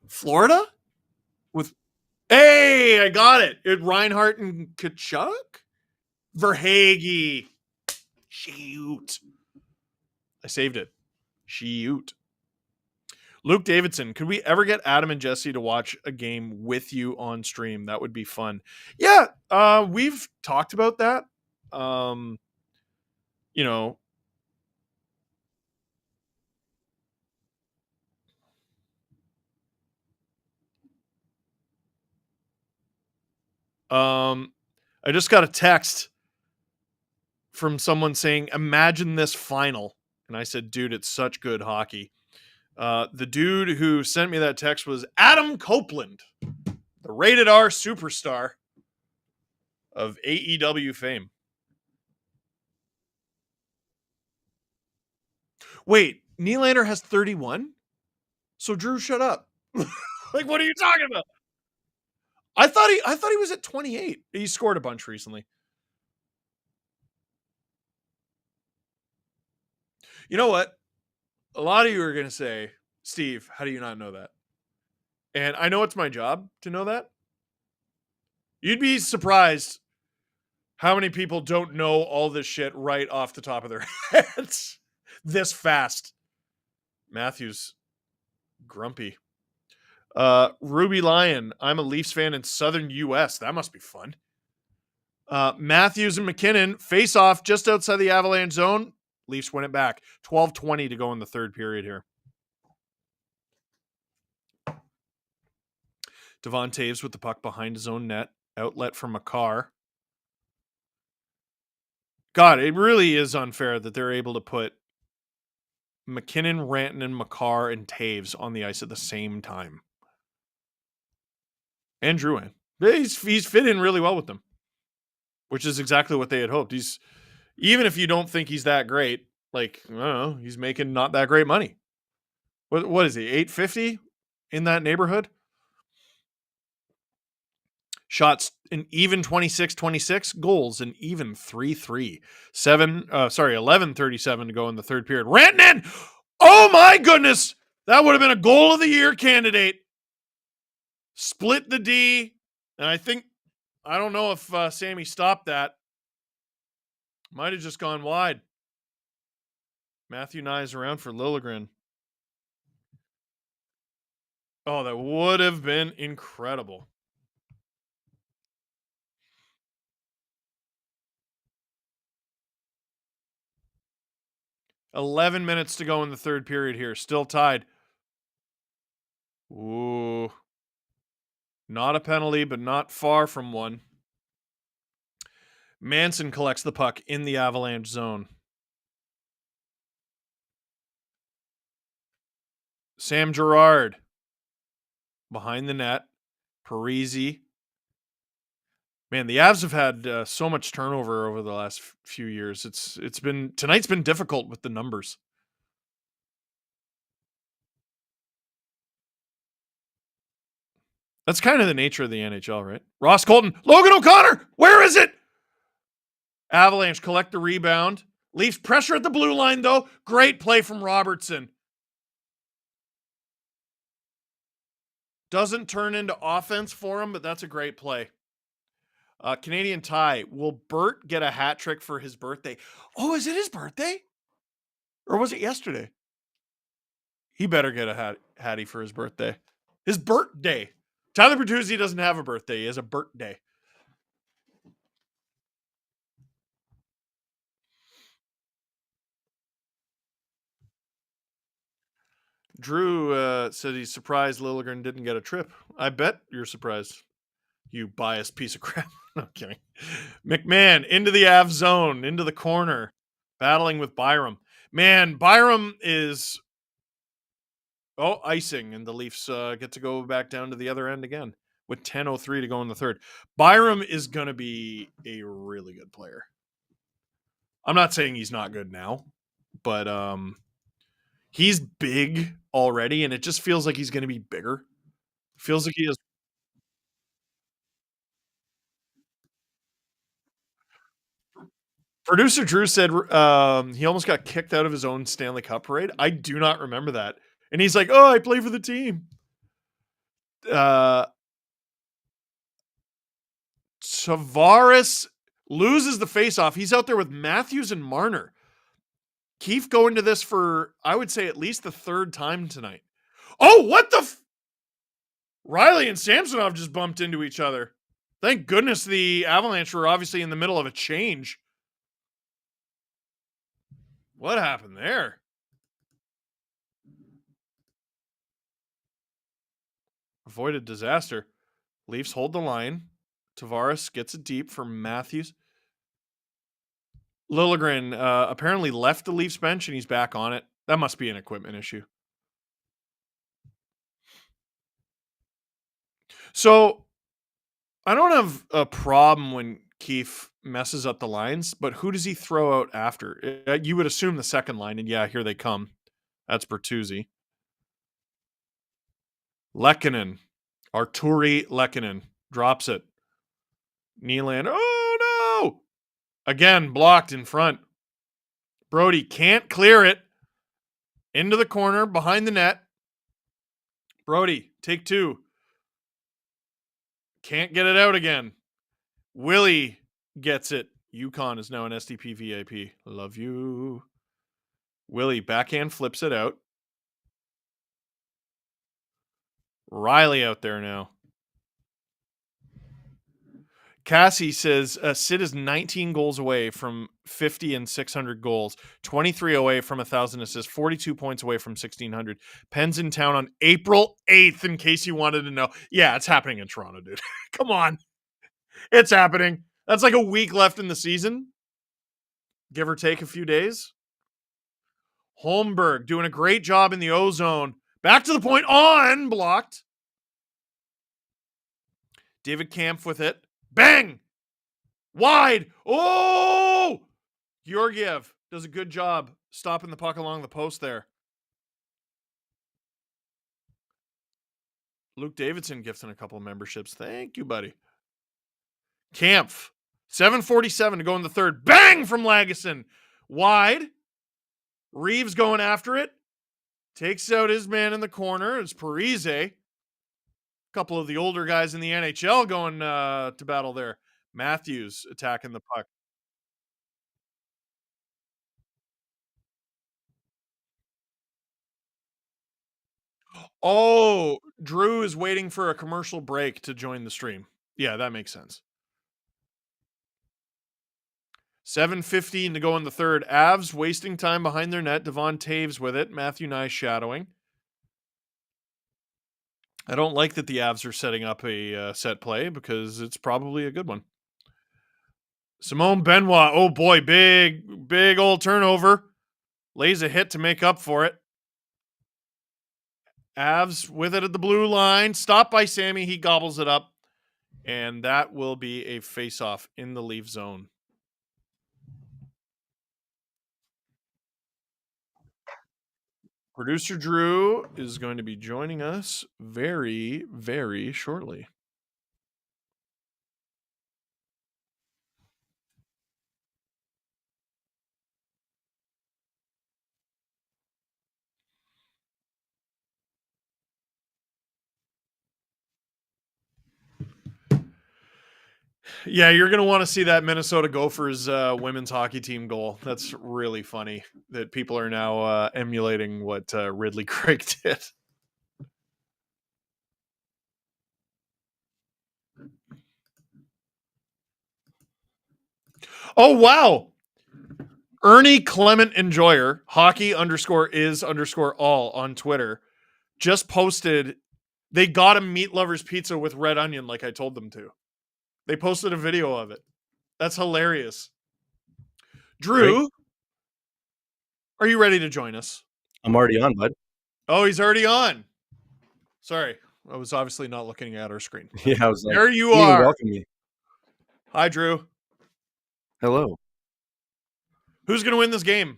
Florida? Hey, I got it. Reinhardt and Kachuk? Verhage. Shoot. I saved it. Shoot. Luke Davidson, could we ever get Adam and Jesse to watch a game with you on stream? That would be fun. Yeah, we've talked about that. You know, I just got a text from someone saying, "Imagine this final," and I said, "Dude, it's such good hockey." The dude who sent me that text was Adam Copeland, the rated R superstar of AEW fame. Wait, Nylander has 31? So Drew, shut up. Like, what are you talking about? I thought he was at 28. He scored a bunch recently. You know what? A lot of you are going to say, Steve, how do you not know that? And I know it's my job to know that. You'd be surprised how many people don't know all this shit right off the top of their heads this fast. Matthew's grumpy. Ruby Lion, I'm a Leafs fan in Southern U.S. That must be fun. Matthews and McKinnon face off just outside the Avalanche zone. Leafs win it back. 12:20 to go in the third period here. Devon Taves with the puck behind his own net. Outlet from Makar. God, it really is unfair that they're able to put McKinnon, Rantanen, Makar, and Taves on the ice at the same time. And Drouin. He's fit in really well with them, which is exactly what they had hoped. Even if you don't think he's that great, like, I don't know, he's making not that great money. What is he, $850 in that neighborhood? Shots an even 26-26, goals an even 3-3. 11:37 to go in the third period. Rantanen! Oh my goodness! That would have been a goal of the year candidate. Split the D, and I don't know if Sammy stopped that. Might have just gone wide. Matthew Nye around for Liljegren. Oh, that would have been incredible. $11 minutes to go in the third period here. Still tied. Ooh. Not a penalty, but not far from one. Manson collects the puck in the Avalanche zone. Sam Girard behind the net. Parisi. Man, the Avs have had so much turnover over the last few years. Tonight's been difficult with the numbers. That's kind of the nature of the NHL, right? Ross Colton, Logan O'Connor, where is it? Avalanche collect the rebound. Leafs pressure at the blue line, though. Great play from Robertson. Doesn't turn into offense for him, but that's a great play. Canadian tie. Will Bert get a hat trick for his birthday? Oh, is it his birthday? Or was it yesterday? He better get a hattie for his birthday. His birthday. Tyler Bertuzzi doesn't have a birthday. He has a birthday. Drew said he's surprised Liljegren didn't get a trip. I bet you're surprised. You biased piece of crap. No, I'm kidding. McMahon into the Av zone, into the corner, battling with Byram. Man, Byram is icing, and the Leafs get to go back down to the other end again with 10:03 to go in the third. Byram is going to be a really good player. I'm not saying he's not good now, but he's big already, and it just feels like he's going to be bigger. Feels like he is. Producer Drew said he almost got kicked out of his own Stanley Cup parade. I do not remember that. And he's like, "Oh, I play for the team." Tavares loses the faceoff. He's out there with Matthews and Marner. Keefe going to this for, I would say, at least the third time tonight. Oh, what the? Riley and Samsonov just bumped into each other. Thank goodness the Avalanche were obviously in the middle of a change. What happened there? Avoided disaster. Leafs hold the line. Tavares gets it deep for Matthews. Liljegren apparently left the Leafs bench and he's back on it. That must be an equipment issue. So I don't have a problem when Keefe messes up the lines, but who does he throw out after? You would assume the second line, and yeah, here they come. That's Bertuzzi. Lehkonen. Arturi Lehkonen drops it. Nylander. Oh, no! Again, blocked in front. Brody can't clear it. Into the corner, behind the net. Brody, take two. Can't get it out again. Willie gets it. Yukon is now an SDP VIP. Love you. Willie backhand flips it out. Riley out there now. Cassie says Sid is 19 goals away from 50 and 600 goals, 23 away from 1,000 assists, 42 points away from 1,600. Penn's in town on April 8th, in case you wanted to know. Yeah, it's happening in Toronto, dude. Come on. It's happening. That's like a week left in the season. Give or take a few days. Holmberg doing a great job in the O-zone. Back to the point, on, blocked. David Kampf with it. Bang! Wide. Oh! Georgiev does a good job stopping the puck along the post there. Luke Davidson gifting a couple of memberships. Thank you, buddy. Kampf. 7:47 to go in the third. Bang from Lagesson. Wide. Reeves going after it. Takes out his man in the corner. It's Parise. A couple of the older guys in the NHL going to battle there. Matthews attacking the puck. Oh, Drew is waiting for a commercial break to join the stream. Yeah, that makes sense. 7:15 to go in the third. Avs wasting time behind their net. Devon Taves with it. Matthew Nye shadowing. I don't like that the Avs are setting up a set play because it's probably a good one. Simone Benoit. Oh boy, big old turnover. Lays a hit to make up for it. Avs with it at the blue line. Stopped by Sammy. He gobbles it up. And that will be a face-off in the Leaf zone. Producer Drew is going to be joining us very, very shortly. Yeah, you're going to want to see that Minnesota Gophers women's hockey team goal. That's really funny that people are now emulating what Ridley Craig did. Oh, wow. Ernie Clement Enjoyer, hockey_is_all on Twitter, just posted they got a Meat Lovers pizza with red onion like I told them to. They posted a video of it. That's hilarious. Drew, Great. are you ready to join us? I'm already on, bud. Oh, he's already on. Sorry. I was obviously not looking at our screen. Yeah, I was like, There you didn't even are. welcome me. Hi, Drew. Hello. Who's going to win this game?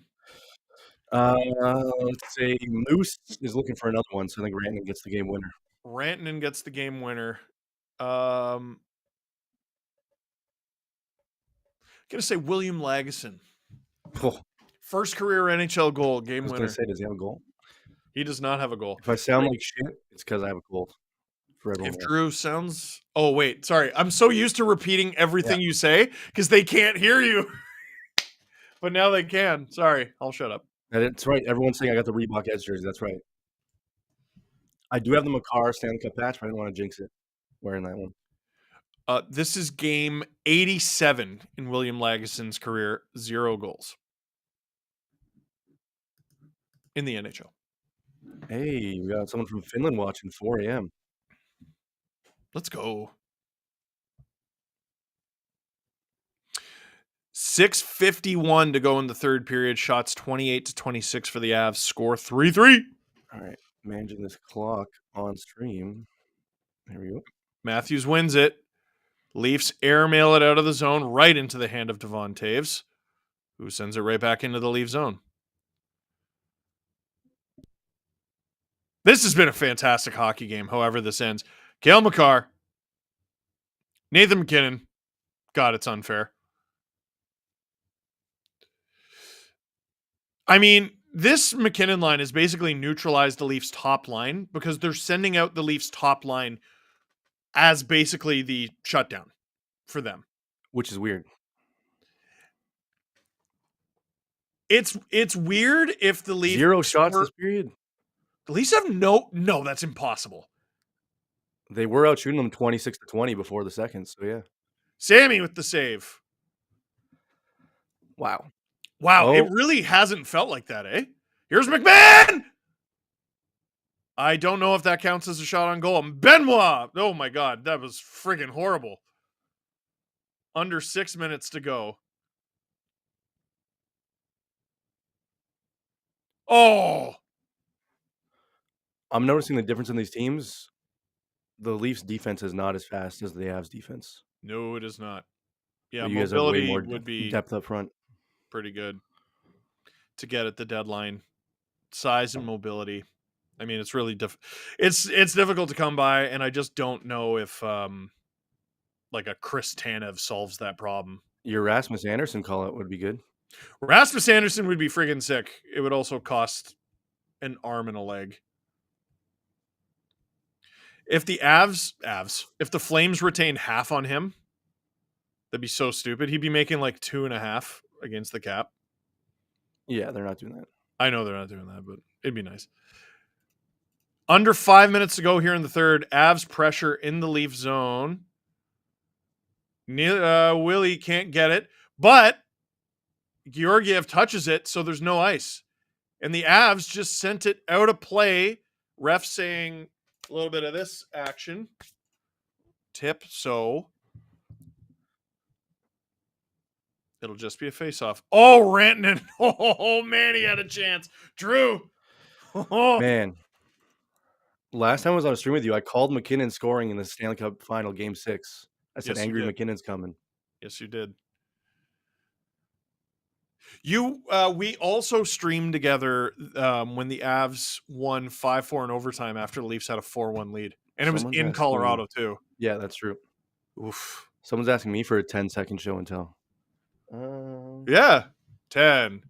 Let's say Moose is looking for another one, so I think Ranton gets the game winner. Rantanen gets the game winner. Gonna say William Lagesson. Oh, First career NHL goal, I game was winner. gonna say, does he have a goal? He does not have a goal. If I sound like shit, it's because I have a cold. For everyone If else. Drew sounds, oh wait, sorry, I'm so used to repeating everything you say because they can't hear you, but now they can. Sorry, I'll shut up. That's right. Everyone's saying I got the Reebok Edge jersey. That's right. I do have the Makar Stanley Cup patch, but I didn't want to jinx it wearing that one. This is game 87 in William Lagesson's career. 0 goals in the NHL. Hey, we got someone from Finland watching 4 a.m. Let's go. 6:51 to go in the third period. Shots 28-26 for the Avs. Score 3-3. All right, managing this clock on stream. There we go. Matthews wins it. Leafs airmail it out of the zone right into the hand of Devon Taves, who sends it right back into the Leaf zone. This has been a fantastic hockey game, however this ends. Cale Makar, Nathan McKinnon. God, it's unfair. I mean, this McKinnon line has basically neutralized the Leafs' top line because they're sending out the Leafs' top line as basically the shutdown for them. Which is weird. It's weird if the Leafs 0 shots this period. The Leafs have no, that's impossible. They were out shooting them 26-20 before the second, so yeah. Sammy with the save. Wow. Wow, it really hasn't felt like that, eh? Here's McMahon! I don't know if that counts as a shot on goal. Benoit! Oh my God, that was friggin' horrible. Under 6 minutes to go. Oh! I'm noticing the difference in these teams. The Leafs defense is not as fast as the Avs defense. No, it is not. Yeah, But you guys have way mobility more would be depth up front. pretty good to get at the deadline. Size and mobility. I mean, it's really it's difficult to come by, and I just don't know if like a Chris Tanev solves that problem. Your Rasmus Anderson call out would be good. Rasmus Anderson would be friggin' sick. It would also cost an arm and a leg. If the if the Flames retained half on him, that'd be so stupid. He'd be making like 2.5 against the cap. Yeah, they're not doing that. I know they're not doing that, but it'd be nice. Under 5 minutes to go here in the third. Avs pressure in the Leaf zone. Willie can't get it, but Georgiev touches it, so there's no ice. And the Avs just sent it out of play. Ref saying a little bit of this action. Tip, so it'll just be a face-off. Oh, Rantanen. Oh, man, he had a chance. Drew. Oh. Man. Last time I was on a stream with you, I called McKinnon scoring in the Stanley Cup Final Game 6. I said, Yes, you Angry did. McKinnon's coming. Yes, you did. We also streamed together when the Avs won 5-4 in overtime after the Leafs had a 4-1 lead. And it was Someone's in asking- Colorado, too. Yeah, that's true. Oof. Someone's asking me for a 10-second show and tell. Yeah. 10,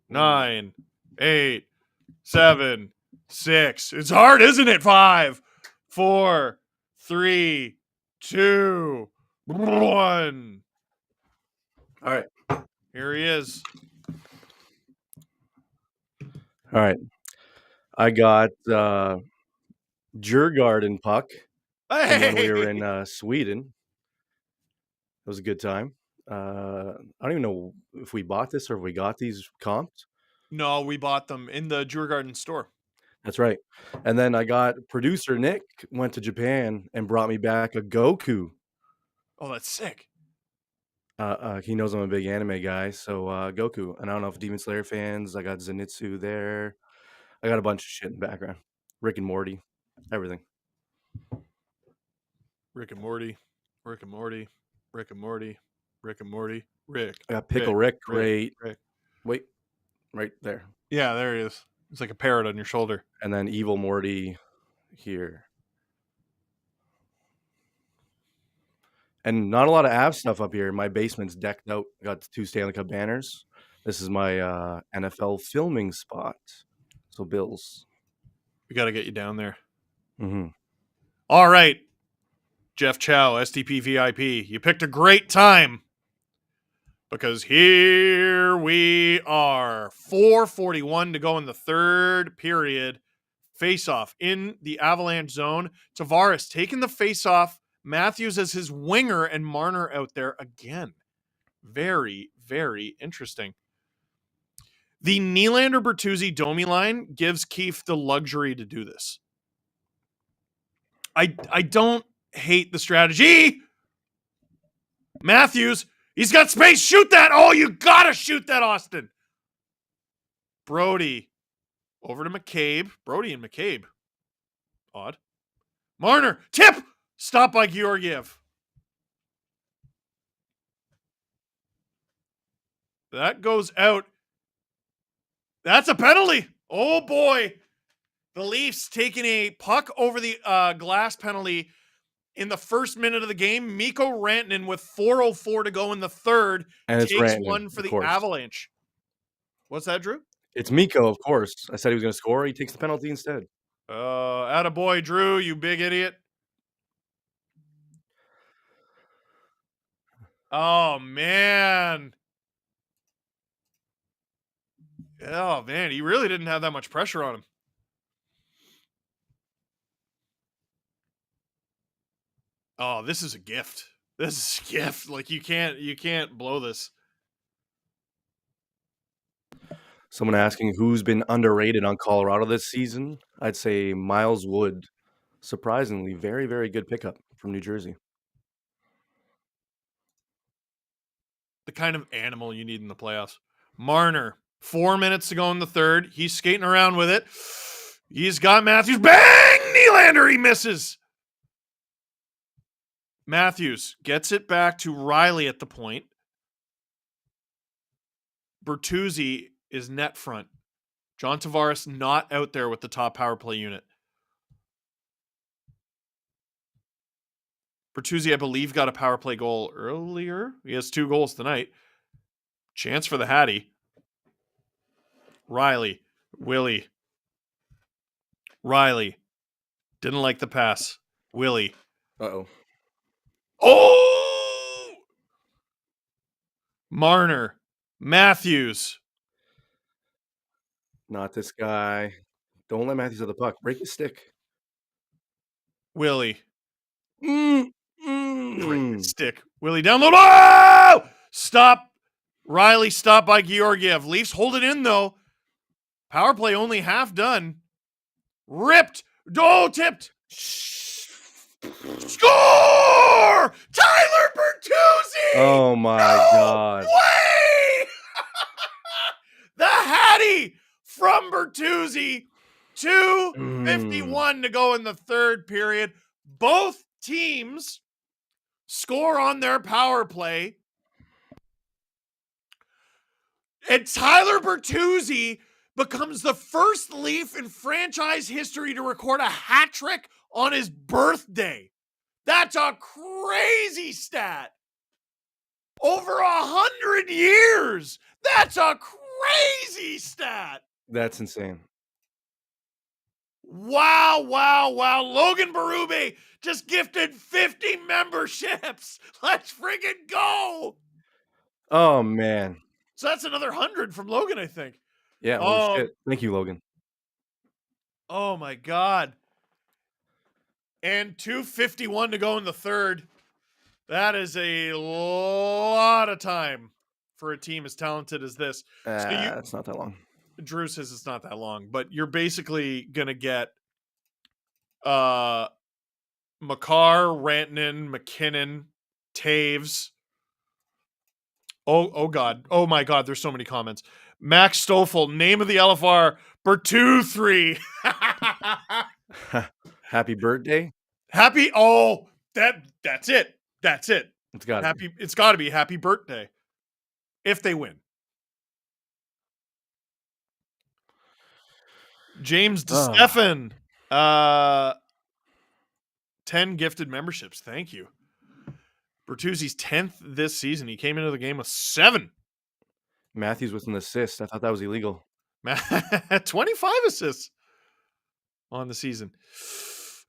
9, 8, 7, 6. It's hard, isn't it? 5, 4, 3, 2, 1. All right. Here he is. All right. I got Djurgården puck from when we were in Sweden. It was a good time. I don't even know if we bought this or if we got these comped. No, we bought them in the Djurgården store. That's right. And then I got producer Nick went to Japan and brought me back a Goku. Oh, that's sick. He knows I'm a big anime guy, so Goku. And I don't know if Demon Slayer fans. I got Zenitsu there. I got a bunch of shit in the background. Rick and Morty, everything. Rick and Morty, Rick and Morty, Rick and Morty, Rick and Morty, Rick. I got Pickle Rick, right. Rick. Wait, right there. Yeah, there he is. It's like a parrot on your shoulder. And then Evil Morty here. And not a lot of Av stuff up here. My basement's decked out. Got the 2 Stanley Cup banners. This is my NFL filming spot. So Bills. We got to get you down there. Mm-hmm. All right, Jeff Chow, STP VIP. You picked a great time because here we are. 4:41 to go in the third period. Face-off in the Avalanche zone. Tavares taking the face-off. Matthews as his winger and Marner out there again. Very, very interesting. The Nylander Bertuzzi Domi line gives Keefe the luxury to do this. I don't hate the strategy. Matthews, he's got space. Shoot that. Oh, you gotta shoot that, Austin. Brody over to McCabe. Brody and McCabe. Odd. Marner, tip. Stop by Georgiev. That goes out. That's a penalty. Oh, boy. The Leafs taking a puck over the glass penalty in the first minute of the game. Mikko Rantanen with 4:04 to go in the third And it's takes Rantanen, one for of the course. Avalanche. What's that, Drew? It's Mikko, of course. I said he was going to score. He takes the penalty instead. Attaboy, Drew, you big idiot. Oh, man. Oh, man, he really didn't have that much pressure on him. Oh, this is a gift. This is a gift. Like you can't blow this. Someone asking who's been underrated on Colorado this season. I'd say Miles Wood. Surprisingly, very, very good pickup from New Jersey. The kind of animal you need in the playoffs. Marner, 4 minutes to go in the third. He's skating around with it. He's got Matthews. Bang! Nylander, he misses. Matthews gets it back to Riley at the point. Bertuzzi is net front. John Tavares not out there with the top power play unit. Bertuzzi, I believe, got a power play goal earlier. He has 2 goals tonight. Chance for the Hattie. Riley. Willie. Riley. Didn't like the pass. Willie. Uh-oh. Oh! Marner. Matthews. Not this guy. Don't let Matthews have the puck. Break his stick. Willie. Mm. Stick. Willie down low. Oh! Stop. Riley stopped by Georgiev. Leafs hold it in, though. Power play only half done. Ripped. Oh, tipped. Score! Tyler Bertuzzi! Oh, my God. Way! The Hattie from Bertuzzi. 2:51 to go in the third period. Both teams score on their power play. And Tyler Bertuzzi becomes the first Leaf in franchise history to record a hat trick on his birthday. That's a crazy stat. Over 100 years. That's a crazy stat. That's insane. Wow. Logan Berube just gifted 50 memberships. Let's friggin' go. Oh, man. So that's another 100 from Logan, I think. Yeah, holy shit. Thank you, Logan. Oh, my God. And 2:51 to go in the third. That is a lot of time for a team as talented as this. It's not that long. Drew says it's not that long, but you're basically gonna get Makar, Rantanen, McKinnon, Taves. Oh God. Oh my God. There's so many comments. Max Stoffel, name of the LFR, Bertuzzi. Happy birthday. Happy. Oh, that's it. That's it. It's got Happy. It's got to be happy birthday if they win. James DeStefan, 10 gifted memberships. Thank you. Bertuzzi's 10th this season. He came into the game with 7. Matthews with an assist. I thought that was illegal. 25 assists on the season.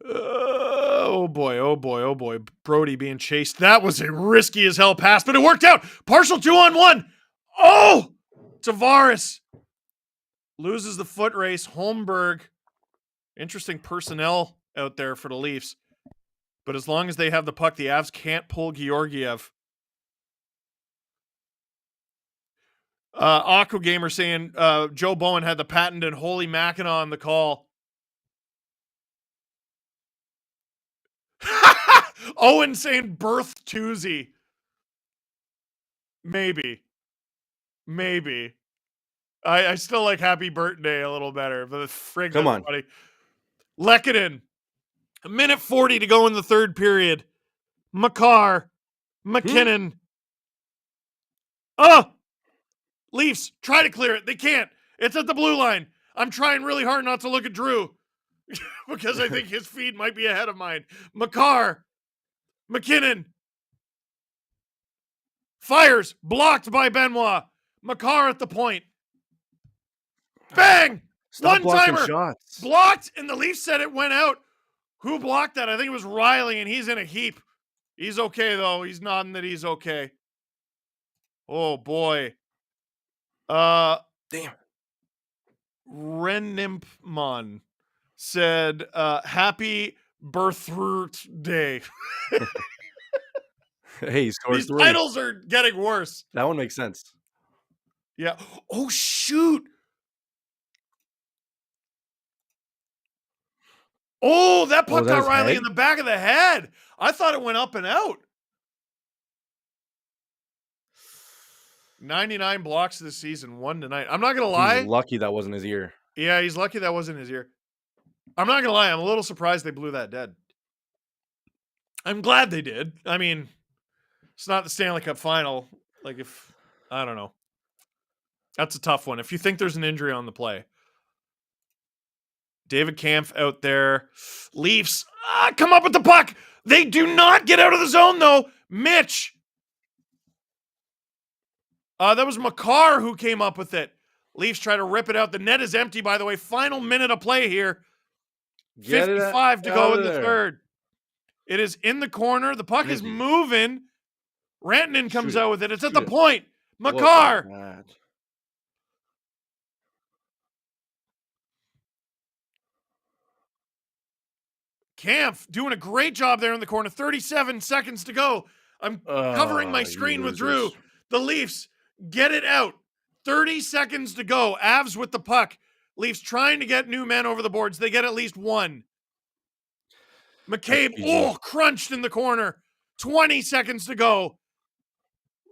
Oh boy, oh boy, oh boy. Brody being chased. That was a risky as hell pass, but it worked out. Partial 2-on-1. Oh! Tavares loses the foot race. Holmberg. Interesting personnel out there for the Leafs. But as long as they have the puck, the Avs can't pull Georgiev. Aqua Gamer saying Joe Bowen had the patent and Holy Mackinac on the call. Owen saying birth Tuesday. Maybe. I still like happy birthday a little better, but frig. Come on. Buddy. Lekanen. 1:40 to go in the third period. Makar. McKinnon. Oh! Leafs, try to clear it. They can't. It's at the blue line. I'm trying really hard not to look at Drew because I think his feed might be ahead of mine. Makar. McKinnon. Fires. Blocked by Benoit. Makar at the point. Bang! Stop blocking One-timer. shots. Blocked, and the Leafs said it went out. Who blocked that? I think it was Riley, and he's in a heap. He's okay, though. He's nodding that he's okay. Oh, boy. Damn. Renimpmon said, happy birthday. Hey, he scored These 3. titles are getting worse. That one makes sense. Yeah. Oh, shoot. Oh, that puck that got his Riley head? in the back of the head. I thought it went up and out. 99 blocks this season, 1 tonight. I'm not going to lie. He's lucky that wasn't his ear. Yeah, he's lucky that wasn't his ear. I'm not going to lie. I'm a little surprised they blew that dead. I'm glad they did. I mean, it's not the Stanley Cup final. Like, if, I don't know. That's a tough one. If you think there's an injury on the play. David Kampf out there. Leafs, come up with the puck. They do not get out of the zone, though. Mitch. That was Makar who came up with it. Leafs try to rip it out. The net is empty, by the way. Final minute of play here. Get 55 to out go of in the there. third. It is in the corner. The puck is Easy. moving. Rantanen comes Shoot it. out with it. It's at Shoot the it. point. Look at Makar. that. Kampf doing a great job there in the corner. 37 seconds to go. I'm covering my You screen with Drew. losers. The Leafs get it out. 30 seconds to go. Avs with the puck. Leafs trying to get new men over the boards. They get at least one. McCabe, easy. crunched in the corner. 20 seconds to go.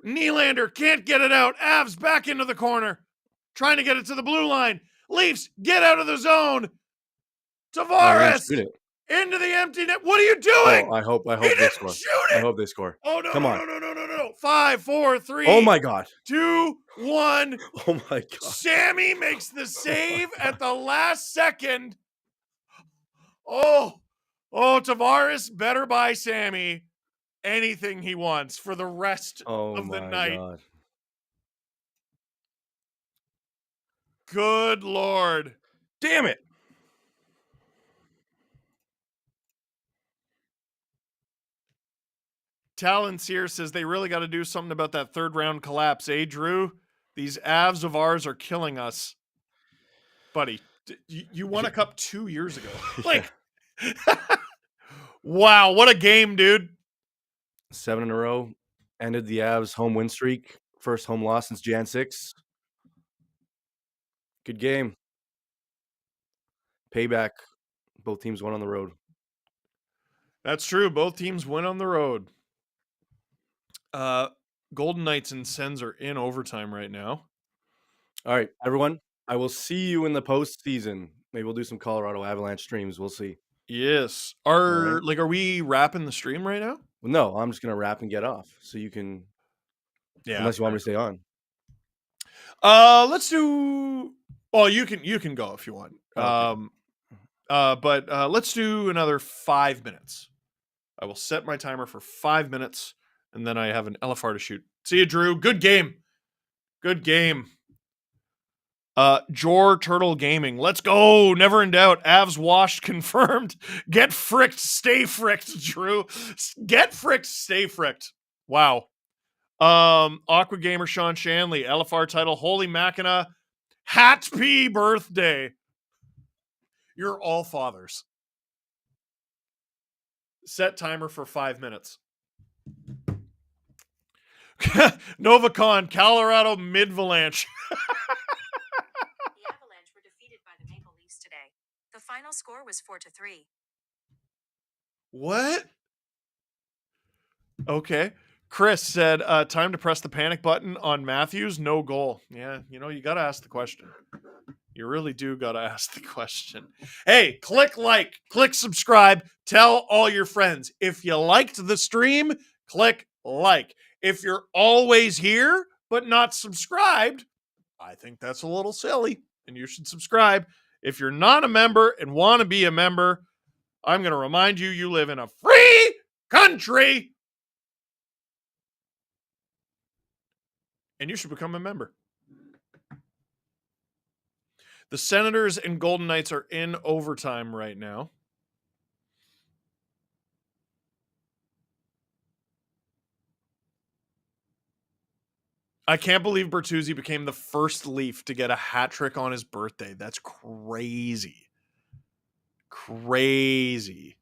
Nylander can't get it out. Avs back into the corner. Trying to get it to the blue line. Leafs get out of the zone. Oh, Tavares shoot it. into the empty net. What are you doing? Oh, I hope he they didn't score. shoot I it. hope they score. Oh, no, Come no, on. no. 5, 4, 3. Oh my god. 2, 1. Oh my god. Sammy makes the save at the last second. Oh, Tavares better buy Sammy anything he wants for the rest Oh of the my night. god. Good Lord. Damn it. Talon Sear says they really got to do something about that third round collapse. Drew? These Avs of ours are killing us. Buddy, you won a cup 2 years ago. Like, wow, what a game, dude. 7 in a row. Ended the Avs home win streak. First home loss since Jan 6. Good game. Payback. Both teams won on the road. That's true. Both teams went on the road. Golden Knights and Sens are in overtime right now. All right, everyone. I will see you in the postseason. Maybe we'll do some Colorado Avalanche streams. We'll see. Yes. right. Are we wrapping the stream right now? Well, no, I'm just gonna wrap and get off, so you can. Yeah. Unless you want me to stay on. Let's do. Well, you can go if you want. Okay. But let's do another 5 minutes. I will set my timer for 5 minutes, and then I have an LFR to shoot. See you, Drew. Good game. Good game. Jor Turtle Gaming. Let's go. Never in doubt. Avs washed confirmed. Get fricked, stay fricked, Drew. Get fricked, stay fricked. Wow. Aqua Gamer Sean Shanley, LFR title, Holy Machina, Happy birthday. You're all fathers. Set timer for 5 minutes. NovaCon, Colorado Mid-Avalanche. The Avalanche were defeated by the Maple Leafs today. The final score was 4-3. What? Okay. Chris said, time to press the panic button on Matthews. No goal. Yeah, you got to ask the question. You really do got to ask the question. Hey, click like, click subscribe, tell all your friends. If you liked the stream, click like. If you're always here but not subscribed, I think that's a little silly and you should subscribe. If you're not a member and want to be a member, I'm going to remind you, you live in a free country and you should become a member. The Senators and Golden Knights are in overtime right now. I can't believe Bertuzzi became the first Leaf to get a hat trick on his birthday. That's crazy. Crazy.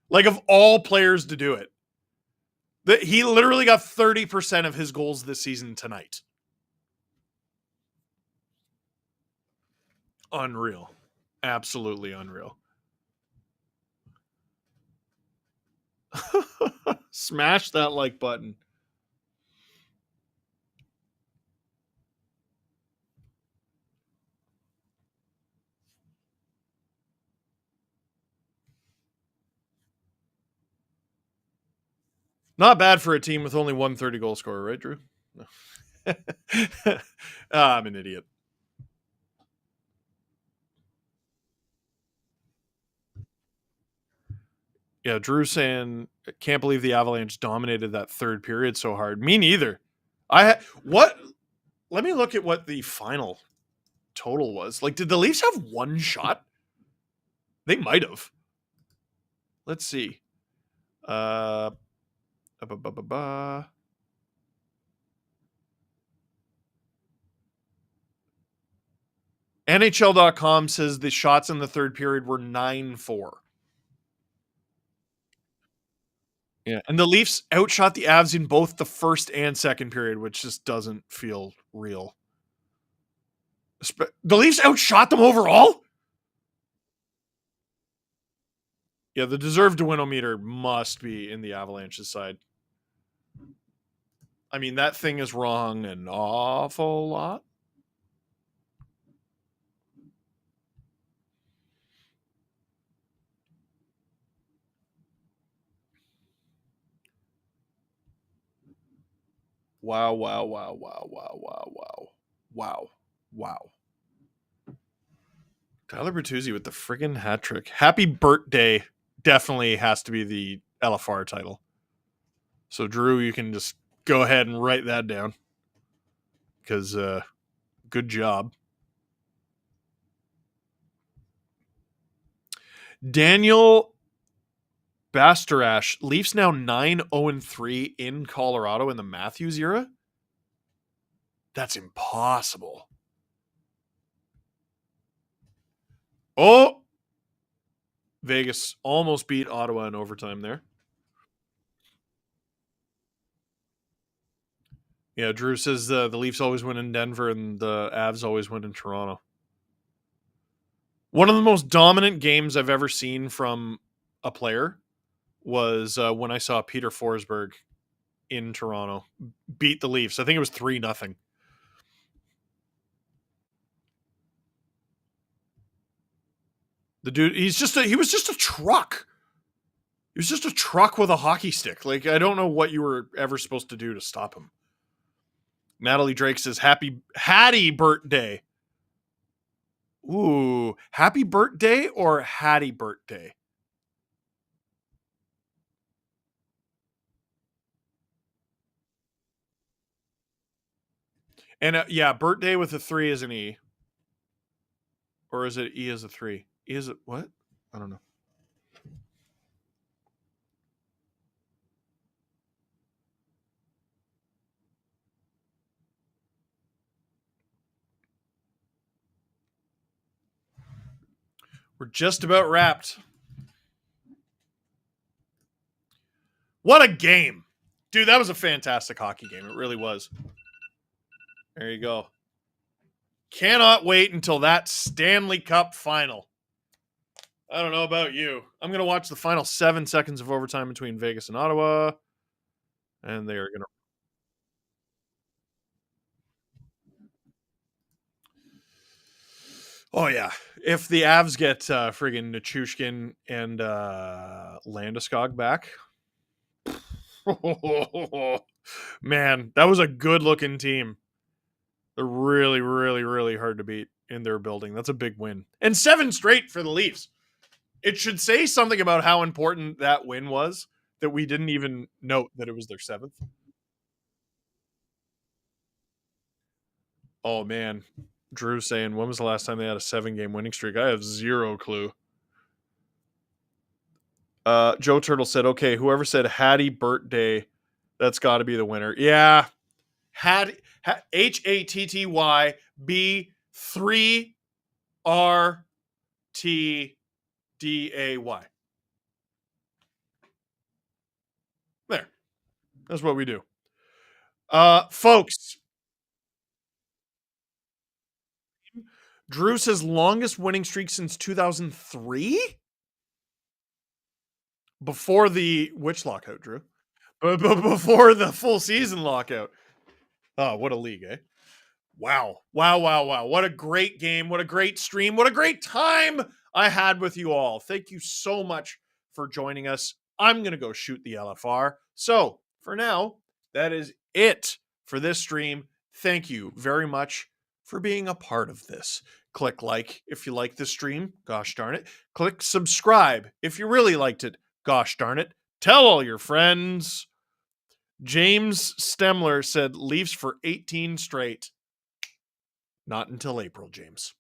Like, of all players to do it. He literally got 30% of his goals this season tonight. Unreal. Absolutely unreal. Smash that like button. Not bad for a team with only one 30 goal scorer, right, Drew? No. I'm an idiot. Yeah, Drew saying, can't believe the Avalanche dominated that third period so hard. Me neither. What? Let me look at what the final total was. Like, did the Leafs have one shot? They might have. Let's see. NHL.com says the shots in the third period were 9-4. Yeah, and the Leafs outshot the Avs in both the first and second period, which just doesn't feel real. The Leafs outshot them overall? Yeah, the deserved to win-o-meter must be in the Avalanche's side. I mean, that thing is wrong an awful lot. Wow. Tyler Bertuzzi with the friggin' hat trick. Happy birthday definitely has to be the LFR title. So, Drew, you can just go ahead and write that down. Because, good job. Daniel Bastarash, Leafs now 9-0-3 in Colorado in the Matthews era? That's impossible. Oh! Vegas almost beat Ottawa in overtime there. Yeah, Drew says the Leafs always win in Denver and the Avs always win in Toronto. One of the most dominant games I've ever seen from a player was when I saw Peter Forsberg in Toronto beat the Leafs. I think it was 3-0. The dude, he was just a truck. He was just a truck with a hockey stick. Like, I don't know what you were ever supposed to do to stop him. Natalie Drake says, Hattie birthday. Ooh, happy birthday or Hattie birthday? And yeah, birthday with a 3 is an E. Or is it E as a 3? E is it what? I don't know. We're just about wrapped. What a game. Dude, that was a fantastic hockey game. It really was. There you go. Cannot wait until that Stanley Cup final. I don't know about you. I'm going to watch the final 7 seconds of overtime between Vegas and Ottawa. And they are going to. Oh, yeah. If the Avs get friggin' Nichushkin and Landeskog back. Man, that was a good-looking team. They're really, really, really hard to beat in their building. That's a big win. And 7 straight for the Leafs. It should say something about how important that win was that we didn't even note that it was their 7th. Oh, man. Drew saying, when was the last time they had a 7-game winning streak? I have zero clue. Joe Turtle said, okay, whoever said Hattie birthday, that's got to be the winner. Yeah. Hatty B 3RTDAY. There. That's what we do. Folks. Drew says longest winning streak since 2003? Before which lockout, Drew? But before the full season lockout. Oh, what a league, eh? Wow. What a great game. What a great stream. What a great time I had with you all. Thank you so much for joining us. I'm going to go shoot the LFR. So for now, that is it for this stream. Thank you very much for being a part of this. Click like if you like this stream. Gosh darn it. Click subscribe if you really liked it. Gosh darn it. Tell all your friends. James Stemler said Leafs for 18 straight. Not until April, James.